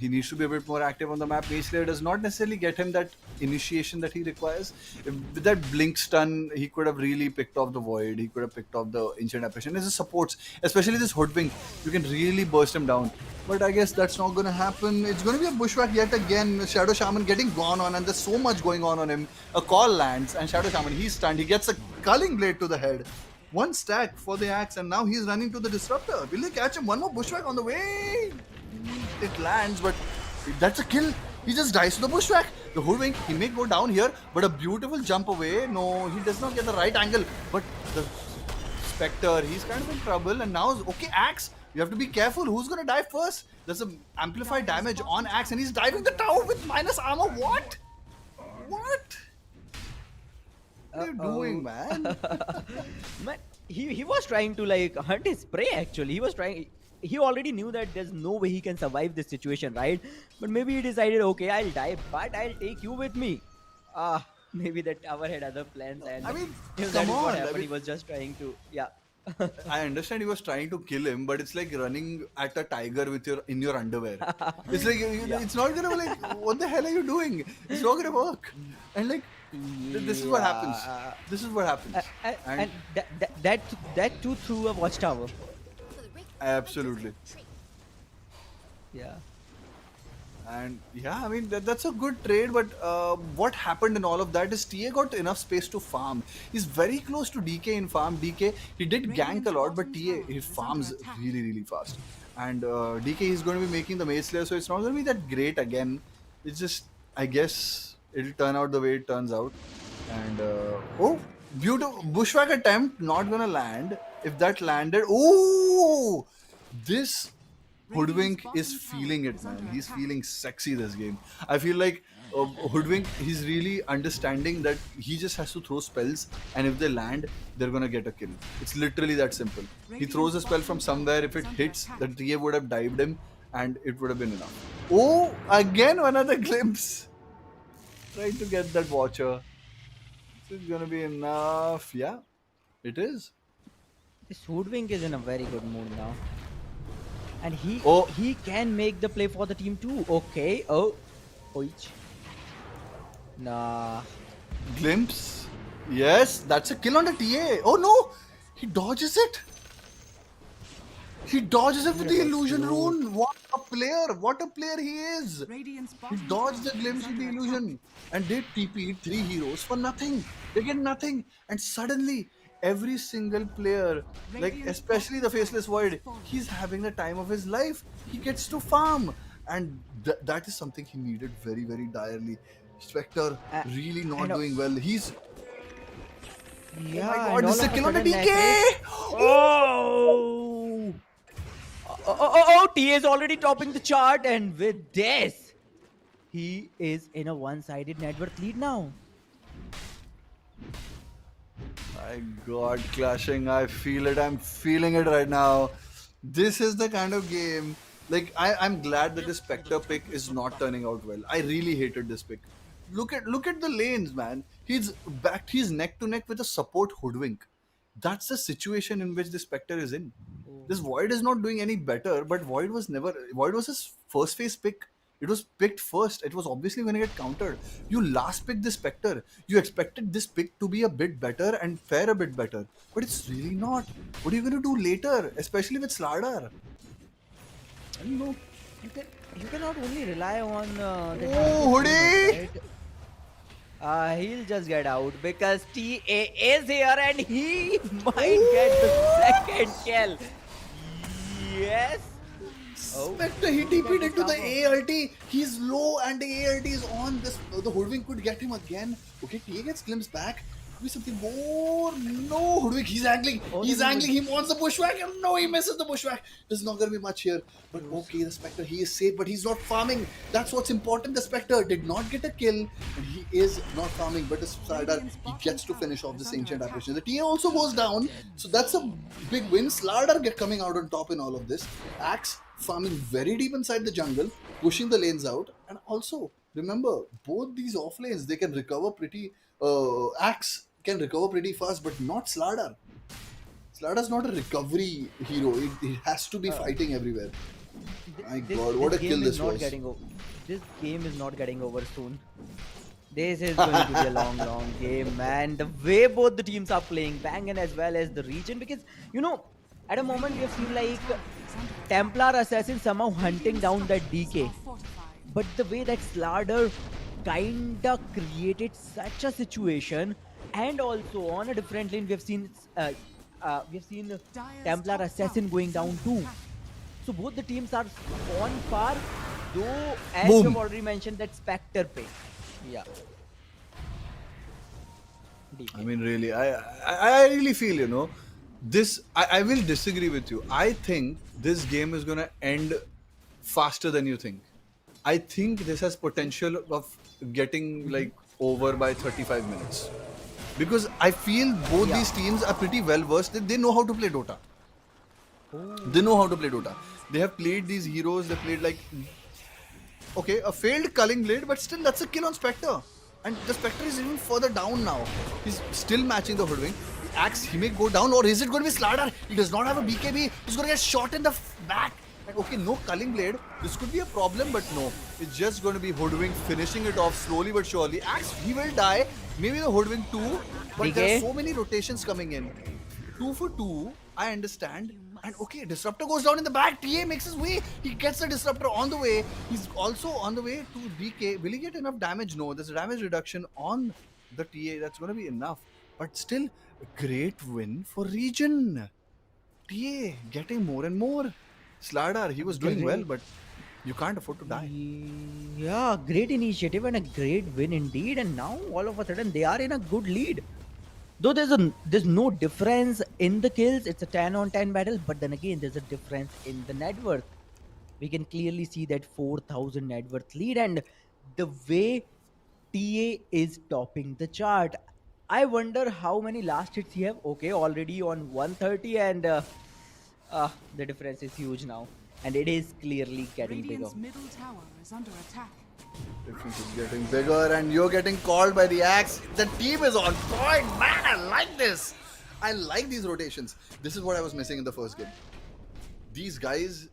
He needs to be a bit more active on the map. Mage Slayer does not necessarily get him that initiation that he requires. With that Blink stun, he could have really picked off the Void. He could have picked off the Ancient Apparition. As a supports, especially this Hoodwink, you can really burst him down. But I guess that's not going to happen. It's going to be a bushwhack yet again. Shadow Shaman getting gone on, and there's so much going on him. A call lands, and Shadow Shaman, he's stunned. He gets a Culling Blade to the head. One stack for the axe, and now he's running to the Disruptor. Will they catch him? One more bushwhack on the way. It lands, but that's a kill. He just dies to the bushwhack. The Hoodwink, he may go down here, but a beautiful jump away. No, he does not get the right angle. But the Spectre, he's kind of in trouble. And now, okay, Axe, you have to be careful. Who's going to dive first? There's some amplified damage on Axe, and he's diving the tower with minus armor. What? What? What are you doing, man? Man, he was trying to like hunt his prey. Actually, he was trying. He already knew that there's no way he can survive this situation, right? But maybe he decided, okay, I'll die, but I'll take you with me. Maybe that tower had other plans, and I mean, that come is what on. I happened. mean, He was just trying to, yeah. I understand he was trying to kill him, but it's like running at a tiger with your in your underwear. It's like it's not gonna be like, what the hell are you doing? It's not gonna work. And like this is what happens. Yeah. This is what happens. And that too through a watchtower. Absolutely. Yeah. And yeah, I mean that's a good trade, but what happened in all of that is TA got enough space to farm. He's very close to DK in farm. DK, he did gank a lot, but TA he farms really fast. And DK is going to be making the Mage Slayer, so it's not going to be that great again. It's just, I guess it'll turn out the way it turns out. And oh, Beautiful bushwhack attempt, not gonna land. If that landed, oh, this Radiant's Hoodwink is bottom tower feeling it, is under man. He's attack. feeling sexy this game. I feel like Hoodwink, he's really understanding that he just has to throw spells, and if they land, they're gonna get a kill. It's literally that simple. He throws a Radiant's spell from bottom tower somewhere. If is it under hits, attack. the TA would have dived him, and it would have been enough. Oh, again another glimpse. Trying to get that Watcher. This is gonna be enough. Yeah, it is. This Hoodwink is in a very good mood now. And Oh, he can make the play for the team too. Okay. Oh. Oich. Nah. glimpse. Yes, that's a kill on the TA. Oh no, he dodges it. He dodges it with That the was illusion cute. rune. What a player! What a player he is! Radiant's He bottom dodged the tower is glimpse with the under attack. illusion, and they TP'd 3 heroes for nothing. They get nothing, and suddenly every single player, like Radiant's especially the bottom Faceless tower is Void, falling. he's having the time of his life. He gets to farm, and that is something he needed very, very direly. Spectre Uh, really not and doing well. He's oh my yeah, god, and this all is a of a kill on the sudden DK! Necklace. Oh! T is already topping the chart, and with this, he is in a one-sided net worth lead now. My god, clashing. I feel it. I'm feeling it right now. This is the kind of game. Like I'm glad that this Spectre pick is not turning out well. I really hated this pick. Look at the lanes, man. He's neck to neck with a support Hoodwink. That's the situation in which the Spectre is in. Oh. This Void is not doing any better, but Void was his first phase pick. It was picked first. It was obviously going to get countered. You last picked the Spectre. You expected this pick to be a bit better and fare a bit better, but it's really not. What are you going to do later, especially with Slardar? I don't know. You can you cannot only rely on the Oh, Hoodie! right? He'll just get out because TA is here and he might get the second kill. Yes. Oh, Spectre, he he got TP'd this into the combo. ALT. He's low and the ALT is on. The Hoodwink could get him again. Okay, TA gets glimpse back. Could be something more. No, Hoodwink, he's angling. Oh, He's no, no, angling. no. He wants the bushwhack. And no, he misses the bushwhack. There's not going to be much here. But okay, the Spectre, he is safe, but he's not farming. That's what's important. The Spectre did not get a kill, and he is not farming. But the Slardar, he gets to finish off this ancient apparition. The TA also goes down, so that's a big win. Slardar coming out on top in all of this. Axe farming very deep inside the jungle, pushing the lanes out, and also remember both these off lanes they can recover pretty. Axe can recover pretty fast, but not Slardar. Slardar's not a recovery hero. It has to be fighting everywhere. My God, what a kill Game is this not was! getting over. This game is not getting over soon. This is going to be a long game, man. The way both the teams are playing, Bangan as well as the region, because at a moment we have seen like Templar Assassin somehow hunting down that DK. But the way that Slardar kinda created such a situation, and also on a different lane, we have seen Templar Assassin going down too. So both the teams are on par, though as you have Boom. already mentioned that Spectre pick. Yeah. I DK. mean, really, I really feel this. I will disagree with you. I think this game is gonna end faster than you think. I think this has potential of getting like over by 35 minutes because I feel both Yeah. these teams are pretty well versed. They know how to play Dota. Oh. They know how to play Dota. They have played these heroes. They played like okay, a failed culling blade, but still that's a kill on Spectre. And the Spectre is even further down now. He's still matching the Hoodwink. The Axe, he may go down, or is it going to be Slardar? He does not have a BKB. He's going to get shot in the back. Like, okay, no culling blade. This could be a problem, but no. It's just going to be Hoodwink finishing it off slowly but surely. Axe, he will die. Maybe the Hoodwink too. But there are DK? so many rotations coming in. 2 for 2, I understand. And okay, Disruptor goes down in the back. TA makes his way. He gets the Disruptor on the way. He's also on the way to DK. Will he get enough damage? No, there's a damage reduction on the TA. That's going to be enough. But still, a great win for Region. TA getting more and more. Slardar, he was doing well, Great. but you can't afford to die. Yeah, great initiative and a great win indeed. And now all of a sudden they are in a good lead. Though there's no difference in the kills, it's a 10 on 10 battle, but then again there's a difference in the net worth. We can clearly see that 4,000 net worth lead, and the way TA is topping the chart. I wonder how many last hits he have. Okay, already on 130, and the difference is huge now, and it is clearly getting bigger. Radiant's middle tower is under attack. Difference is getting bigger, and you're getting called by the axe. The team is on point, man. I like this. I like these rotations. This is what I was missing in the first game. These guys,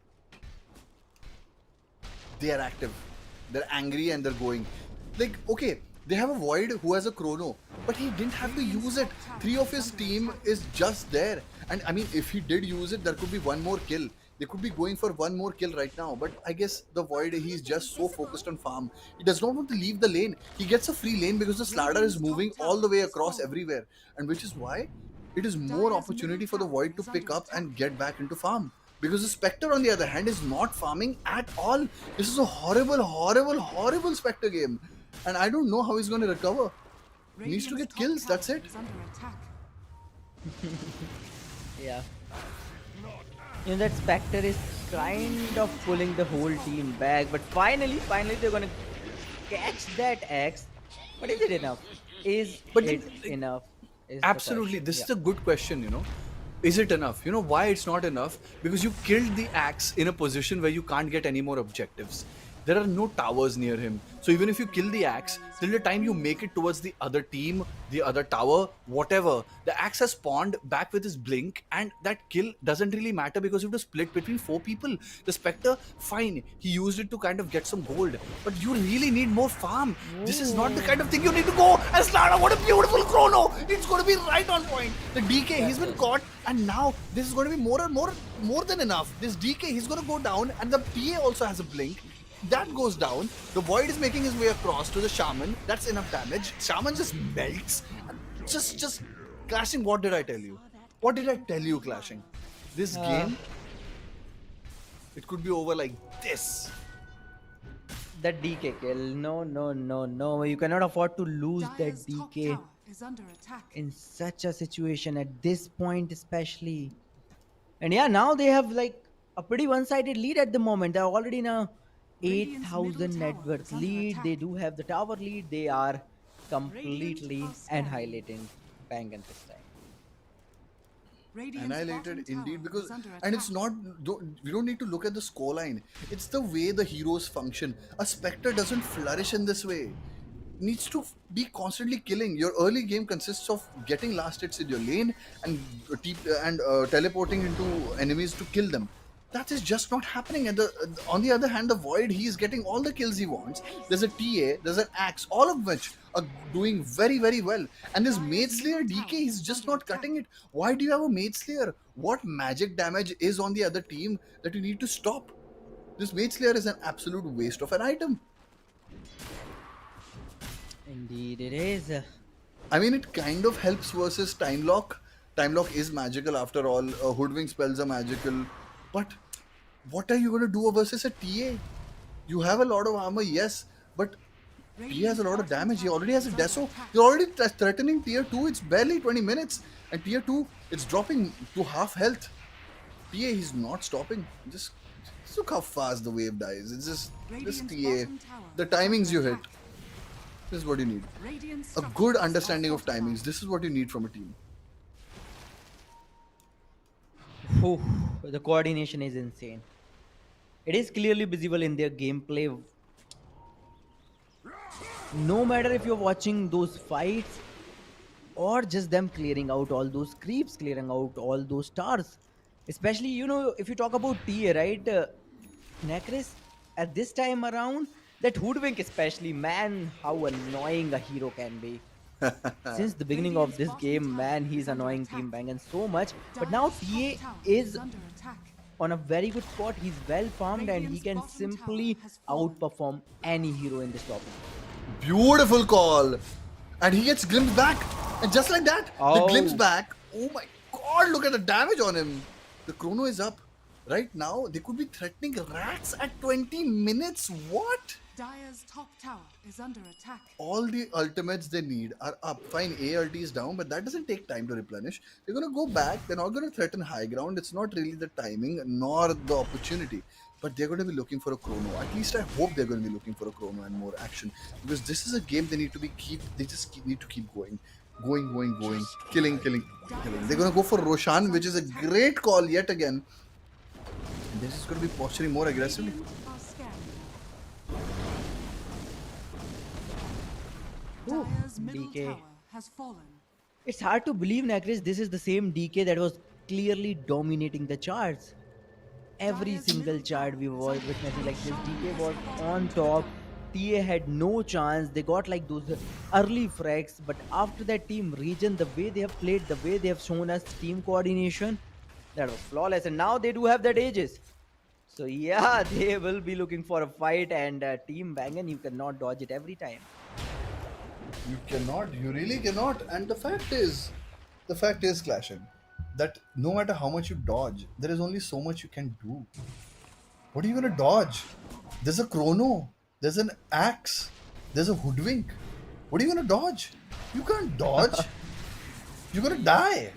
they are active. They're angry and they're going. Like, okay, they have a Void who has a chrono, but he didn't have to use it. 3 of his team is just there. And I mean, if he did use it, there could be one more kill. They could be going for one more kill right now. But I guess the Void, he's just so focused on farm. He does not want to leave the lane. He gets a free lane because the Slardar is moving all the way across everywhere. And which is why it is more opportunity for the Void to pick up and get back into farm. Because the Spectre, on the other hand, is not farming at all. This is a horrible, horrible, horrible Spectre game. And I don't know how he's going to recover. He needs to get kills, that's it. Is under attack. Yeah. That Spectre is kind of pulling the whole team back, but finally they're gonna catch that X. But is it enough? Is But it enough? Is the absolutely, question. this Yeah. is a good question. Is it enough? You know why it's not enough? Because you killed the axe in a position where you can't get any more objectives. There are no towers near him. So even if you kill the axe, till the time you make it towards the other team, the other tower, whatever, the axe has spawned back with his blink, and that kill doesn't really matter because you have to split between 4 people. The Spectre, fine, he used it to kind of get some gold, but you really need more farm. This is not the kind of thing you need to go. And Slada, what a beautiful chrono! It's going to be right on point. The DK, he's been caught, and now this is going to be more and more than enough. This DK, he's going to go down, and the PA also has a blink. That goes down. The Void is making his way across to the Shaman. That's enough damage. Shaman just melts. Just clashing. What did I tell you? What did I tell you, clashing? This game, it could be over like this. That DK kill. No. You cannot afford to lose that Dire's top DK tower is under attack. in such a situation at this point, especially. And yeah, now they have like a pretty one-sided lead at the moment. They're already in a Radiant's 8,000 middle net tower worth is under lead. attack. They do have the tower lead. They are completely Radiant are scanning. annihilating Bangan this time. Radiant's Annihilated bottom indeed, tower because is under and it's attack. not we don't need to look at the scoreline. It's the way the heroes function. A Spectre doesn't flourish in this way. Needs to be constantly killing. Your early game consists of getting last hits in your lane and teleporting into enemies to kill them. That is just not happening. And on the other hand, the Void, he's getting all the kills he wants. There's a TA, there's an Axe, all of which are doing very, very well. And this Mage Slayer DK, he's just not cutting it. Why do you have a Mage Slayer? What magic damage is on the other team that you need to stop? This Mage Slayer is an absolute waste of an item. Indeed, it is. I mean, it kind of helps versus Time Lock. Time Lock is magical after all. Hoodwink spells are magical. But what are you going to do versus a TA? You have a lot of armor, yes, but he has a lot of damage. He already has a Deso. You're already threatening tier 2. It's barely 20 minutes. And tier 2, it's dropping to half health. TA, he's not stopping. Just look how fast the wave dies. It's just Radiant's TA. bottom tower The is under timings you hit. attack. This is what you need. Radiant's A structures good are understanding of fortified. timings. This is what you need from a team. Whew, the coordination is insane. It is clearly visible in their gameplay. No matter if you're watching those fights or just them clearing out all those creeps, clearing out all those stars. Especially, if you talk about TA, right? Necris, at this time around, that Hoodwink especially, man, how annoying a hero can be. Since the beginning of this game, man, he's annoying Team Bangan so much. But now Dire's TA top tower is under attack. on a very good spot. He's well farmed and he Radiant's can bottom simply tower has fallen. outperform any hero in this topic. Beautiful call. And he gets glimpsed back. And just like that, the glimpse Oh. back. Oh my god, look at the damage on him. The chrono is up. Right now, they could be threatening rats at 20 minutes. What? Dire's top tower is under attack. All the ultimates they need are up. Fine, ALT is down, but that doesn't take time to replenish. They're gonna go back. They're not gonna threaten high ground. It's not really the timing nor the opportunity, but they're gonna be looking for a chrono. At least I hope they're gonna be looking for a chrono and more action, because this is a game they need to be keep. They just need to keep going, killing. They're gonna go for Roshan, which is a great call yet again. And they're just gonna be posturing more aggressively. Radiant are scanning. Dire's middle DK. tower has fallen. It's hard to believe, Nacris, this is the same DK that was clearly dominating the charts. Every single chart we were witnessing like this, DK was on top. TA had no chance. They got like those early frags, but after that team region, the way they have played, the way they have shown us team coordination, that was flawless. And now they do have that Aegis. So yeah, they will be looking for a fight, and Team Bangan, you cannot dodge it every time. You cannot. You really cannot. And the fact is, Clashing, that no matter how much you dodge, there is only so much you can do. What are you gonna dodge? There's a chrono. There's an axe. There's a hoodwink. What are you gonna dodge? You can't dodge. You're gonna die.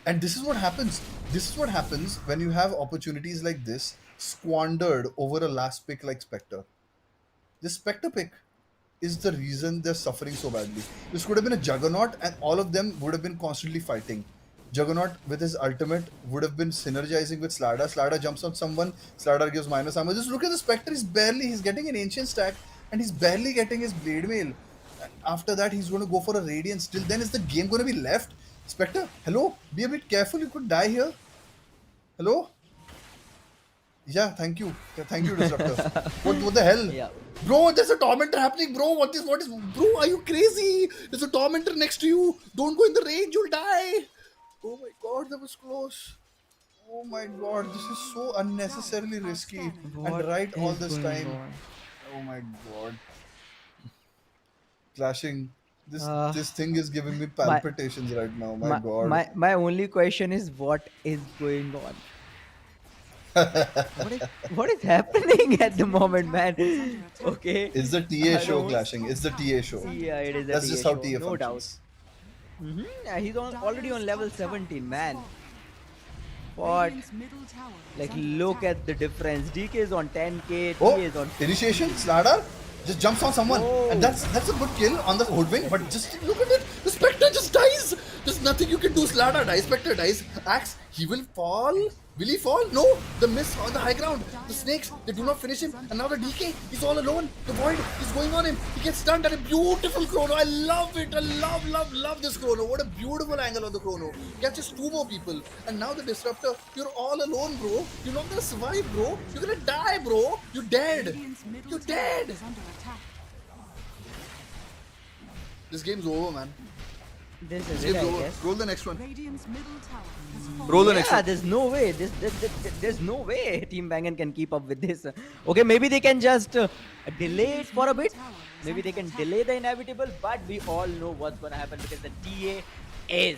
And this is what happens. This is what happens when you have opportunities like this squandered over a last pick like Spectre. This Spectre pick is the reason they're suffering so badly. This could have been a Juggernaut, and all of them would have been constantly fighting. Juggernaut with his ultimate would have been synergizing with Slardar. Slardar jumps on someone, Slardar gives minus armor. Just look at the Spectre, he's getting an ancient stack, and he's barely getting his blade mail. After that, he's going to go for a Radiance. Till then, is the game going to be left? Spectre, hello? Be a bit careful, you could die here. Hello? Yeah, thank you. Thank you, Disruptor. What the hell? Yeah. Bro, there's a tormentor happening, bro. What is, bro, are you crazy? There's a tormentor next to you. Don't go in the range, you'll die. Oh my god, that was close. Oh my god, this is so unnecessarily risky. What And right all is this going time. on? Oh my god. Clashing. This Uh, this thing is giving me palpitations right now. My god. my only question is, what is going on? What is happening at the moment, man? Okay. It's the TA I show, don't- Clashing. It's the TA show. Yeah, it is. That's a just TA how show, TA no doubt. functions. He's already on level 17, man. What? Radiant's middle tower is Like, under look attack. at the difference. DK is on 10k, TA Oh, is on. initiation, Slardar just jumps on someone, Oh. and that's a good kill on the hoodwink. But just look at it, the Spectre just dies. There's nothing you can do. Slardar dies, Spectre dies. Axe, he will fall. Will he fall? No. The miss on the high ground. The snakes, they do not finish him. And now the DK, he's all alone. The void is going on him. He gets stunned at a beautiful chrono. I love it. I love this chrono. What a beautiful angle on the chrono. Catches two more people. And now the disruptor, you're all alone, bro. You're not gonna survive, bro. You're gonna die, bro. You're dead. Radiant's middle You're tower dead. is under attack. This game's over, man. This is This it, game's I over. guess. Roll the next one. Radiant's middle tower has fallen. Roll the next Yeah, one. there's no way. There's no way Team Bangan can keep up with this. Okay, maybe they can just delay it for a bit. Maybe they can delay the inevitable, but we all know what's gonna happen because the TA is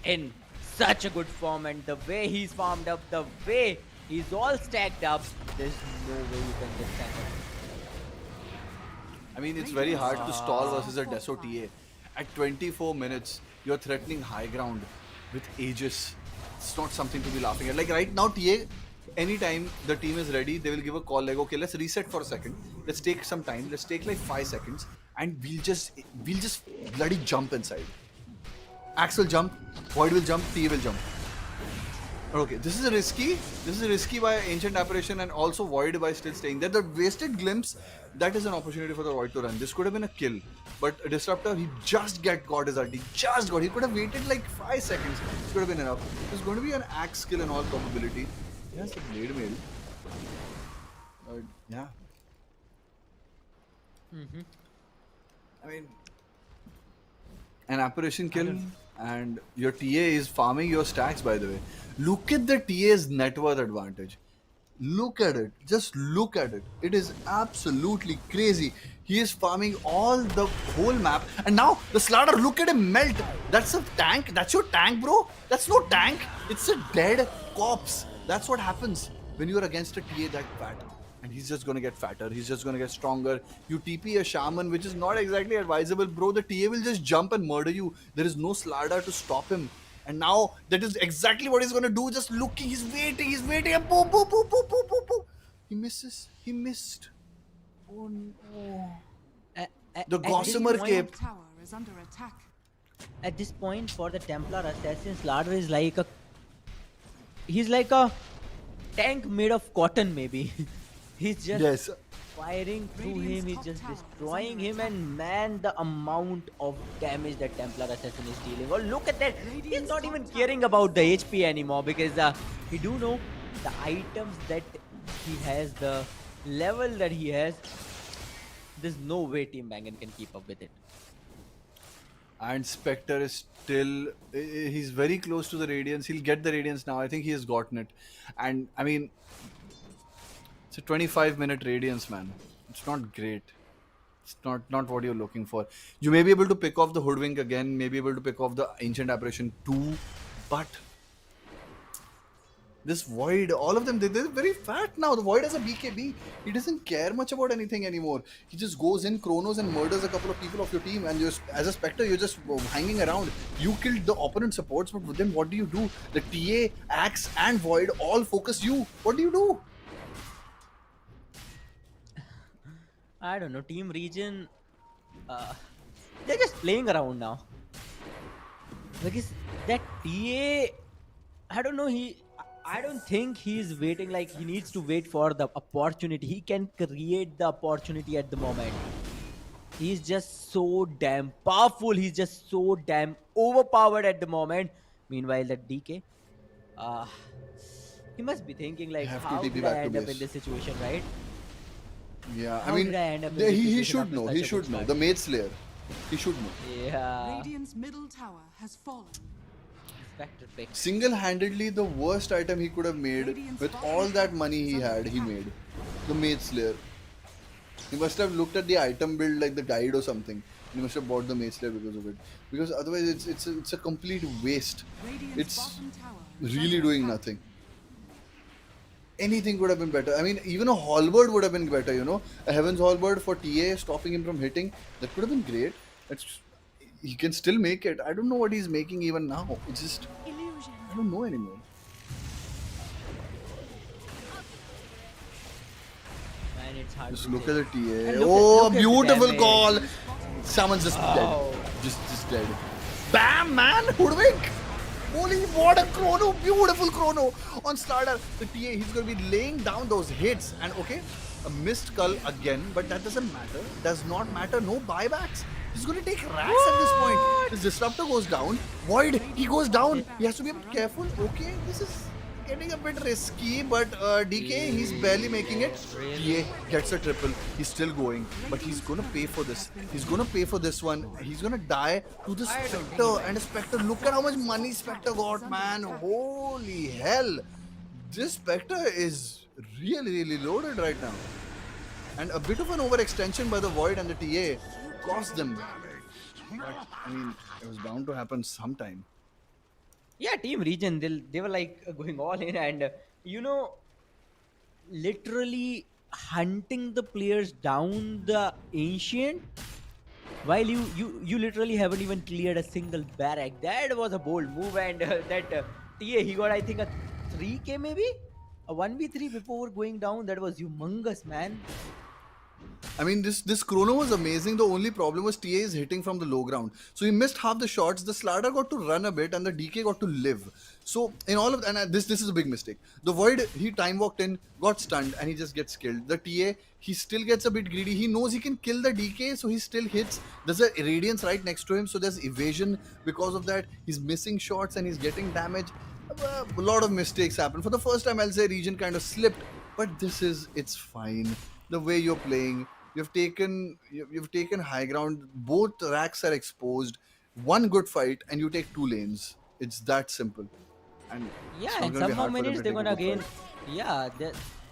in such a good form, and the way he's farmed up, the way he's all stacked up, there's no way you can get stacked up. I mean, it's very hard to stall versus a Deso TA. At 24 minutes, you're threatening high ground with Aegis. It's not something to be laughing at. Like right now, TA, anytime the team is ready, they will give a call like, okay, let's reset for a second. Let's take some time. Let's take like 5 seconds, and we'll just bloody jump inside. Axe will jump, Void will jump, TA will jump. Okay, this is risky. This is risky by Ancient Apparition and also Void by still staying there. The wasted glimpse, that is an opportunity for the Void to run. This could have been a kill. But Disruptor, he just got his ulti. Just got. He could have waited like 5 seconds. This could have been enough. There's going to be an axe kill in all probability. He has a blade mail. Yeah. I mean, an apparition kill, and your TA is farming your stacks, by the way. Look at the TA's net worth advantage. Look at it. Just look at it. It is absolutely crazy. He is farming all the whole map. And now the Slardar, look at him melt. That's a tank. That's your tank, bro. That's no tank. It's a dead corpse. That's what happens when you're against a TA that bad. and he's just gonna get fatter. He's just gonna get stronger. You TP a shaman, which is not exactly advisable, bro. The TA will just jump and murder you. There is no Slardar to stop him. And now that is exactly what he's gonna do. Just looking, he's waiting, and boom, boom, boom, boom, boom, boom, boom. He misses. He missed. Oh no. At, The at this Gossamer point, Cape. Tower is under attack. at this point for the Templar Assassin, Slardar is like a he's like a tank made of cotton maybe. He's just Yes. firing through Radiant's him, he's top just tower is destroying under him, attack. and man, the amount of damage that Templar Assassin is dealing. Oh, look at that! He's Radiant's not top even tower caring about the HP anymore because he do know the items that he has, the level that he has. There's no way Team Bangan can keep up with it. And Spectre is still, he's very close to the Radiance. He'll get the Radiance now. I think he has gotten it. And I mean, it's a 25-minute Radiance, man. It's not great. It's not what you're looking for. You may be able to pick off the Hoodwink again, may be able to pick off the Ancient Apparition too, but this Void, all of them, they're very fat now. The Void has a BKB. He doesn't care much about anything anymore. He just goes in, Chronos, and murders a couple of people of your team. And as a Spectre, you're just hanging around. You killed the opponent supports, but then what do you do? The TA, Axe, and Void all focus you. What do you do? I don't know. Team Region, they're just playing around now. Because that TA, I don't know. I don't think he's waiting. Like he needs to wait for the opportunity. He can create the opportunity at the moment. He's just so damn powerful. He's just so damn overpowered at the moment. Meanwhile, that DK, uh, he must be thinking You like, have to how TP did back I to end up in base. this situation, right? Yeah, I How mean, did I end up in this he situation should after know. such He a good should know. start? The Maid Slayer. He should know. Yeah. Radiant's middle tower has fallen. Spectre pick. Single-handedly, the worst item he could have made with all that money he had, he made. The Maid Slayer. He must have looked at the item build like the guide or something. He must have bought the Maid Slayer because of it. Because otherwise, it's a complete waste. Radiant's It's bottom tower is really under doing attack. nothing. Anything could have been better. I mean, even a halberd would have been better, you know. A Heaven's Halberd for TA, stopping him from hitting. That could have been great. He can still make it. I don't know what he's making even now. It's just, I don't know anymore. Man, it's hard Just to look say. at the TA. And look Oh, at the beautiful damage. call. Someone's just Oh. dead. Just dead. Bam, man. Hoodwink. Holy, what a chrono. Beautiful chrono on Slardar. The TA, he's going to be laying down those hits. And okay, a missed cull again, but that doesn't matter. Does not matter. No buybacks. He's going to take racks at this point. His Disruptor goes down. Void, he goes down. He has to be a bit careful. Okay, this is getting a bit risky, but DK, he's barely making it. TA gets a triple. He's still going, but he's going to pay for this. He's going to pay for this one. He's going to die to the Spectre. And Spectre, look at how much money Spectre got, man. Holy hell. This Spectre is really loaded right now. And a bit of an overextension by the Void and the TA cost them. But, I mean, it was bound to happen sometime. Yeah, Team Region, they were like going all in and literally hunting the players down the ancient while you literally haven't even cleared a single barrack. That was a bold move, and that TA, he got I think a 3k maybe a 1v3 before going down. That was humongous, man. I mean, this chrono was amazing. The only problem was TA is hitting from the low ground. So he missed half the shots. The Slardar got to run a bit and the DK got to live. So in all of, and this is a big mistake. The Void, he time walked in, got stunned, and he just gets killed. The TA, he still gets a bit greedy. He knows he can kill the DK, so he still hits. There's a Radiance right next to him, so there's evasion because of that. He's missing shots and he's getting damage. A lot of mistakes happen. For the first time, I'll say Region kind of slipped, but it's fine. The way you're playing, you've taken high ground. Both racks are exposed. One good fight, and you take 2 lanes. It's that simple. And Yeah, it's not in gonna some be more hard for them minutes to they're take a gonna good again, fight.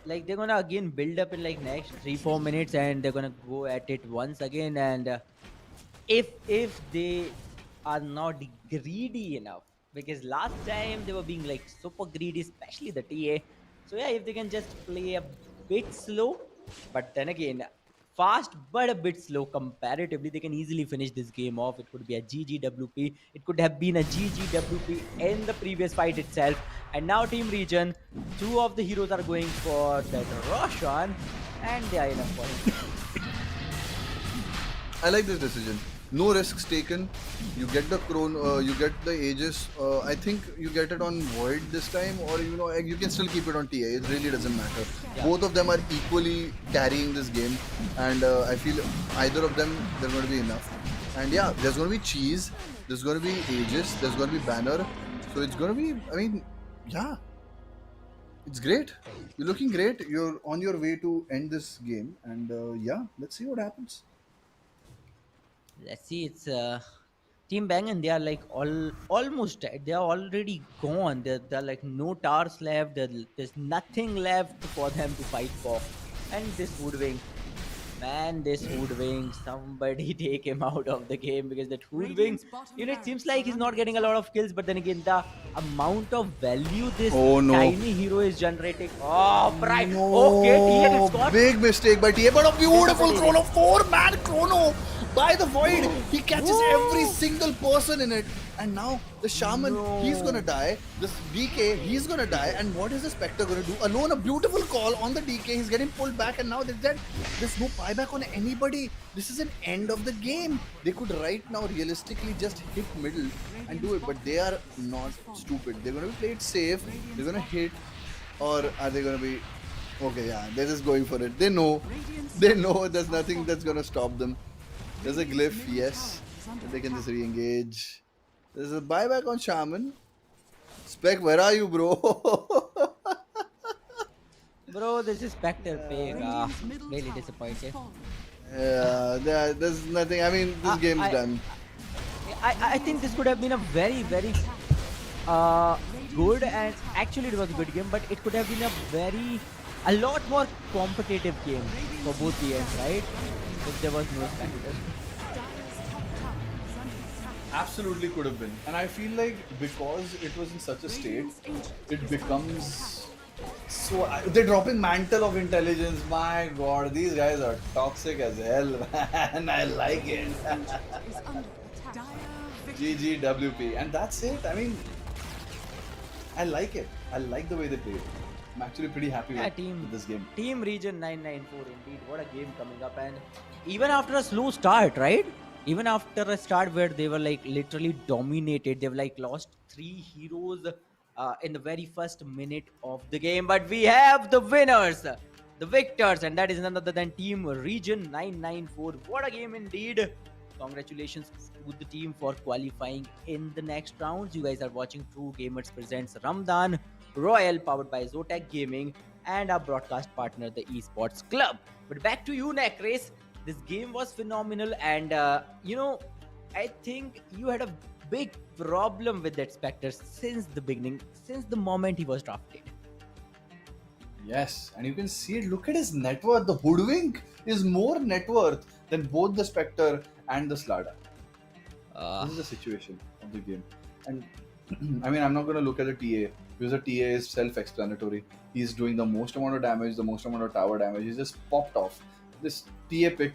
yeah, they're gonna again build up in like next 3-4 minutes, and they're gonna go at it once again. And if they are not greedy enough, because last time they were being like super greedy, especially the TA. So yeah, if they can just play a bit slow, but then again, fast but a bit slow comparatively. They can easily finish this game off. It could be a GGWP. It could have been a GGWP in the previous fight itself. And now Team Region, two of the heroes are going for that Roshan, and they are enough for him. I like this decision. No risks taken. You get the you get the Aegis. I think you get it on Void this time, or you can still keep it on TA. It really doesn't matter. Yeah. Both of them are equally carrying this game, and I feel either of them they're going to be enough. And yeah, there's going to be cheese. There's going to be Aegis. There's going to be banner. So it's going to be. I mean, yeah, it's great. You're looking great. You're on your way to end this game, and yeah, let's see what happens. Let's see. It's Team Bang, and they are like almost dead. They are already gone. They're like no towers left. There's nothing left for them to fight for. And this Hoodwink, man, this Hoodwink, somebody take him out of the game, because that Hoodwink, Radiant's bottom it seems barracks like are he's under not getting a lot of kills, but then again, the amount of value this Oh no. tiny hero is generating. Oh, right. No, Okay, TN gets got. big mistake by TA, but a beautiful This is chrono, 4-man chrono by the Void. He catches every single person in it, and now the Shaman, he's gonna die. This DK, he's gonna die, and what is the Spectre gonna do? Alone, a beautiful call on the DK. He's getting pulled back, and now there's no buyback on anybody. This is an end of the game. They could right now realistically just hit middle and do it, but they are not stupid. They're gonna play it safe. They're gonna hit, or are they gonna be? Okay, yeah, they're just going for it. They know there's nothing that's gonna stop them. There's a glyph, yes, but they can just re-engage. There's a buyback on Shaman. Spec, where are you, bro? Bro, this is Spectre Pig. Radiant's middle Really tower disappointed. has fallen. Yeah, there's nothing. I mean, this game's I- done. I think this could have been a very, very good, and actually it was a good game, but it could have been a lot more competitive game for both the ends, right? If there was no Spectre. Absolutely could have been. And I feel like because it was in such a state, it becomes so. They're dropping mantle of intelligence. My god, these guys are toxic as hell, man. I like it. Is under attack. Dire victory. GGWP. And that's it. I mean, I like it. I like the way they play it. I'm actually pretty happy Yeah, with this game. Team Region 994 indeed. What a game coming up, and even after a slow start, right? Even after a start where they were like literally dominated, they've like lost three heroes in the very first minute of the game. But we have the winners, the victors, and that is none other than Team Region 994. What a game indeed! Congratulations to the team for qualifying in the next rounds. You guys are watching True Gamers presents Ramadan Royale, powered by Zotac Gaming and our broadcast partner, the Esports Club. But back to you, Necrace. This game was phenomenal, and I think you had a big problem with that Spectre since the beginning, since the moment he was drafted. Yes, and you can see it. Look at his net worth. The Hoodwink is more net worth than both the Spectre and the Slada. This is the situation of the game. And I mean, I'm not going to look at the TA because the TA is self-explanatory. He's doing the most amount of damage, the most amount of tower damage. He's just popped off. This TA pick,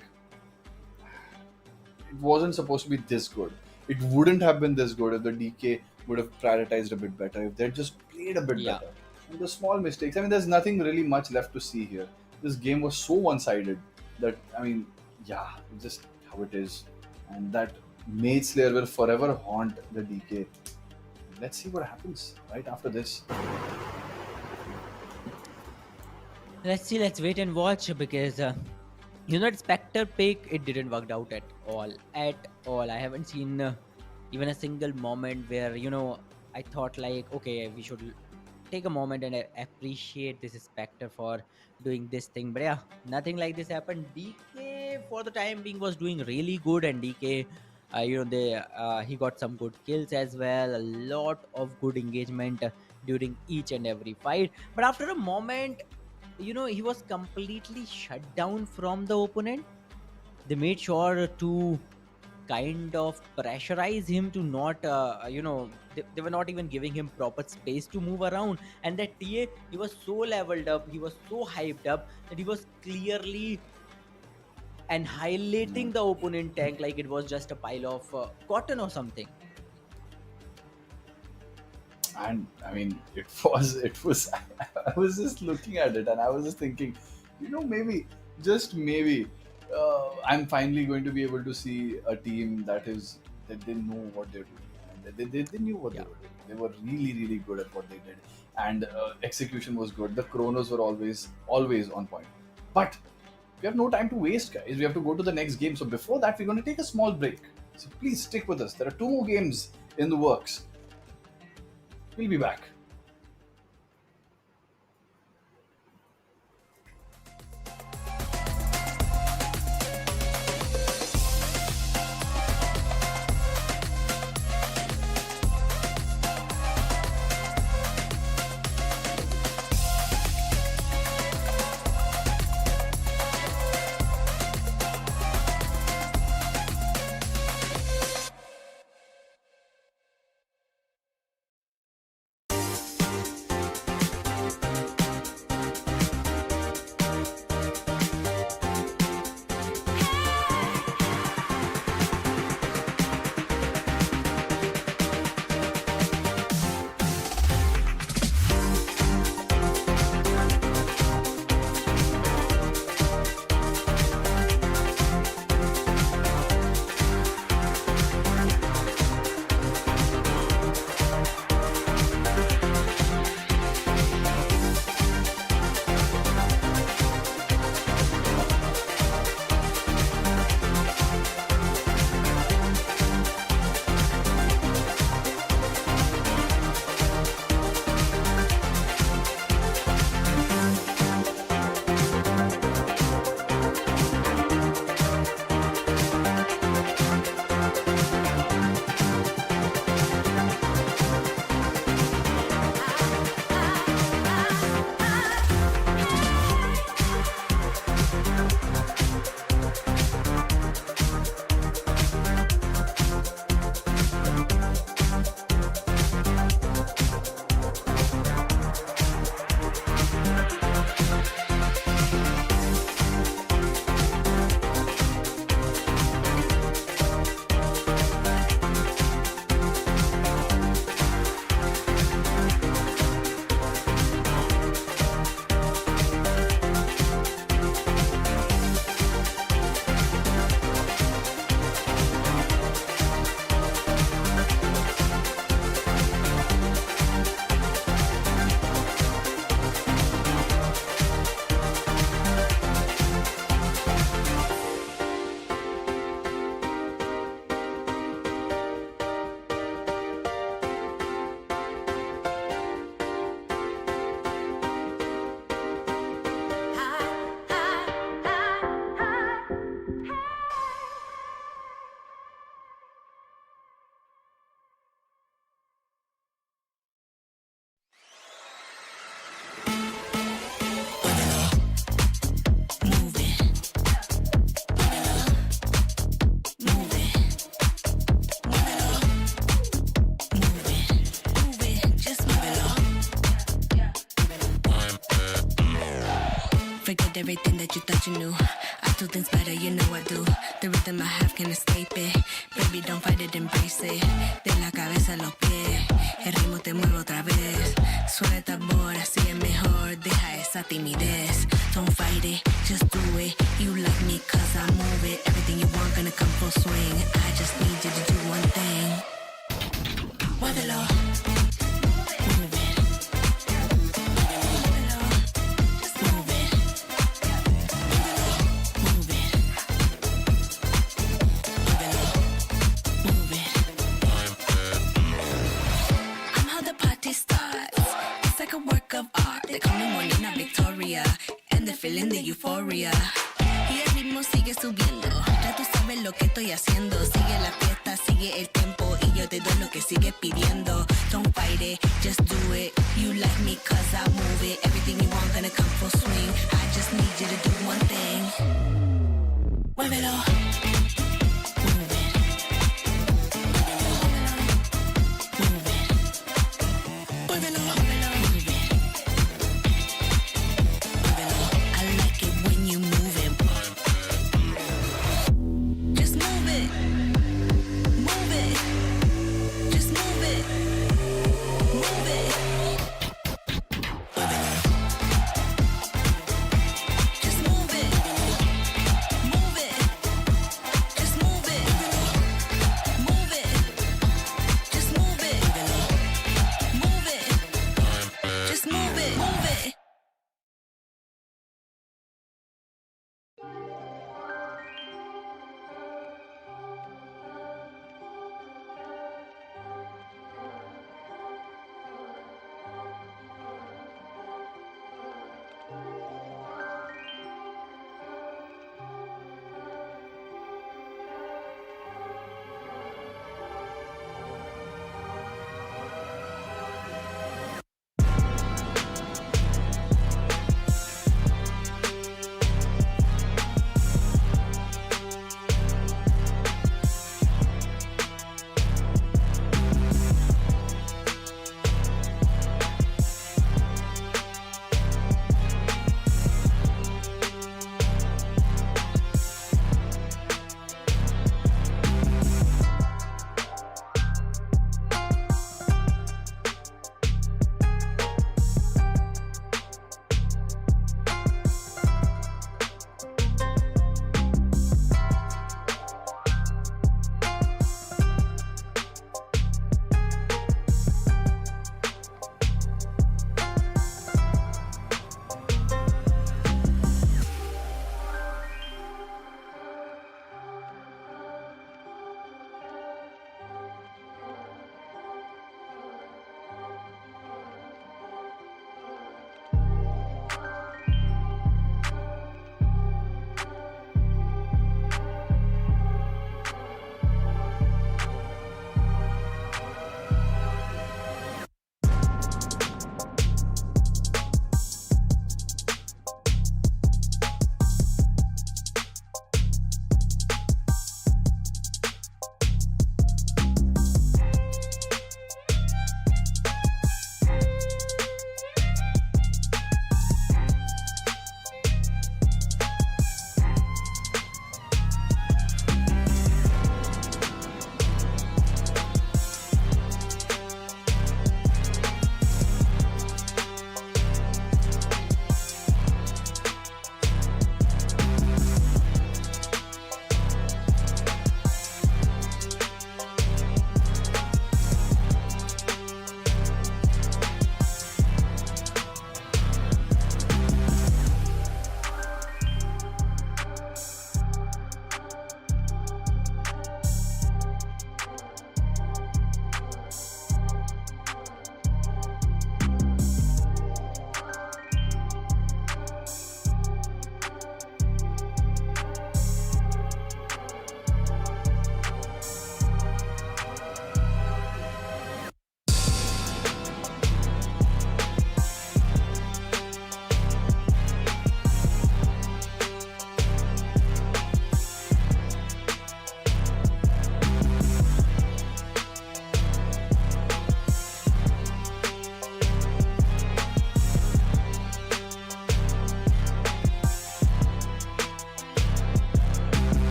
it wasn't supposed to be this good. It wouldn't have been this good if the DK would have prioritized a bit better, if they just played a bit Yeah. better. And the small mistakes, I mean, there's nothing really much left to see here. This game was so one-sided that, I mean, yeah, it's just how it is. And that Mage Slayer will forever haunt the DK. Let's see what happens right after this. Let's see, let's wait and watch, because Spectre pick, it didn't work out at all. At all. I haven't seen even a single moment where, I thought like, okay, we should take a moment and appreciate this Spectre for doing this thing. But yeah, nothing like this happened. DK for the time being was doing really good, and DK, he got some good kills as well. A lot of good engagement during each and every fight. But after a moment, he was completely shut down from the opponent. They made sure to kind of pressurize him to not they were not even giving him proper space to move around. And that ta, he was so leveled up, he was so hyped up that he was clearly annihilating the opponent tank like it was just a pile of cotton or something. And I mean, it was I was just looking at it and I was just thinking, maybe, just maybe, I'm finally going to be able to see a team that they know what they're doing, and they knew what they Yeah. were doing. They were really really good at what they did, and execution was good. The chronos were always on point. But we have no time to waste, guys. We have to go to the next game. So before that, we're going to take a small break. So please stick with us. There are two more games in the works. We'll be back. Forget everything that you thought you knew. I do things better, you know I do. The rhythm I have can't escape it. Baby, don't fight it, embrace it. De la cabeza a los pies, el ritmo te mueve otra vez. Suena el tambor, así es mejor. Deja esa timidez. Don't fight it, just do it. You like me cause I move it. Everything you want gonna come full swing. I just need you to do one thing. Muévelo. Move it. They call me Molina Victoria, and they're feeling the euphoria. Y el ritmo sigue subiendo, ya tú sabes lo que estoy haciendo. Sigue la fiesta, sigue el tiempo, y yo te doy lo que sigues pidiendo. Don't fight it, just do it. You like me cause I move it. Everything you want gonna come full swing. I just need you to do one thing. Muévelo. Move it.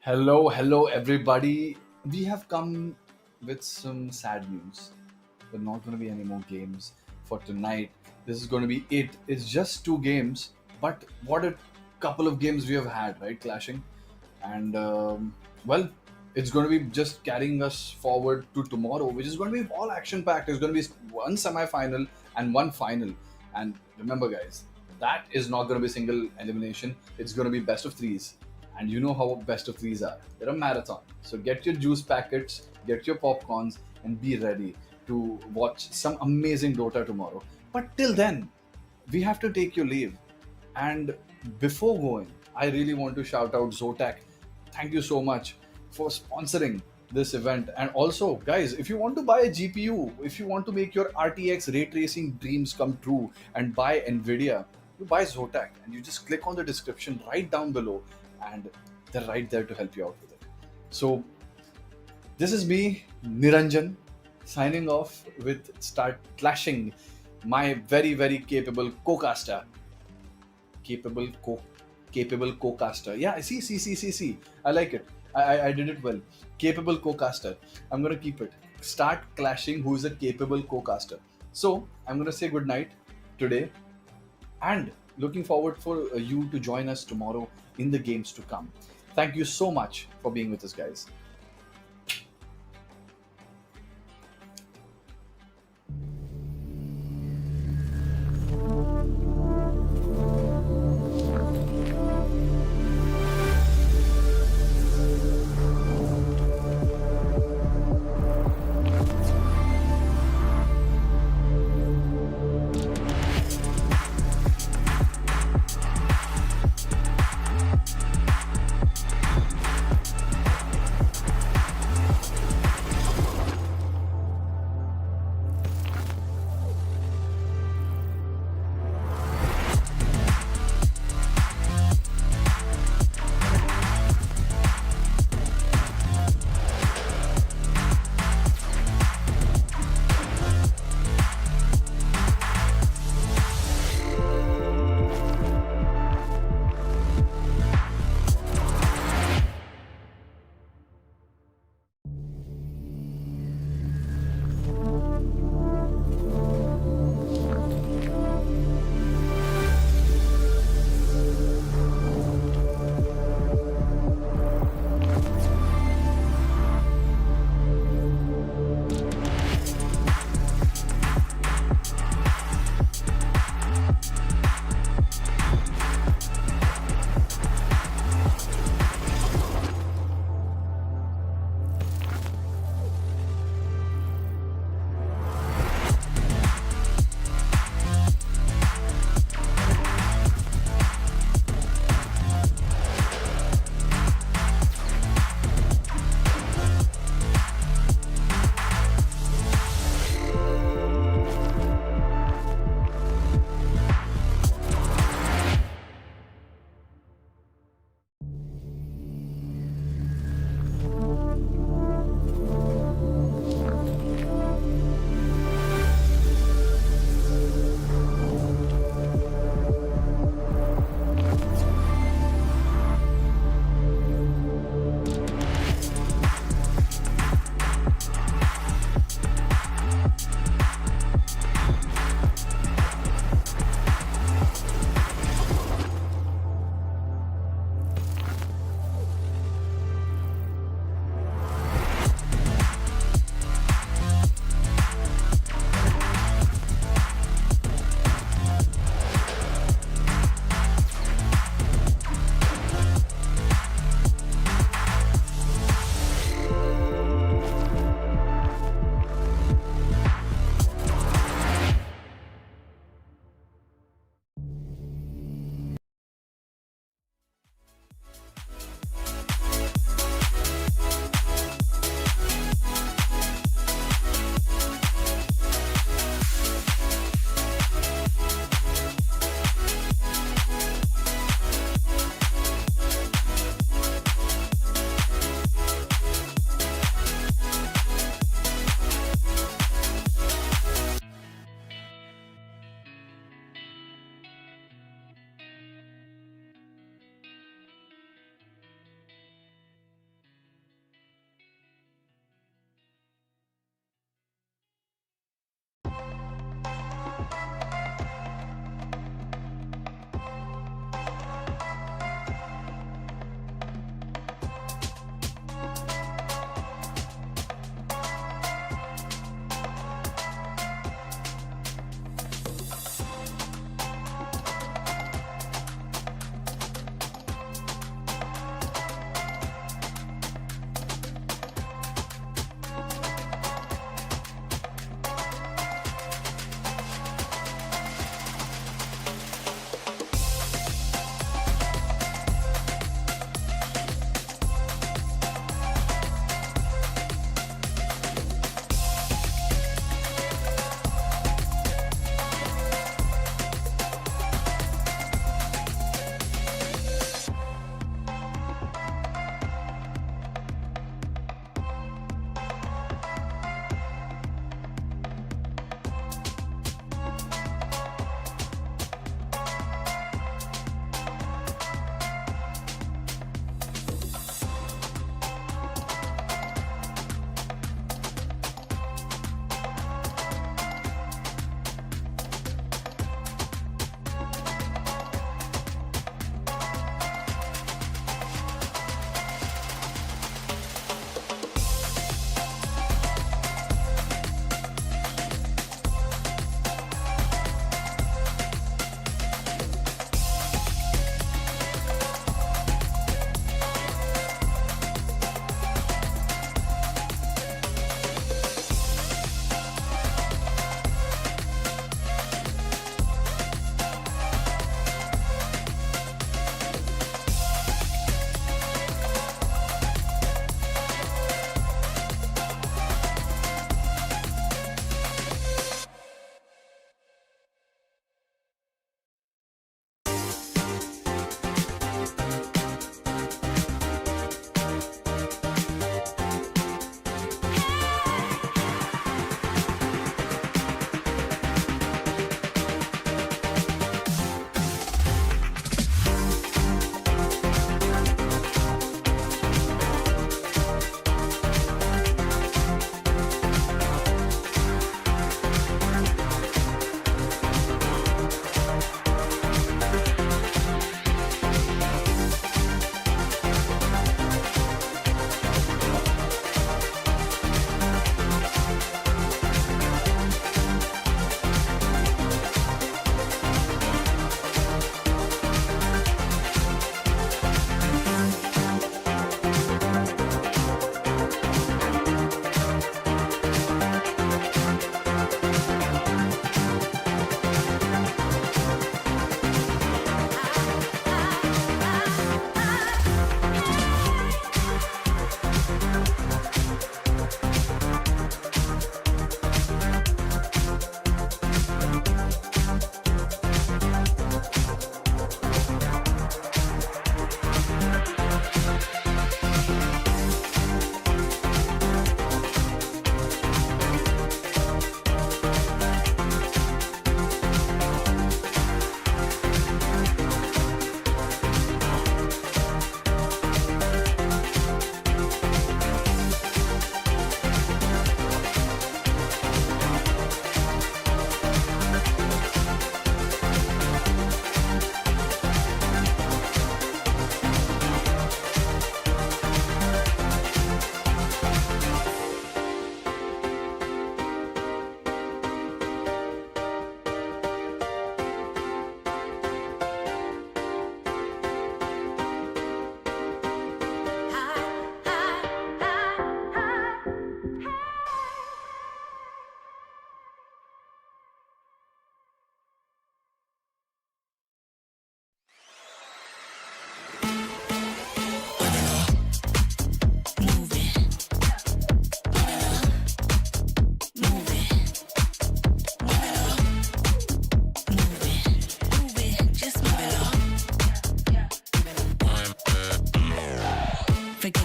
Hello, everybody. We have come with some sad news. There's not going to be any more games for tonight. This is going to be it. It's just two games, but what a couple of games we have had, right? Clashing. And, well, it's going to be just carrying us forward to tomorrow, which is going to be all action packed. There's going to be one semi final and one final. And remember, guys, that is not going to be single elimination, it's going to be best of threes. And you know how best of threes are. They're a marathon. So get your juice packets, get your popcorns, and be ready to watch some amazing Dota tomorrow. But till then, we have to take your leave. And before going, I really want to shout out Zotac. Thank you so much for sponsoring this event. And also, guys, if you want to buy a GPU, if you want to make your RTX ray tracing dreams come true and buy Nvidia, you buy Zotac and you just click on the description right down below, and they're right there to help you out with it. So, this is me, Niranjan, signing off with Start Clashing, my very, very capable co-caster. Capable co Capable co-caster. Yeah, see. I like it. I did it well. Capable co-caster. I'm gonna keep it. Start Clashing, who is a capable co-caster. So I'm gonna say good night today, and looking forward for you to join us tomorrow in the games to come. Thank you so much for being with us, guys.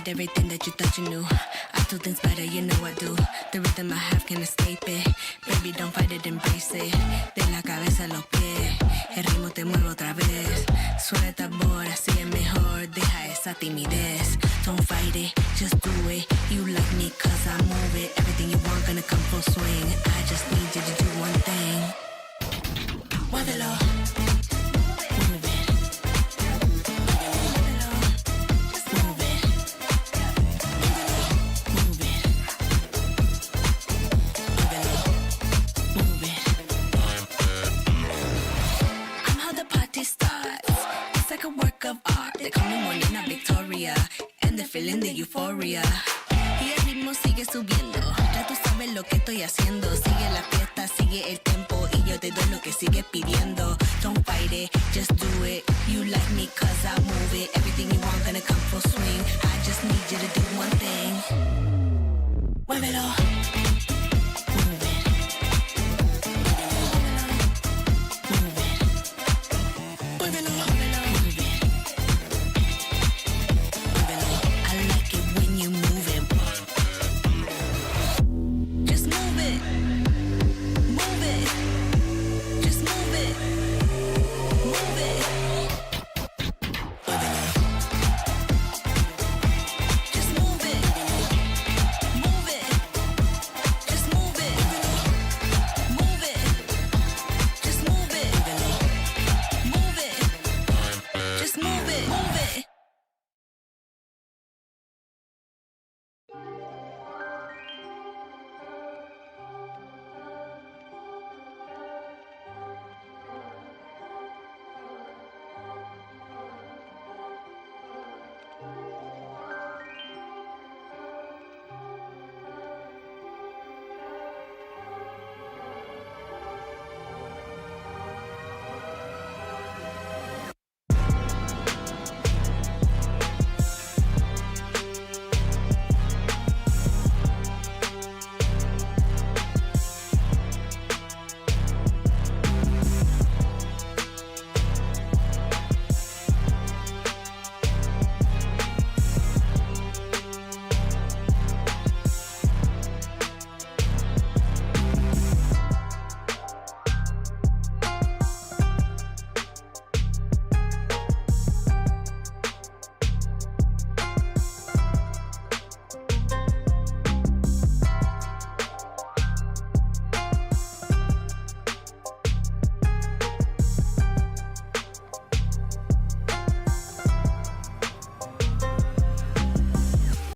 it, everything that you thought you knew. I do things better, you know I do. The rhythm I have can't escape it. Baby, don't fight it, embrace it. De la cabeza a los pies, el ritmo te mueve otra vez. Suelta ahora, así es mejor. Deja esa timidez. Don't fight it, just do it. You like me cause I move it. Everything you want gonna come full swing. I just need you to do one thing. Muévelo. Move it. Muévelo. Move it. Move it. Muévelo. Move it. I'm how the party starts. It's like a work of art. They call me Morena Victoria. And the feeling the euphoria. Y el ritmo sigue subiendo. Ya tú sabes lo que estoy haciendo. Sigue la fiesta, sigue el tempo. Y yo te doy lo que sigues pidiendo. Don't fight it, just